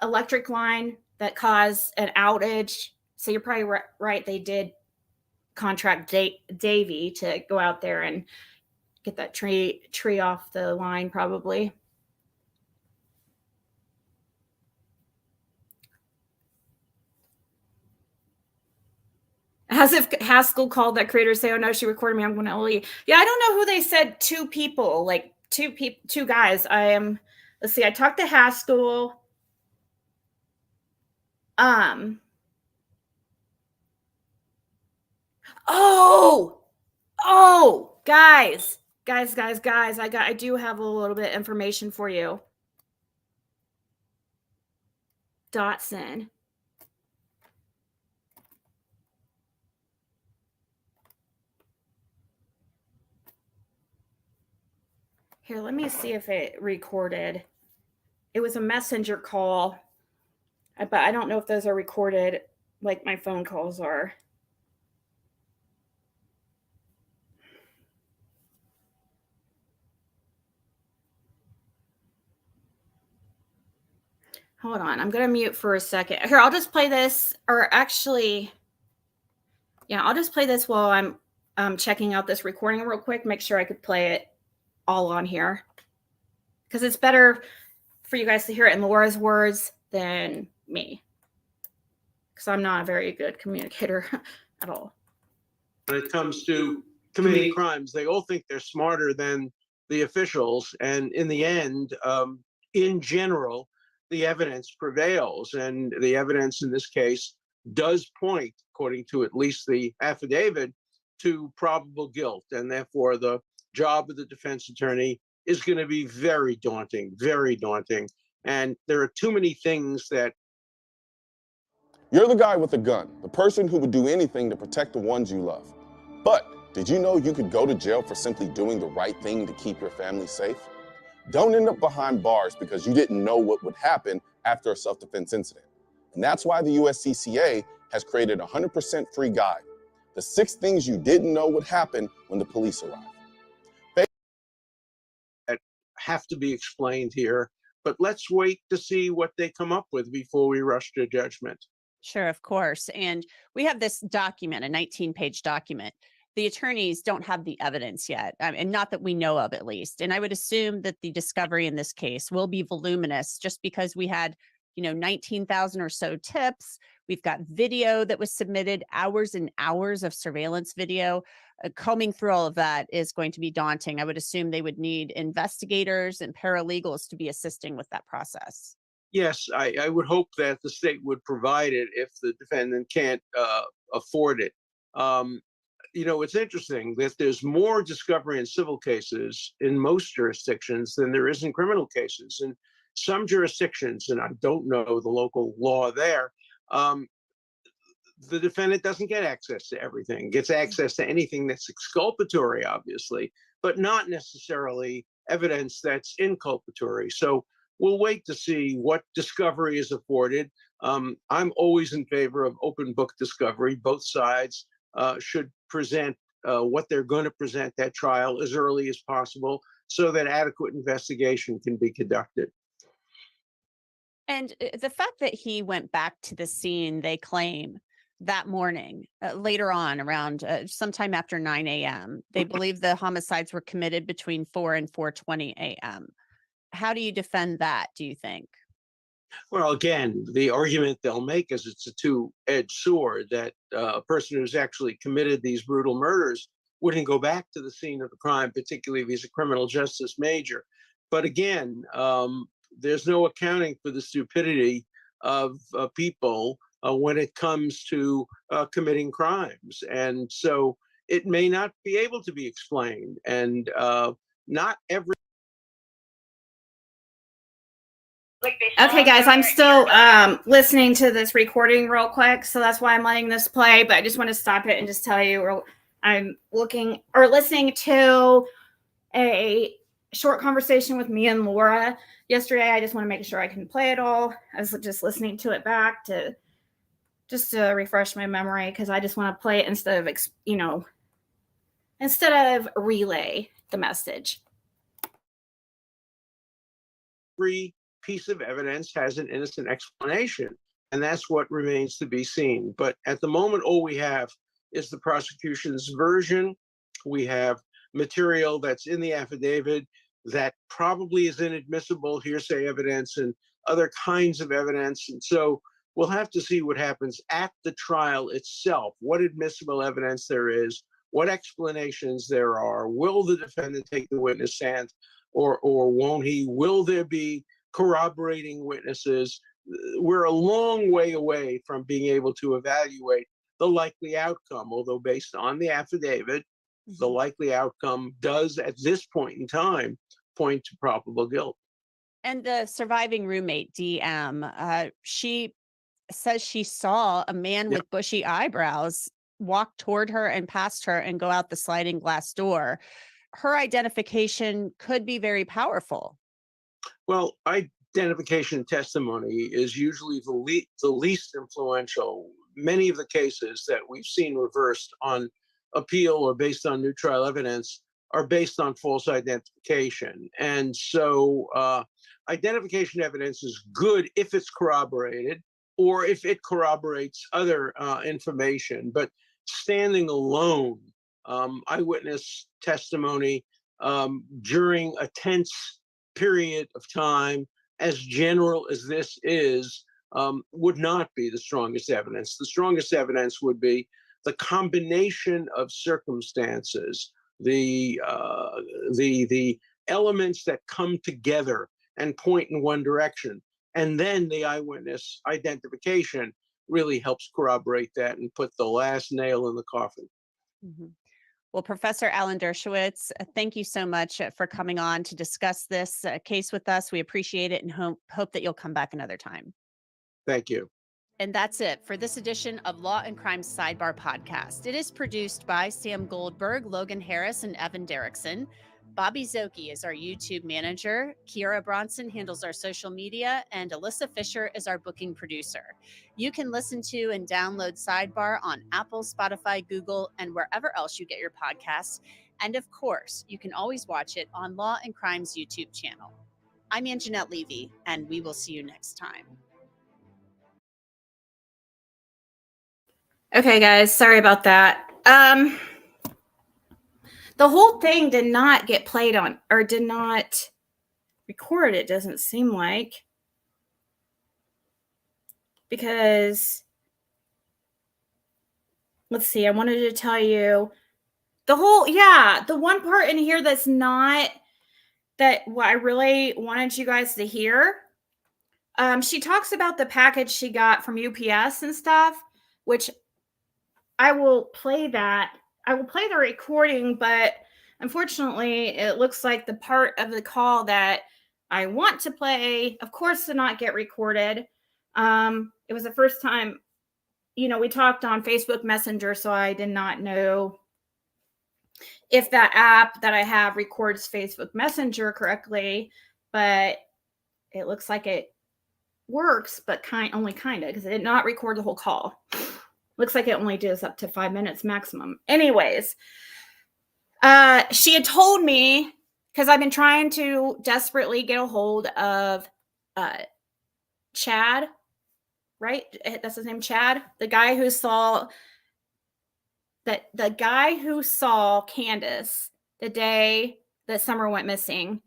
electric line that caused an outage? So you're probably right. They did contract Davey to go out there and get that tree off the line, probably. As if Haskell called that creator, say, "Oh no, she recorded me. I'm going to leave." Yeah, I don't know who they said. Two people, like two guys. Let's see. I talked to Haskell. Oh, guys. I do have a little bit of information for you. Dotson. Here, let me see if it recorded. It was a messenger call, but I don't know if those are recorded like my phone calls are. Hold on, I'm going to mute for a second. Here, I'll just play this, or actually, yeah, I'll just play this while I'm checking out this recording real quick, make sure I could play it all on here, because it's better for you guys to hear it in Laura's words than me, because I'm not a very good communicator at all. When it comes to committing crimes, they all think they're smarter than the officials, and in the end, in general, the evidence prevails, and the evidence in this case does point, according to at least the affidavit, to probable guilt, and therefore the job of the defense attorney is going to be very daunting, and there are too many things that. You're the guy with the gun, the person who would do anything to protect the ones you love. But did you know you could go to jail for simply doing the right thing to keep your family safe? Don't end up behind bars because you didn't know what would happen after a self-defense incident. And that's why the USCCA has created a 100% free guide, the 6 things you didn't know would happen when the police arrive. That have to be explained here, but let's wait to see what they come up with before we rush to judgment. Sure, of course. And we have this document, a 19-page document. The attorneys don't have the evidence yet, and not that we know of, at least. And I would assume that the discovery in this case will be voluminous, just because we had, 19,000 or so tips. We've got video that was submitted, hours and hours of surveillance video. Combing through all of that is going to be daunting. I would assume they would need investigators and paralegals to be assisting with that process. Yes, I would hope that the state would provide it if the defendant can't afford it. It's interesting that there's more discovery in civil cases in most jurisdictions than there is in criminal cases. In some jurisdictions, and I don't know the local law there, the defendant doesn't get access to everything, gets access to anything that's exculpatory, obviously, but not necessarily evidence that's inculpatory. So we'll wait to see what discovery is afforded. I'm always in favor of open book discovery. Both sides should present what they're going to present at trial as early as possible so that adequate investigation can be conducted. And the fact that he went back to the scene, they claim, that morning, later on, around sometime after 9 a.m., they believe the homicides were committed between 4 and 4:20 a.m. How do you defend that, do you think? Well, again, the argument they'll make is it's a two-edged sword, that a person who's actually committed these brutal murders wouldn't go back to the scene of the crime, particularly if he's a criminal justice major. But again, there's no accounting for the stupidity of people when it comes to committing crimes. And so it may not be able to be explained. And not every... Okay, guys, I'm still listening to this recording real quick, so that's why I'm letting this play. But I just want to stop it and just tell you I'm listening to a short conversation with me and Laura yesterday. I just want to make sure I can play it all. I was just listening to it back to refresh my memory, because I just want to play it instead of relay the message. Every piece of evidence has an innocent explanation, and that's what remains to be seen. But at the moment, all we have is the prosecution's version. We have material that's in the affidavit that probably is inadmissible, hearsay evidence and other kinds of evidence. And so we'll have to see what happens at the trial itself, what admissible evidence there is, what explanations there are. Will the defendant take the witness stand or won't he? Will there be corroborating witnesses? We're a long way away from being able to evaluate the likely outcome, although based on the affidavit, the likely outcome does at this point in time point to probable guilt. And the surviving roommate, DM, she says she saw a man with bushy eyebrows walk toward her and past her and go out the sliding glass door. Her identification could be very powerful. Well, identification testimony is usually the least influential. Many of the cases that we've seen reversed on appeal or based on new trial evidence are based on false identification. And so identification evidence is good if it's corroborated or if it corroborates other information. But standing alone, eyewitness testimony during a tense period of time, as general as this is, would not be the strongest evidence. The strongest evidence would be the combination of circumstances, the elements that come together and point in one direction. And then the eyewitness identification really helps corroborate that and put the last nail in the coffin. Mm-hmm. Well, Professor Alan Dershowitz, thank you so much for coming on to discuss this case with us. We appreciate it and hope that you'll come back another time. Thank you. And that's it for this edition of Law and Crime Sidebar Podcast. It is produced by Sam Goldberg, Logan Harris, and Evan Derrickson. Bobby Zoki is our YouTube manager. Kiara Bronson handles our social media, and Alyssa Fisher is our booking producer. You can listen to and download Sidebar on Apple, Spotify, Google, and wherever else you get your podcasts. And of course, you can always watch it on Law and Crime's YouTube channel. I'm Anjanette Levy, and we will see you next time. Okay, guys, sorry about that. The whole thing did not get played on, or did not record, it doesn't seem like. Because let's see, I wanted to tell you the one part in here that's not that what I really wanted you guys to hear. She talks about the package she got from UPS and stuff, which I will play that. I will play the recording, but unfortunately, it looks like the part of the call that I want to play, of course, did not get recorded. It was the first time, we talked on Facebook Messenger, so I did not know if that app that I have records Facebook Messenger correctly, but it looks like it works, but only kind of, because it did not record the whole call. Looks like it only does up to 5 minutes maximum. Anyways, she had told me, because I've been trying to desperately get a hold of Chad, right? That's his name, Chad, the guy who saw Candace the day that Summer went missing,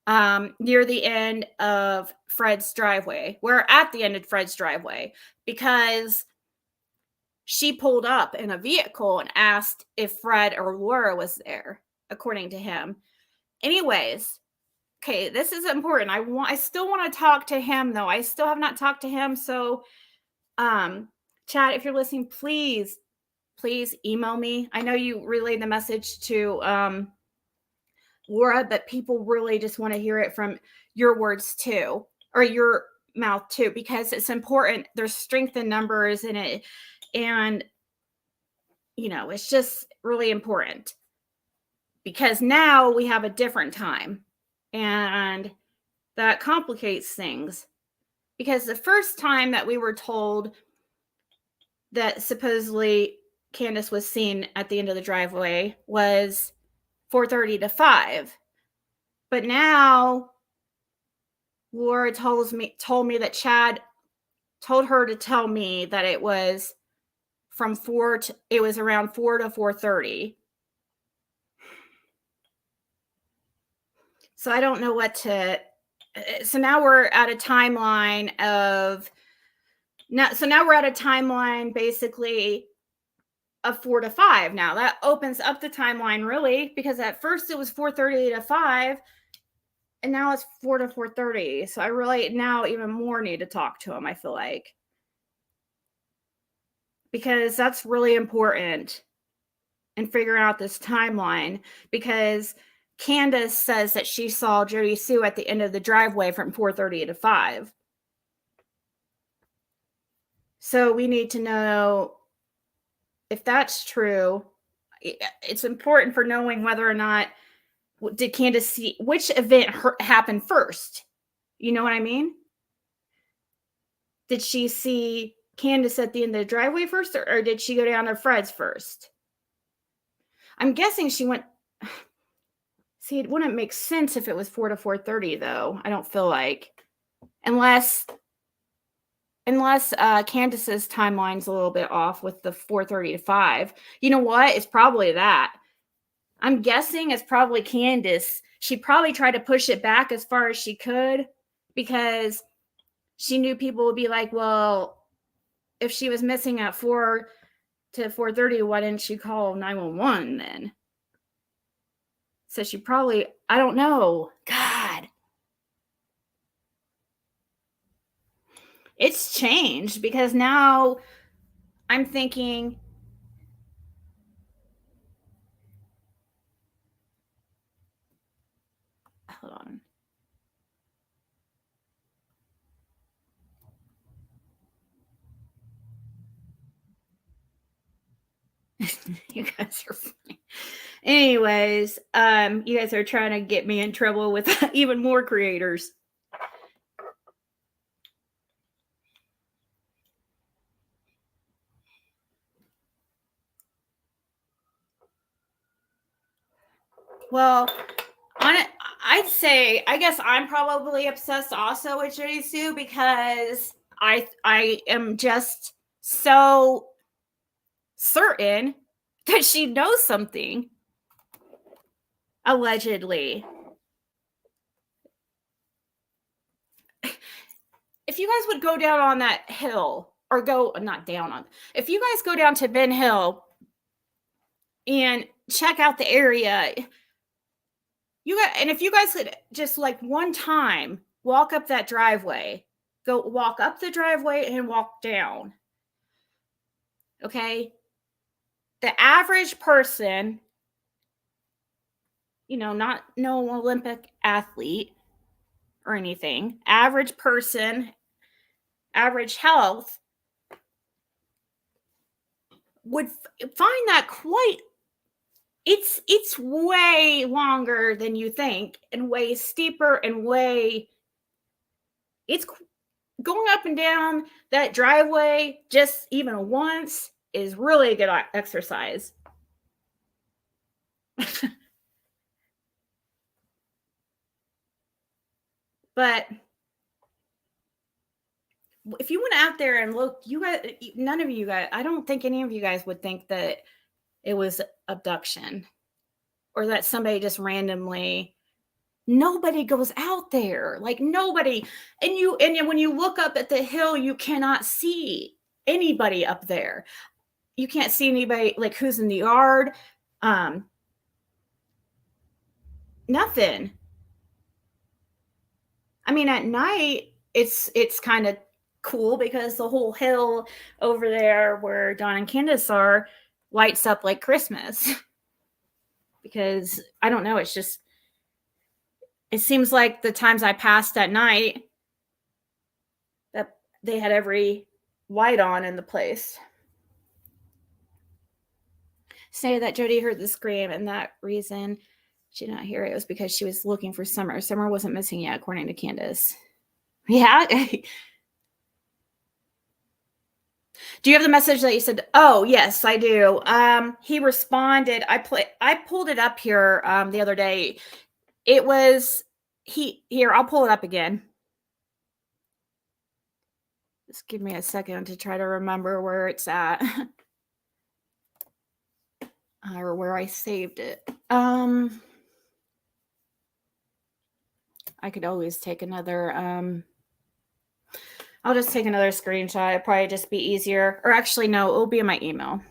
near the end of Fred's driveway. We're at the end of Fred's driveway because she pulled up in a vehicle and asked if Fred or Laura was there, according to him. Anyways, okay, this is important. I still want to talk to him, though. I still have not talked to him. So, Chad, if you're listening, please email me. I know you relayed the message to Laura, but people really just want to hear it from your words too, or your mouth too, because it's important. There's strength in numbers in it. And, it's just really important because now we have a different time and that complicates things, because the first time that we were told that supposedly Candace was seen at the end of the driveway was 4:30 to 5. But now Laura told me that Chad told her to tell me that it was around 4 to 4:30. So I don't know so now we're at a timeline basically of 4 to 5. Now that opens up the timeline really, because at first it was 4:30 to 5 and now it's 4 to 4:30. So I really now even more need to talk to him, I feel like, because that's really important in figuring out this timeline, because Candace says that she saw Jody Sue at the end of the driveway from 4:30 to 5. So we need to know if that's true. It's important for knowing whether or not did Candace see which event happened first. You know what I mean? Did she see Candace at the end of the driveway first, or did she go down to Fred's first? I'm guessing she went. See, it wouldn't make sense if it was 4 to 4:30, though. I don't feel like, unless Candace's timeline's a little bit off with the 4:30 to 5. You know what? It's probably that. I'm guessing it's probably Candace. She probably tried to push it back as far as she could because she knew people would be like, well, if she was missing at 4 to 4:30, why didn't she call 911 then? So she probably, I don't know. God. It's changed because now I'm thinking, hold on. You guys are funny. Anyways, you guys are trying to get me in trouble with even more creators. Well, I'd say, I guess I'm probably obsessed also with Jody Sue because I am just so certain that she knows something, allegedly. If you guys would go down on that hill, or go, not down on, if you guys go down to Ben Hill, and check out the area. And if you guys could just like one time walk up that driveway, go walk up the driveway and walk down. Okay. The average person, not no Olympic athlete or anything, average person, average health would find that quite, it's way longer than you think and way steeper and it's going up and down that driveway just even once is really a good exercise. But if you went out there and looked, none of you guys, I don't think any of you guys would think that it was abduction or that somebody just randomly, nobody goes out there, like nobody. And when you look up at the hill, you cannot see anybody up there. You can't see anybody like who's in the yard. Nothing. I mean, at night, it's kind of cool because the whole hill over there where Don and Candace are lights up like Christmas. Because I don't know, it seems like the times I passed at night that they had every light on in the place. Say that Jody heard the scream and that reason she did not hear it was because she was looking for Summer. Summer wasn't missing yet, according to Candace. Yeah. Do you have the message that you said? Oh, yes, I do. He responded. I pulled it up here the other day. It was here. I'll pull it up again. Just give me a second to try to remember where it's at or where I saved it. I could always take another, I'll just take another screenshot. It'd probably just be easier. Or actually, no, it'll be in my email.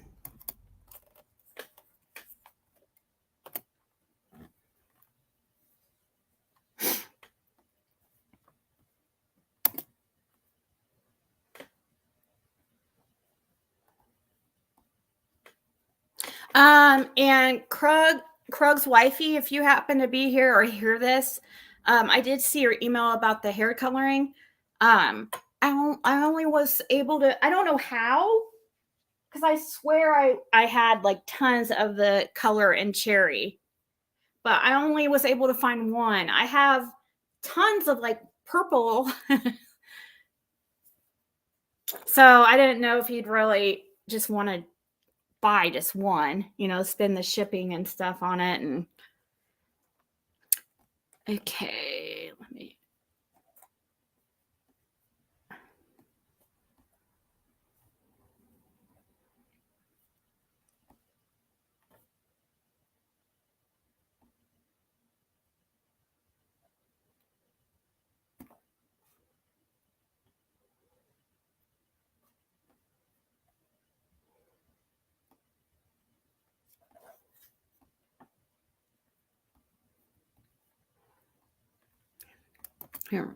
And Krug's wifey, if you happen to be here or hear this, I did see your email about the hair coloring. I only was able to, I don't know how, because I swear I had like tons of the color in cherry, but I only was able to find one. I have tons of like purple. So I didn't know if you'd really just want to buy just one, spend the shipping and stuff on it. And okay, let me. Here.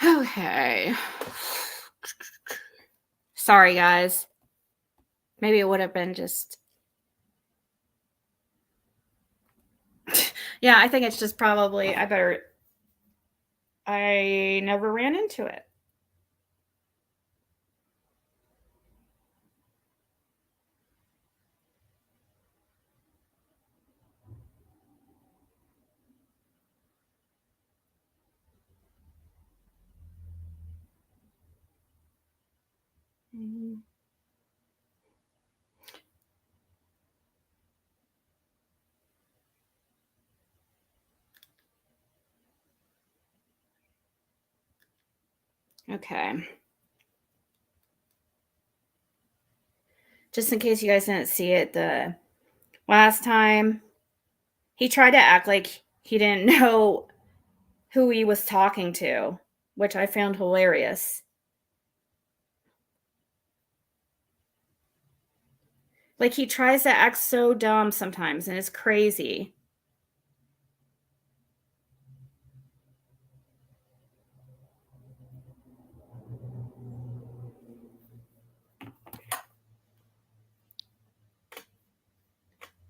Okay. Sorry, guys. Maybe it would have been just. Yeah, I think it's just probably, I never ran into it. Okay. Just in case you guys didn't see it, the last time he tried to act like he didn't know who he was talking to, which I found hilarious. Like, he tries to act so dumb sometimes, and it's crazy.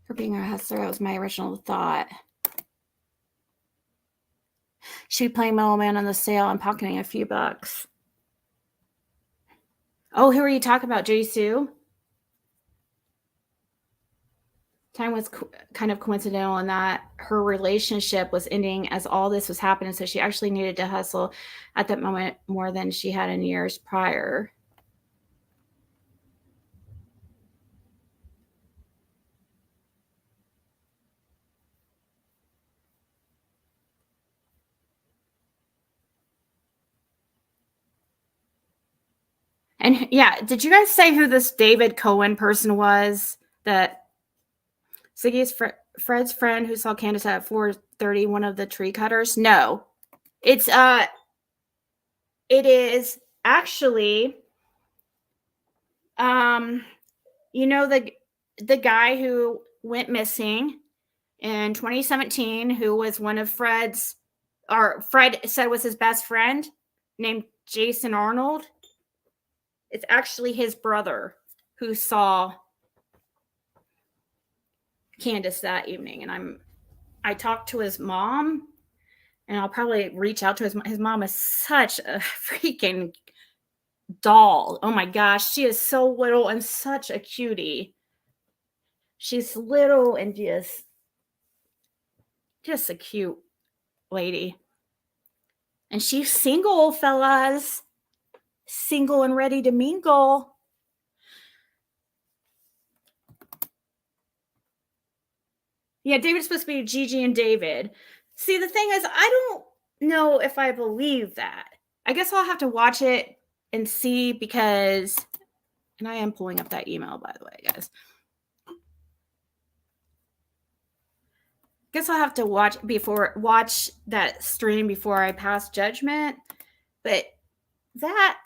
For being a hustler, that was my original thought. She'd play middleman on the sale and pocketing a few bucks. Oh, who are you talking about, Jisoo? Time was kind of coincidental in that her relationship was ending as all this was happening, so she actually needed to hustle at that moment more than she had in years prior. And yeah, did you guys say who this David Cohen person was? That Ziggy's Fred's friend who saw Candace at 4:30, one of the tree cutters? No. It is actually you know, the guy who went missing in 2017, who was one of Fred's, or Fred said was his best friend, named Jason Arnold. It's actually his brother who saw Candace that evening. And I talked to his mom, and I'll probably reach out to his mom is such a freaking doll. Oh my gosh, she is so little and such a cutie. She's little and just a cute lady. And she's single, fellas. Single and ready to mingle. Yeah, David's supposed to be Gigi and David. See, the thing is, I don't know if I believe that. I guess I'll have to watch it and see, because, and I am pulling up that email, by the way, guys. Guess I'll have to watch that stream before I pass judgment. But that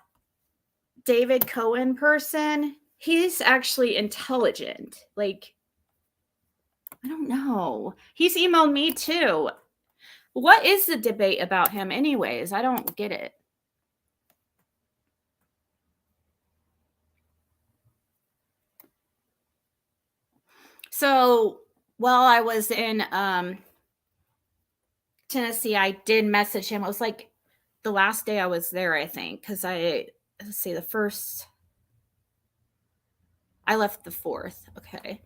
David Cohen person, he's actually intelligent. Like, I don't know. He's emailed me too. What is the debate about him anyways? I don't get it. So while I was in Tennessee, I did message him. It was like the last day I was there, I think, because let's see, I left the 4th. Okay.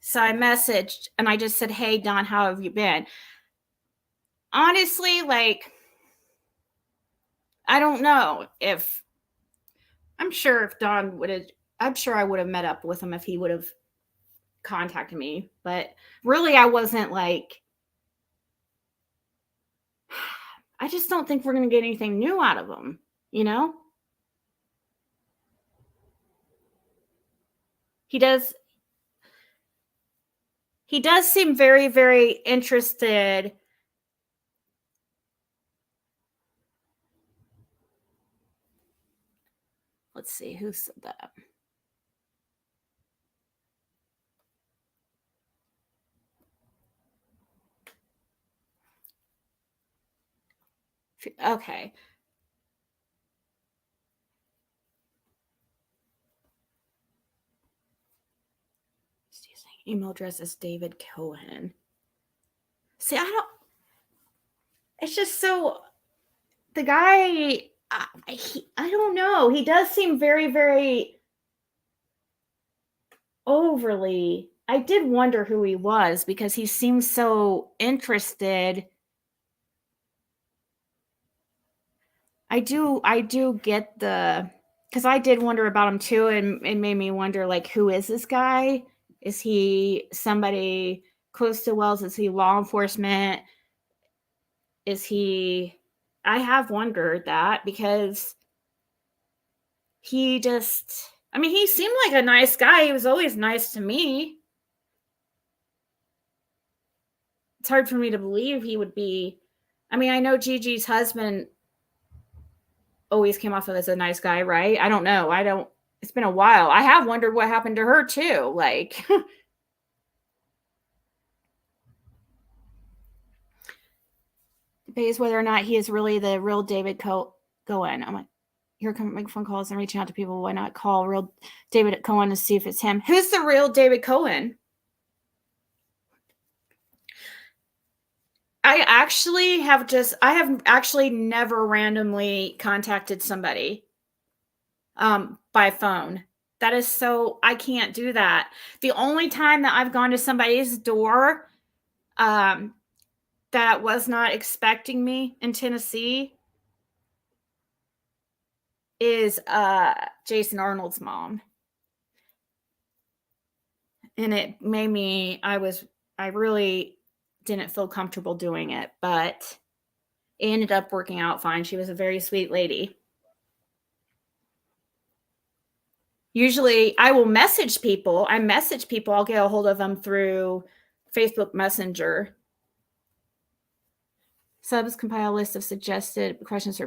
So I messaged and I just said, "Hey, Don, how have you been?" Honestly, like, I don't know if, I'm sure if Don would have, I'm sure I would have met up with him if he would have contacted me. But really, I wasn't like, I just don't think we're going to get anything new out of him, you know? He does seem very, very interested. Let's see, who said that? Okay. Email address is David Cohen. See, it's just so, the guy, I don't know. He does seem very, very overly, I did wonder who he was because he seems so interested. I do get because I did wonder about him too, and it made me wonder, like, who is this guy? Is he somebody close to Wells? Is he law enforcement? Is he, I have wondered that because he just, I mean, he seemed like a nice guy. He was always nice to me. It's hard for me to believe he would be, I mean, I know Gigi's husband always came off as a nice guy, right? I don't know. it's been a while. I have wondered what happened to her too. Like, debates whether or not he is really the real David Cohen. I'm like, here come making phone calls and reaching out to people. Why not call real David Cohen to see if it's him? Who's the real David Cohen? I have actually never randomly contacted somebody by phone. That is so, I can't do that. The only time that I've gone to somebody's door that was not expecting me in Tennessee is Jason Arnold's mom. And it made me, I really didn't feel comfortable doing it, but it ended up working out fine. She was a very sweet lady. Usually I will message people. I'll get a hold of them through Facebook Messenger. Subs compile a list of suggested questions.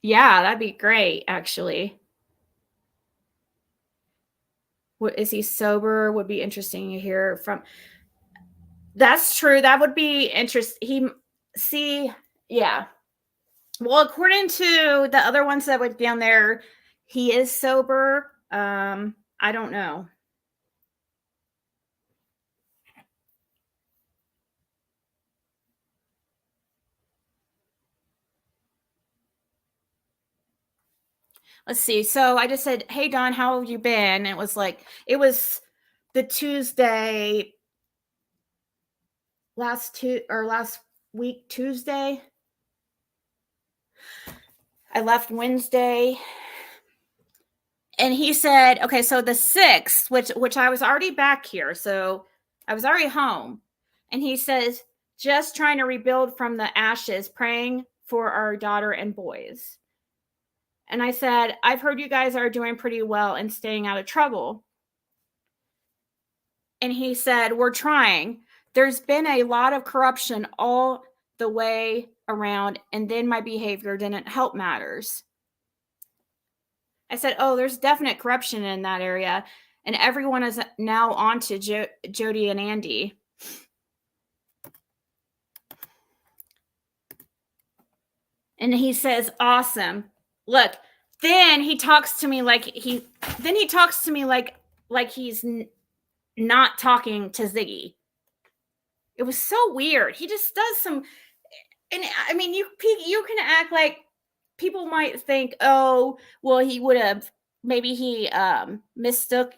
Yeah, that'd be great, actually. What, is he sober? Would be interesting to hear from. That's true. That would be interesting. Yeah. Well, according to the other ones that went down there, he is sober. I don't know. Let's see. So I just said, hey, Don, how have you been? It was the Tuesday last week, Tuesday. I left Wednesday. And he said, okay, so the 6th, which I was already back here. So I was already home. And he says, just trying to rebuild from the ashes, praying for our daughter and boys. And I said, I've heard you guys are doing pretty well and staying out of trouble. And he said, we're trying. There's been a lot of corruption all the way around, and then my behavior didn't help matters. I said, oh, there's definite corruption in that area, and everyone is now on to Jody and Andy. And he says, awesome. Look, then he talks to me like he's not talking to Ziggy. It was so weird. He just does some, and I mean, you can act like people might think, oh, well, maybe he mistook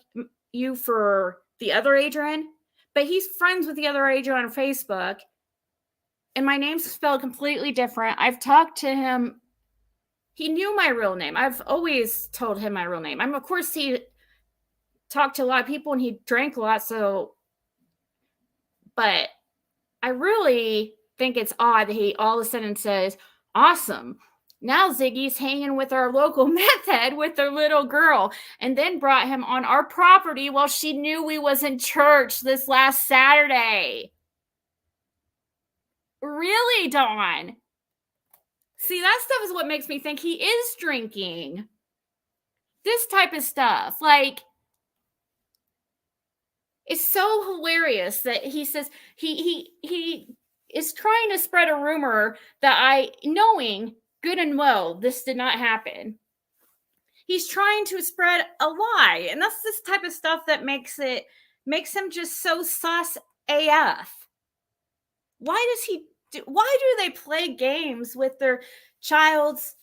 you for the other Adrian, but he's friends with the other Adrian on Facebook, and my name's spelled completely different. I've talked to him. He knew my real name. I've always told him my real name. Of course, he talked to a lot of people and he drank a lot. But I really think it's odd that he all of a sudden says, awesome. Now Ziggy's hanging with our local meth head with their little girl, and then brought him on our property while she knew we was in church this last Saturday. Really, Dawn? See, that stuff is what makes me think he is drinking. This type of stuff. Like, it's so hilarious that he says he is trying to spread a rumor that knowing good and well this did not happen. He's trying to spread a lie. And that's this type of stuff that makes him just so sus AF. Why do they play games with their child's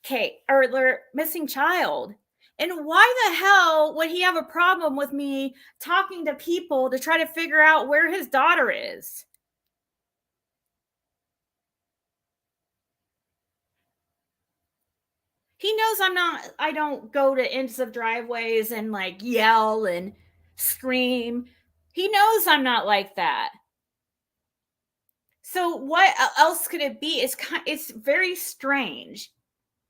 case or their missing child? And why the hell would he have a problem with me talking to people to try to figure out where his daughter is? He knows I don't go to ends of driveways and like yell and scream. He knows I'm not like that. So what else could it be? It's very strange.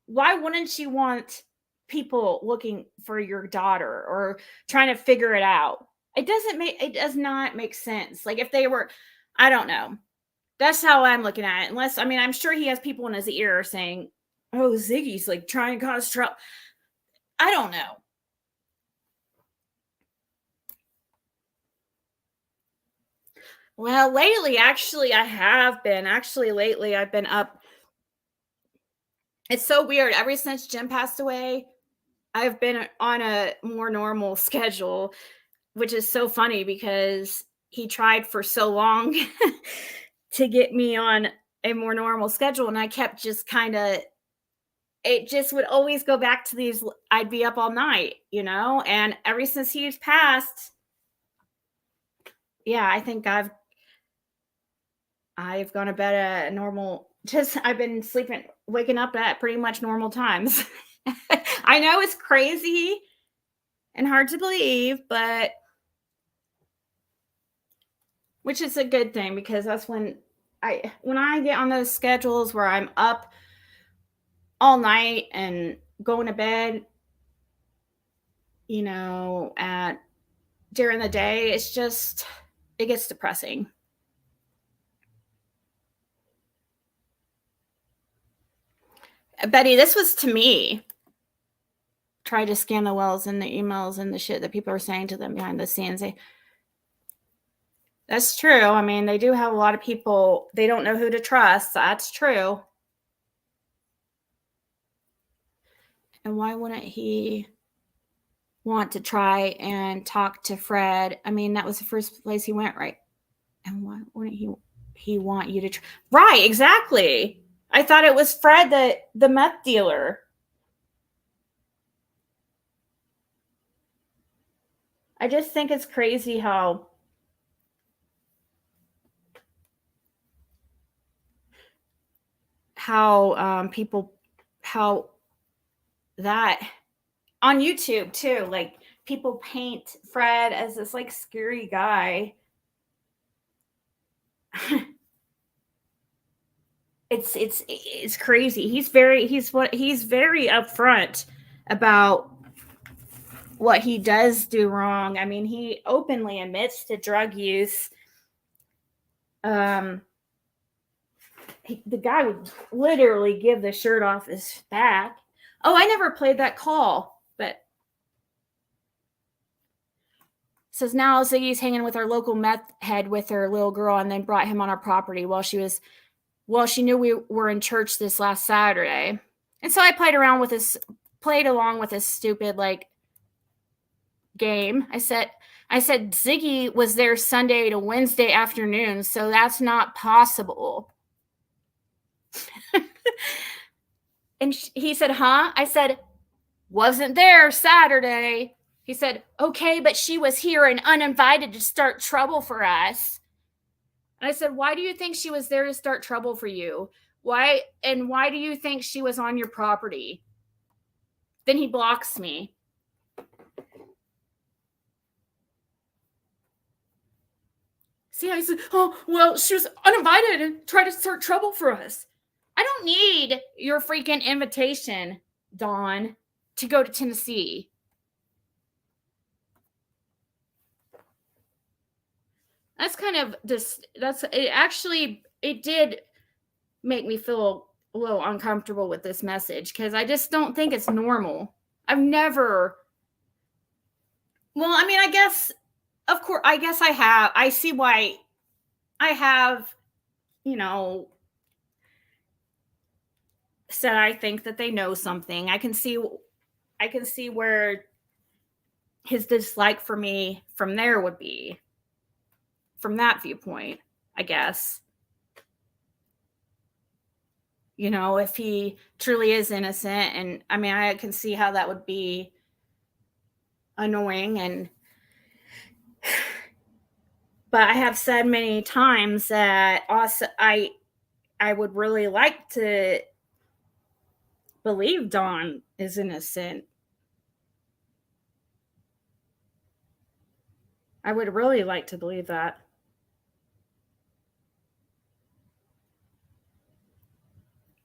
Why wouldn't you want people looking for your daughter or trying to figure it out? It does not make sense. Like if they were, I don't know. That's how I'm looking at it. Unless, I mean, I'm sure he has people in his ear saying, oh, Ziggy's like trying to cause trouble. I don't know. Well, lately, actually, I have been. Actually, lately, I've been up. It's so weird. Ever since Jim passed away, I've been on a more normal schedule, which is so funny because he tried for so long to get me on a more normal schedule. And I kept just kind of, it just would always go back to these. I'd be up all night, you know, and ever since he's passed, yeah, I think I've gone to bed at a normal, I've been waking up at pretty much normal times. I know it's crazy and hard to believe, but which is a good thing because that's when I get on those schedules where I'm up all night and going to bed, you know, during the day, it gets depressing. Betty, this was to me. Try to scan the wells and the emails and the shit that people are saying to them behind the scenes. That's true. I mean, they do have a lot of people. They don't know who to trust. That's true. And why wouldn't he want to try and talk to Fred? I mean, that was the first place he went, right? And why wouldn't he want you to right, exactly. I thought it was Fred, the meth dealer. I just think it's crazy how that on YouTube too, like people paint Fred as this like scary guy. It's crazy. He's very upfront about what he does do wrong. I mean, he openly admits to drug use. The guy would literally give the shirt off his back. Oh, I never played that call, but says now Ziggy's hanging with our local meth head with her little girl and then brought him on our property while she knew we were in church this last Saturday. And so I played along with this stupid like game. I said Ziggy was there Sunday to Wednesday afternoon, so that's not possible. And he said, huh? I said, wasn't there Saturday. He said, okay, but she was here and uninvited to start trouble for us. And I said, why do you think she was there to start trouble for you? Why do you think she was on your property? Then he blocks me. See how he said, oh, well, she was uninvited and tried to start trouble for us. I don't need your freaking invitation, Dawn, to go to Tennessee. That's kind of it did make me feel a little uncomfortable with this message because I just don't think it's normal. Well, I mean, I guess I see why I have, said I think that they know something. I can see where his dislike for me from there would be, from that viewpoint, I guess. If he truly is innocent, and I mean, I can see how that would be annoying, but I have said many times that also I would really like to believe Dawn is innocent. I would really like to believe that.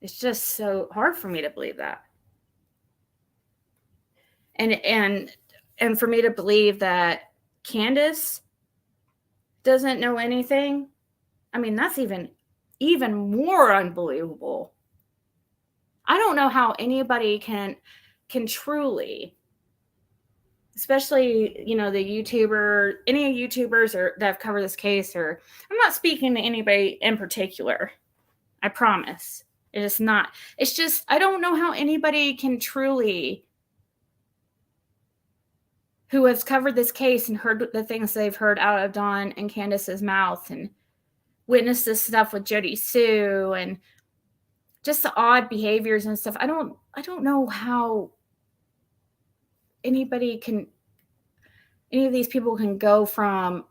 It's just so hard for me to believe that. And for me to believe that Candace doesn't know anything, I mean, that's even more unbelievable. I don't know how anybody can truly especially, you know, the YouTuber, any YouTubers or that have covered this case, or I'm not speaking to anybody in particular. I promise. It is not. It's just, I don't know how anybody can truly, who has covered this case and heard the things they've heard out of Dawn and Candace's mouth and witnessed this stuff with Jody Sue and just the odd behaviors and stuff. I don't know how any of these people can go from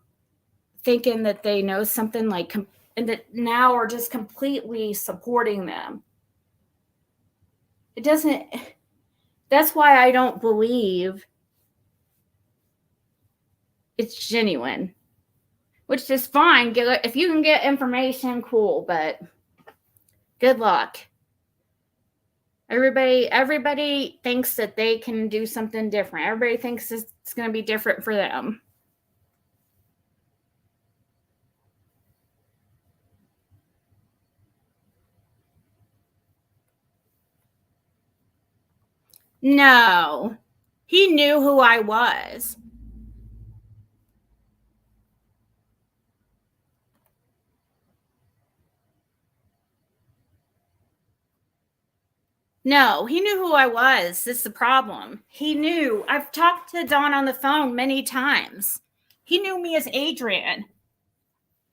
thinking that they know something like, and that now are just completely supporting them. It doesn't, that's why I don't believe it's genuine, which is fine. If you can get information, cool, but good luck. Everybody thinks that they can do something different. Everybody thinks it's going to be different for them. No, he knew who I was. No, he knew who I was. That's the problem. He knew. I've talked to Dawn on the phone many times. He knew me as Adrian.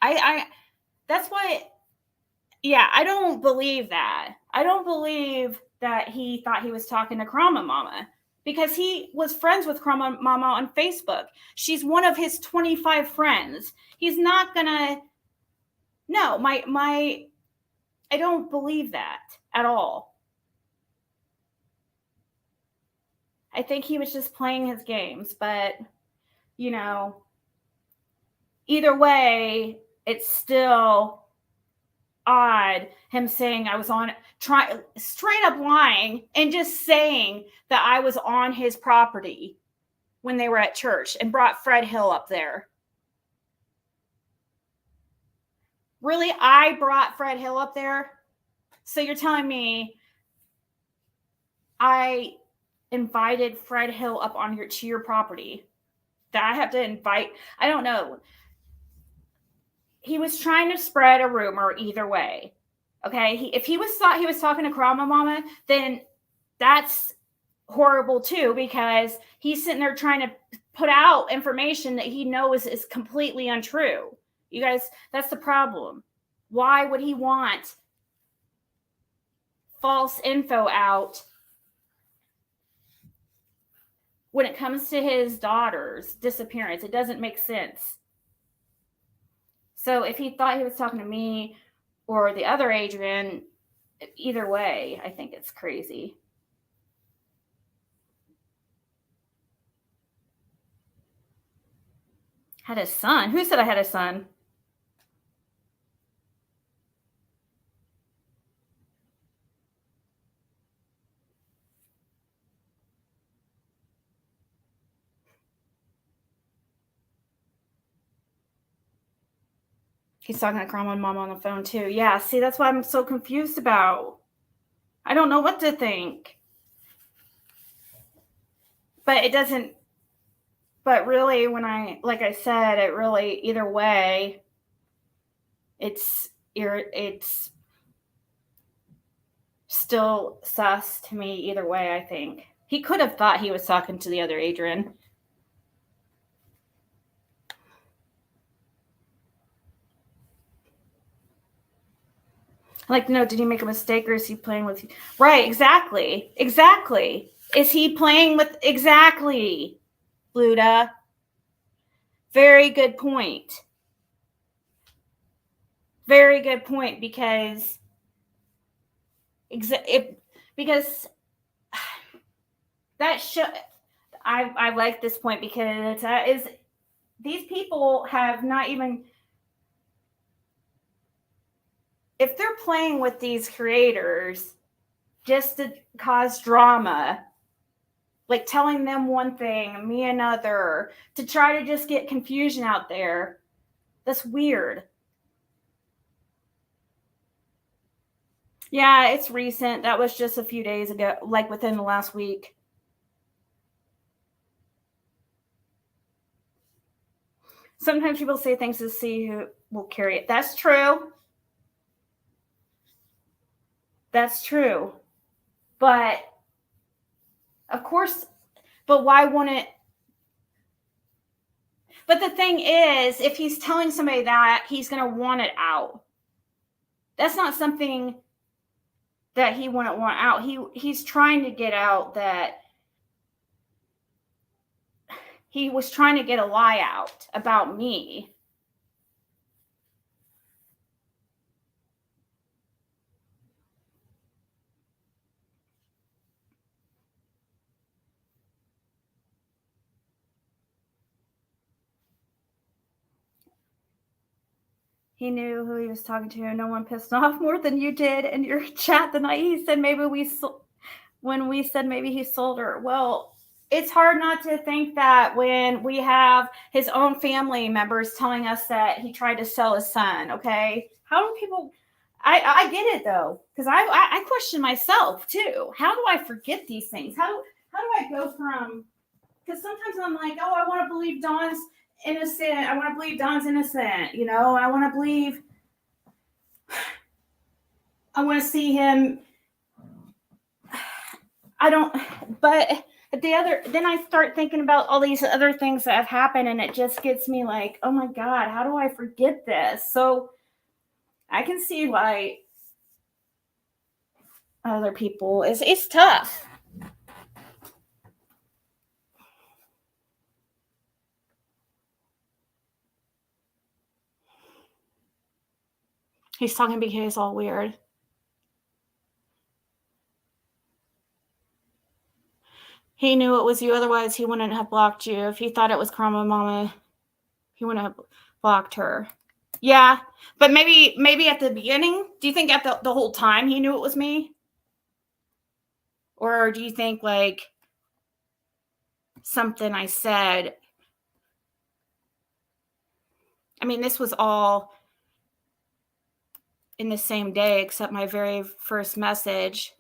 That's why, yeah, I don't believe that. I don't believe that he thought he was talking to Chroma Mama, because he was friends with Chroma Mama on Facebook. She's one of his 25 friends. He's not gonna, no, I don't believe that at all. I think he was just playing his games, but, you know, either way, it's still odd him saying I was on, straight up lying and just saying that I was on his property when they were at church and brought Fred Hill up there. Really? I brought Fred Hill up there? So you're telling me I invited Fred Hill up on to your property? That I have to invite? I don't know. He was trying to spread a rumor either way. Okay, if he thought he was talking to Chroma Mama, then that's horrible too, because he's sitting there trying to put out information that he knows is completely untrue. You guys, that's the problem. Why would he want false info out when it comes to his daughter's disappearance? It doesn't make sense. So if he thought he was talking to me or the other Adrian, either way, I think it's crazy. Had a son? Who said I had a son? He's talking to Chroma Mama on the phone too. Yeah, see, that's what I'm so confused about. I don't know what to think. But it doesn't, but really, like I said, it really, either way, it's still sus to me either way, I think. He could have thought he was talking to the other Adrian. Like, no, did he make a mistake or is he playing with you? Right, exactly. Exactly. Is he playing with, exactly, Luda? Very good point. Very good point, because that I like this point, because these people have not even, if they're playing with these creators just to cause drama, like telling them one thing, me another, to try to just get confusion out there, that's weird. Yeah, it's recent. That was just a few days ago, like within the last week. Sometimes people say things to see who will carry it. That's true. That's true. But of course, but why wouldn't? But the thing is, if he's telling somebody that, he's going to want it out. That's not something that he wouldn't want out. He's trying to get out that he was trying to get a lie out about me. He knew who he was talking to. No one pissed off more than you did in your chat the night he said when we said maybe he sold her. Well, it's hard not to think that when we have his own family members telling us that he tried to sell his son. Okay, how do people? I get it though, because I question myself too. How do I forget these things? How do I go from? Because sometimes I'm like, oh, I want to believe Dawn's innocent. I want to believe Don's innocent. You know, I want to believe. I want to see him. I don't. But then I start thinking about all these other things that have happened, and it just gets me like, oh my God, how do I forget this? So I can see why other people it's tough. He's talking because it's all weird. He knew it was you, otherwise he wouldn't have blocked you. If he thought it was Karma Mama, he wouldn't have blocked her. Yeah, but maybe at the beginning. Do you think at the whole time he knew it was me? Or do you think like something I said? I mean, this was all in the same day except my very first message.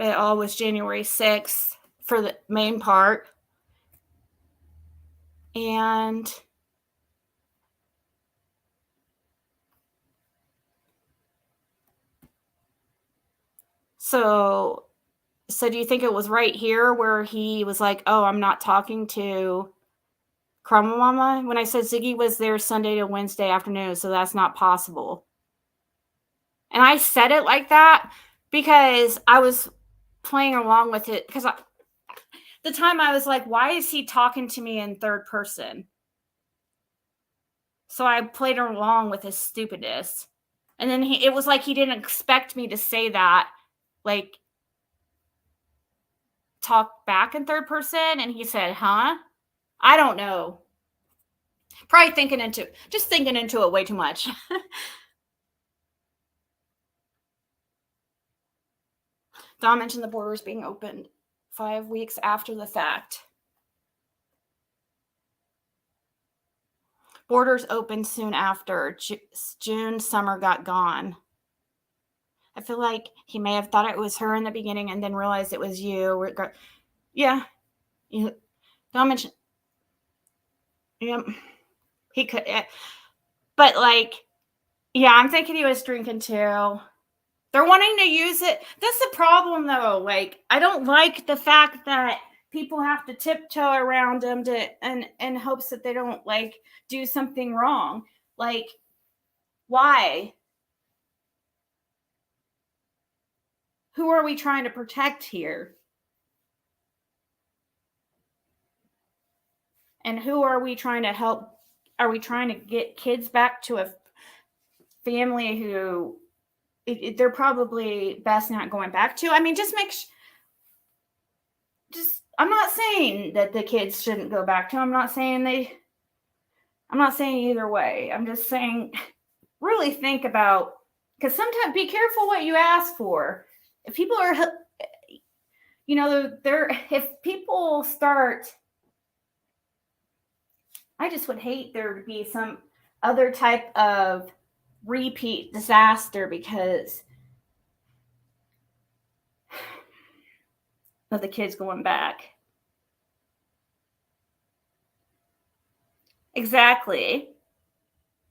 It all was January 6th for the main part. And so do you think it was right here where he was like, oh, I'm not talking to Crumble Mama? When I said Ziggy was there Sunday to Wednesday afternoon, so that's not possible. And I said it like that because I was playing along with it. Because the time I was like, why is he talking to me in third person? So I played along with his stupidness. And then it was like he didn't expect me to say that, like, talk back in third person. And he said, huh? I don't know. Probably thinking into it way too much. Don mentioned the borders being opened 5 weeks after the fact. Borders opened soon after. June, summer got gone. I feel like he may have thought it was her in the beginning and then realized it was you. Yeah. Don mentioned. Yeah. He could. But like, yeah, I'm thinking he was drinking too. They're wanting to use it. That's the problem, though. Like, I don't like the fact that people have to tiptoe around them in hopes that they don't like do something wrong. Like, why? Who are we trying to protect here? And who are we trying to help? Are we trying to get kids back to a family who they're probably best not going back to? I mean, I'm not saying that the kids shouldn't go back to. I'm not saying either way. I'm just saying, really think about, because sometimes be careful what you ask for. If people are, if people start, I just would hate there to be some other type of repeat disaster because of the kids going back. Exactly.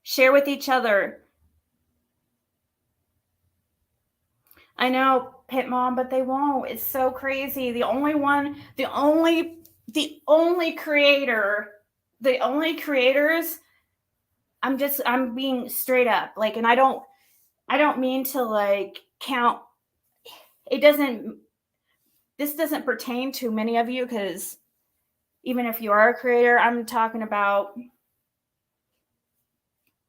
Share with each other. I know, Pit Mom, but they won't. It's so crazy. The only creators, I'm being straight up. Like, and I don't mean to like count. This doesn't pertain to many of you, because even if you are a creator, I'm talking about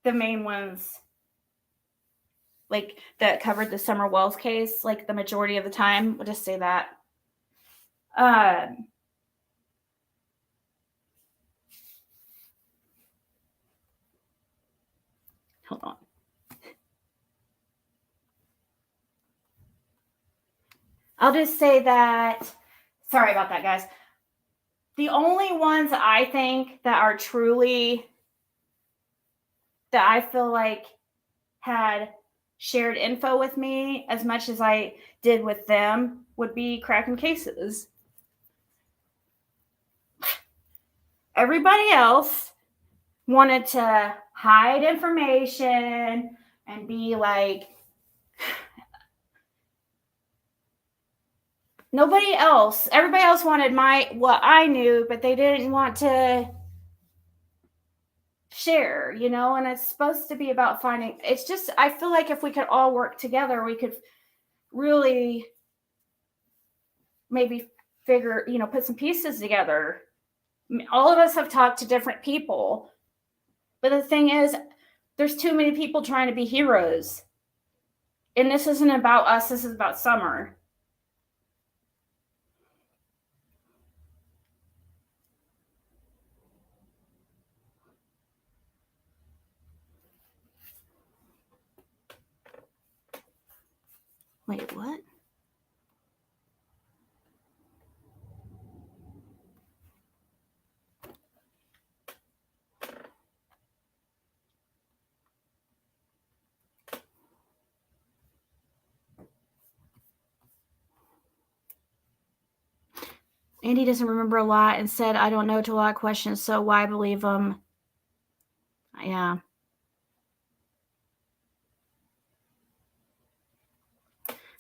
the main ones, like that covered the Summer Wells case, like the majority of the time. We'll just say that. Hold on. I'll just say that, sorry about that, guys. The only ones I think that are truly, that I feel like had shared info with me as much as I did with them would be cracking cases. Everybody else wanted to hide information and be like, everybody else wanted what I knew, but they didn't want to share, and it's supposed to be about finding, it's just, I feel like if we could all work together, we could really maybe figure, put some pieces together. All of us have talked to different people, but the thing is, there's too many people trying to be heroes. And this isn't about us, this is about Summer. Wait, what? Andy doesn't remember a lot and said, I don't know to a lot of questions, so why believe him? Yeah.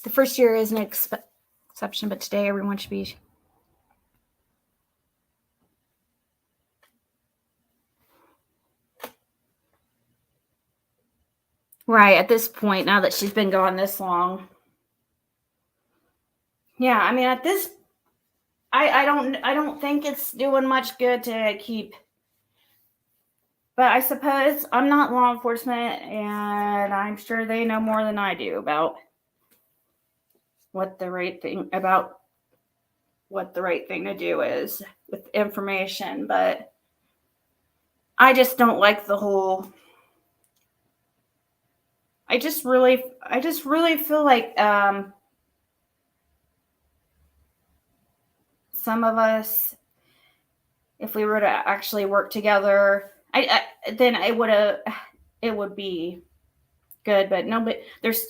The first year is an exception, but today everyone should be. Right, at this point, now that she's been gone this long. Yeah, I mean, at this, I don't think it's doing much good to keep. But I suppose I'm not law enforcement, and I'm sure they know more than I do about what the right thing to do is with information. But I just don't like the whole. I just really feel like some of us, if we were to actually work together, then it would be good. But no, but there's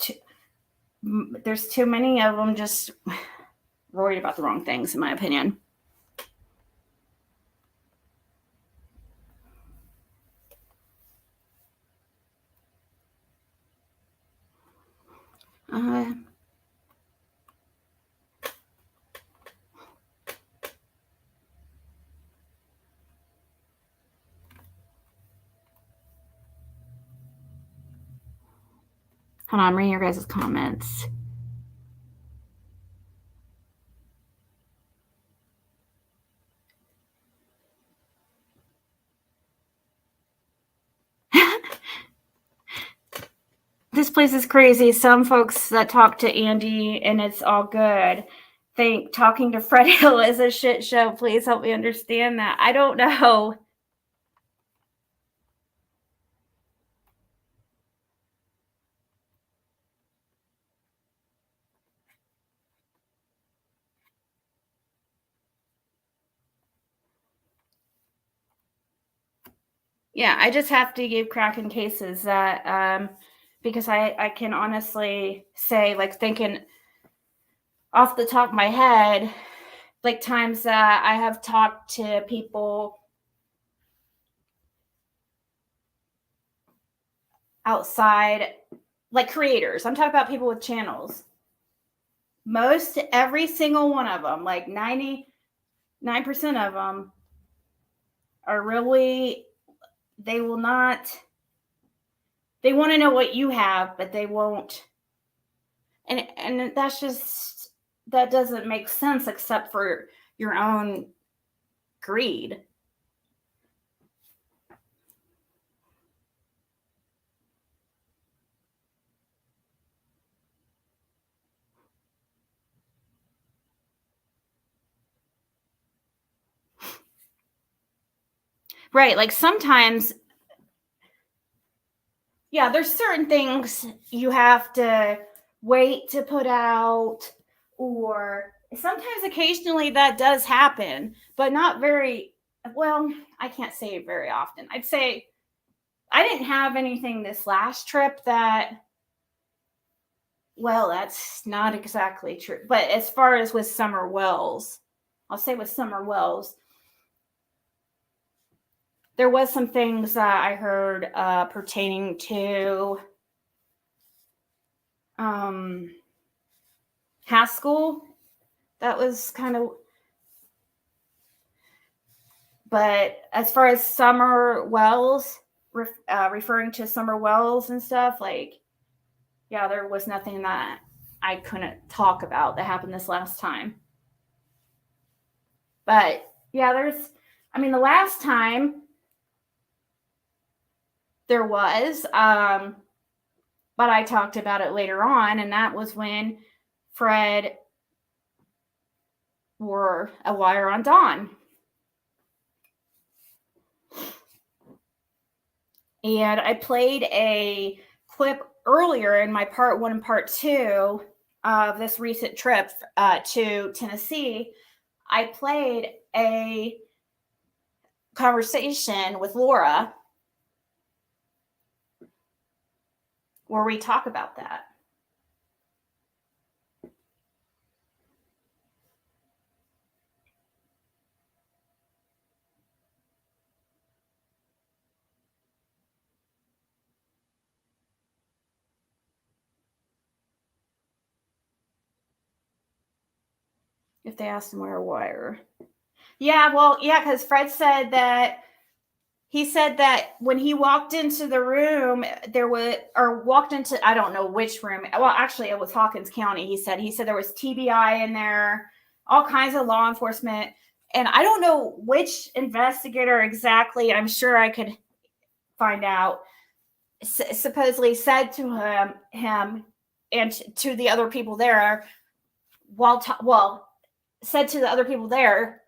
too many of them just worried about the wrong things, in my opinion. Hold on, I'm reading your guys' comments. This place is crazy. Some folks that talk to Andy and it's all good think talking to Fred Hill is a shit show. Please help me understand that. I don't know. Yeah, I just have to give cracking cases that because I can honestly say, like, thinking off the top of my head, like times that I have talked to people outside, like creators. I'm talking about people with channels. Most every single one of them, like 99% of them, are really, they will not, they want to know what you have, but they won't. And that's just, that doesn't make sense except for your own greed. Right. Like sometimes, yeah, there's certain things you have to wait to put out, or sometimes occasionally that does happen, but not very well. I can't say it very often. I'd say I didn't have anything this last trip that, well, that's not exactly true. But as far as with Summer Wells, I'll say with Summer Wells, there was some things that I heard pertaining to Haskell. That was kind of, but as far as Summer Wells, referring to Summer Wells and stuff, like, yeah, there was nothing that I couldn't talk about that happened this last time. But yeah, the last time there was, but I talked about it later on, and that was when Fred wore a wire on Dawn. And I played a clip earlier in my part 1 and part 2 of this recent trip to Tennessee. I played a conversation with Laura where we talk about that. If they asked him where a wire. Yeah, well, yeah, because Fred said that he said that when he walked into the room, walked into, I don't know which room. Well, actually, it was Hawkins County. He said there was TBI in there, all kinds of law enforcement. And I don't know which investigator exactly, I'm sure I could find out, supposedly said to him and to the other people there, said to the other people there,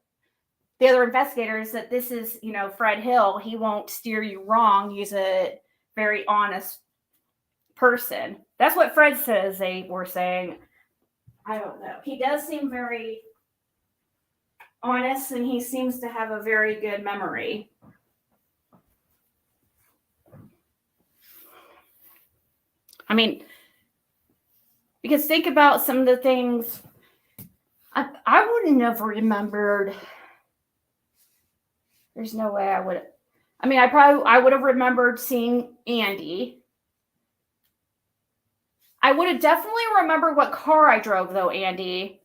the other investigators, that this is, Fred Hill. He won't steer you wrong. He's a very honest person. That's what Fred says they were saying. I don't know. He does seem very honest, and he seems to have a very good memory. Because think about some of the things I wouldn't have remembered. There's no way I would. I would have remembered seeing Andy. I would have definitely remembered what car I drove, though, Andy.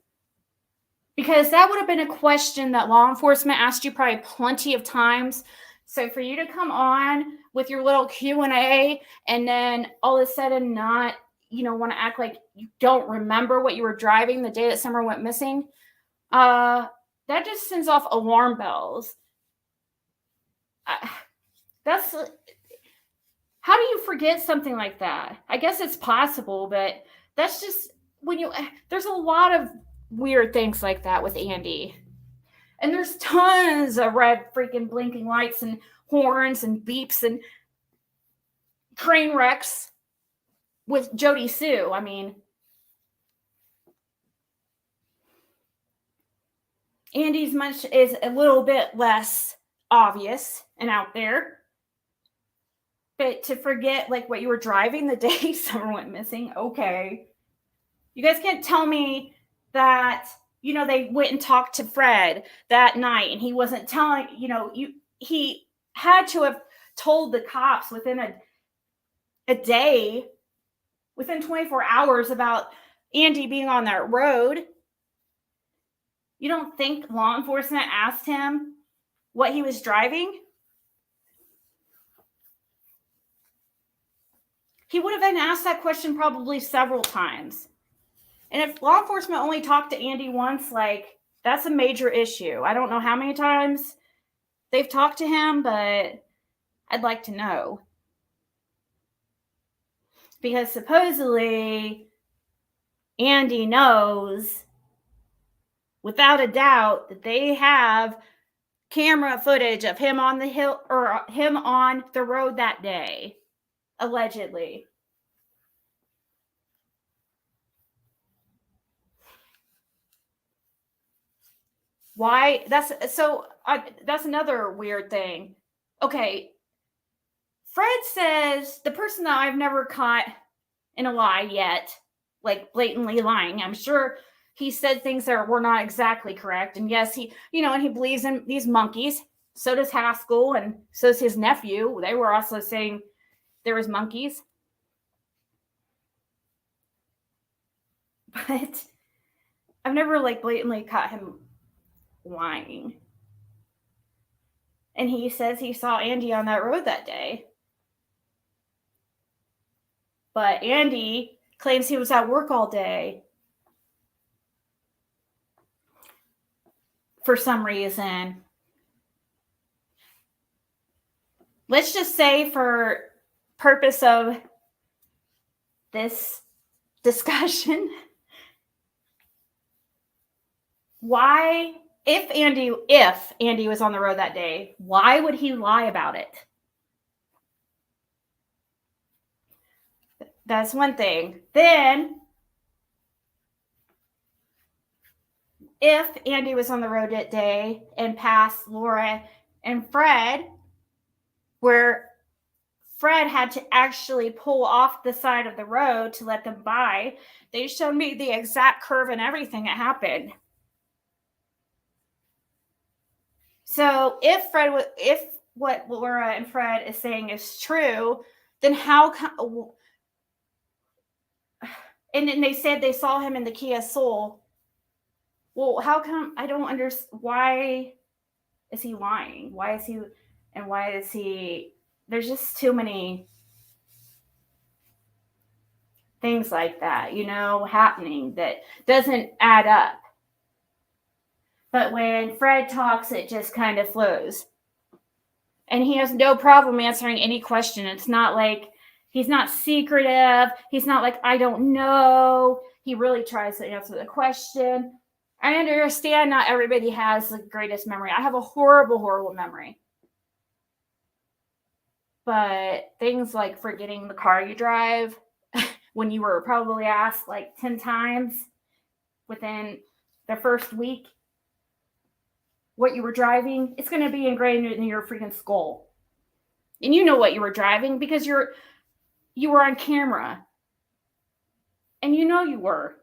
Because that would have been a question that law enforcement asked you probably plenty of times. So for you to come on with your little Q&A and then all of a sudden not, want to act like you don't remember what you were driving the day that Summer went missing, that just sends off alarm bells. How do you forget something like that? I guess it's possible, but that's just there's a lot of weird things like that with Andy. And there's tons of red freaking blinking lights and horns and beeps and train wrecks with Jody Sue. Andy's is a little bit less obvious and out there. But to forget what you were driving the day Summer went missing, okay. You guys can't tell me that, they went and talked to Fred that night and he wasn't telling, he had to have told the cops within a day, within 24 hours, about Andy being on that road. You don't think law enforcement asked him what he was driving? He would have been asked that question probably several times. And if law enforcement only talked to Andy once, like, that's a major issue. I don't know how many times they've talked to him, but I'd like to know. Because supposedly Andy knows without a doubt that they have camera footage of him on the hill or him on the road that day, allegedly. Why? That's another weird thing. Okay. Fred says the person that I've never caught in a lie yet, like blatantly lying. I'm sure he said things that were not exactly correct. And yes, he believes in these monkeys. So does Haskell, and so does his nephew. They were also saying there was monkeys. But I've never like blatantly caught him lying. And he says he saw Andy on that road that day. But Andy claims he was at work all day. For some reason. Let's just say, for purpose of this discussion, if Andy was on the road that day, why would he lie about it? That's one thing. Then, if Andy was on the road that day and passed Laura and Fred, where Fred had to actually pull off the side of the road to let them by, they showed me the exact curve and everything that happened. So if what Laura and Fred is saying is true, then how come? And then they said they saw him in the Kia Soul. Well, how come? I don't understand. Why is he lying? Why is he? There's just too many things like that, happening that doesn't add up. But when Fred talks, it just kind of flows. And he has no problem answering any question. It's not like he's not secretive. He's not like, I don't know. He really tries to answer the question. I understand not everybody has the greatest memory. I have a horrible, horrible memory. But things like forgetting the car you drive when you were probably asked like 10 times within the first week what you were driving, it's going to be ingrained in your freaking skull. And you know what you were driving because you were on camera. And you were,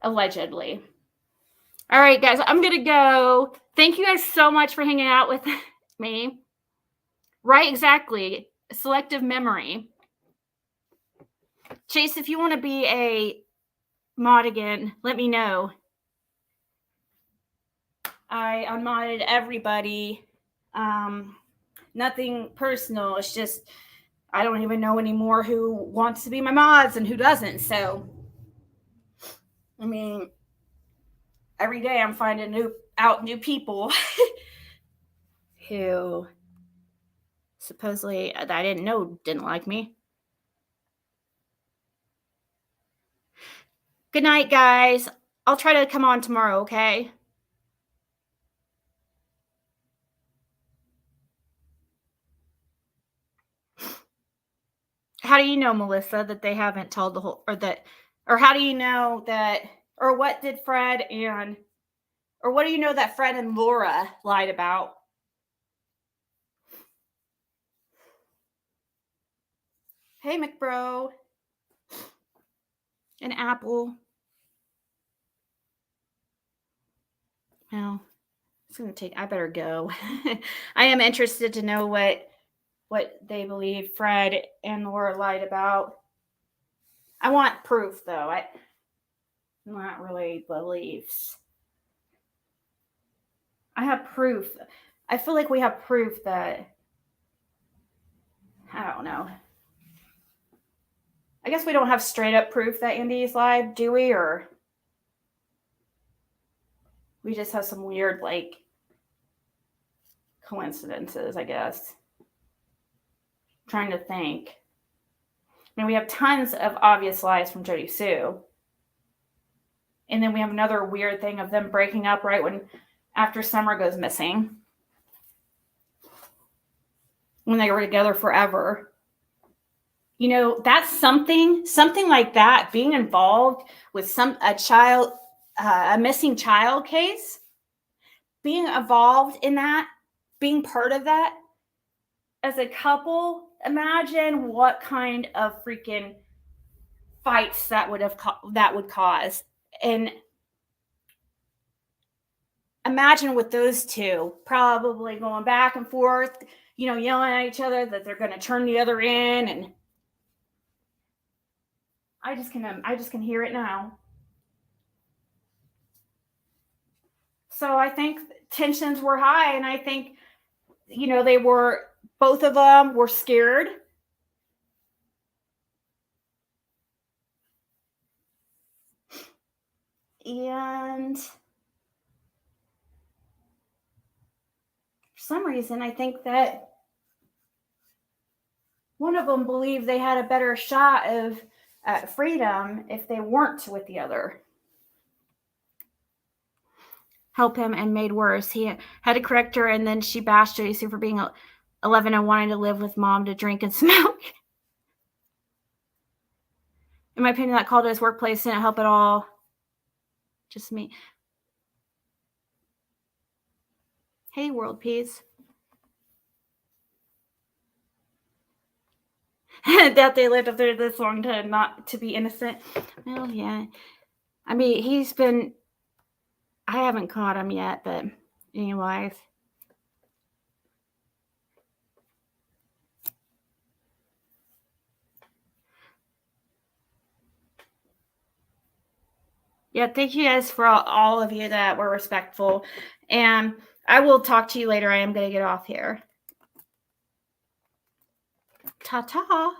allegedly. All right, guys, I'm going to go. Thank you guys so much for hanging out with me. Right, exactly. Selective memory. Chase, if you want to be a mod again, let me know. I unmodded everybody. Nothing personal. It's just I don't even know anymore who wants to be my mods and who doesn't. So, I mean, every day I'm finding new people who supposedly that I didn't know didn't like me. Good night, guys. I'll try to come on tomorrow, okay? How do you know, Melissa, that they haven't told the whole, or how do you know that, or what did Fred or what do you know that Fred and Laura lied about? Hey, McBro. An apple. Well, it's going to take, I better go. I am interested to know what what they believe Fred and Laura lied about. I want proof, though. Not really beliefs. I have proof. I feel like we have proof that, I don't know. I guess we don't have straight up proof that Andy's lied, do we? Or we just have some weird, like, coincidences, I guess. I'm trying to think. I mean, we have tons of obvious lies from Jody Sue. And then we have another weird thing of them breaking up right after Summer goes missing. When they were together forever. You know, that's something like that, being involved with a missing child case, being involved in that, being part of that as a couple, imagine what kind of freaking fights that would cause. And imagine with those two probably going back and forth, you know, yelling at each other that they're going to turn the other in. And I just can hear it now. So I think tensions were high, and I think, you know, both of them were scared. And for some reason, I think that one of them believed they had a better shot at freedom if they weren't with the other. Help him and made worse. He had to correct her, and then she bashed Jody Sue for being 11 and wanting to live with mom to drink and smoke. In my opinion, that call to his workplace didn't help at all. Just me. Hey, world peace. That they lived up there this long to not to be innocent. Well, yeah. I mean, I haven't caught him yet, but anyways. Yeah, thank you guys for all of you that were respectful. And I will talk to you later. I am going to get off here. Ta-ta.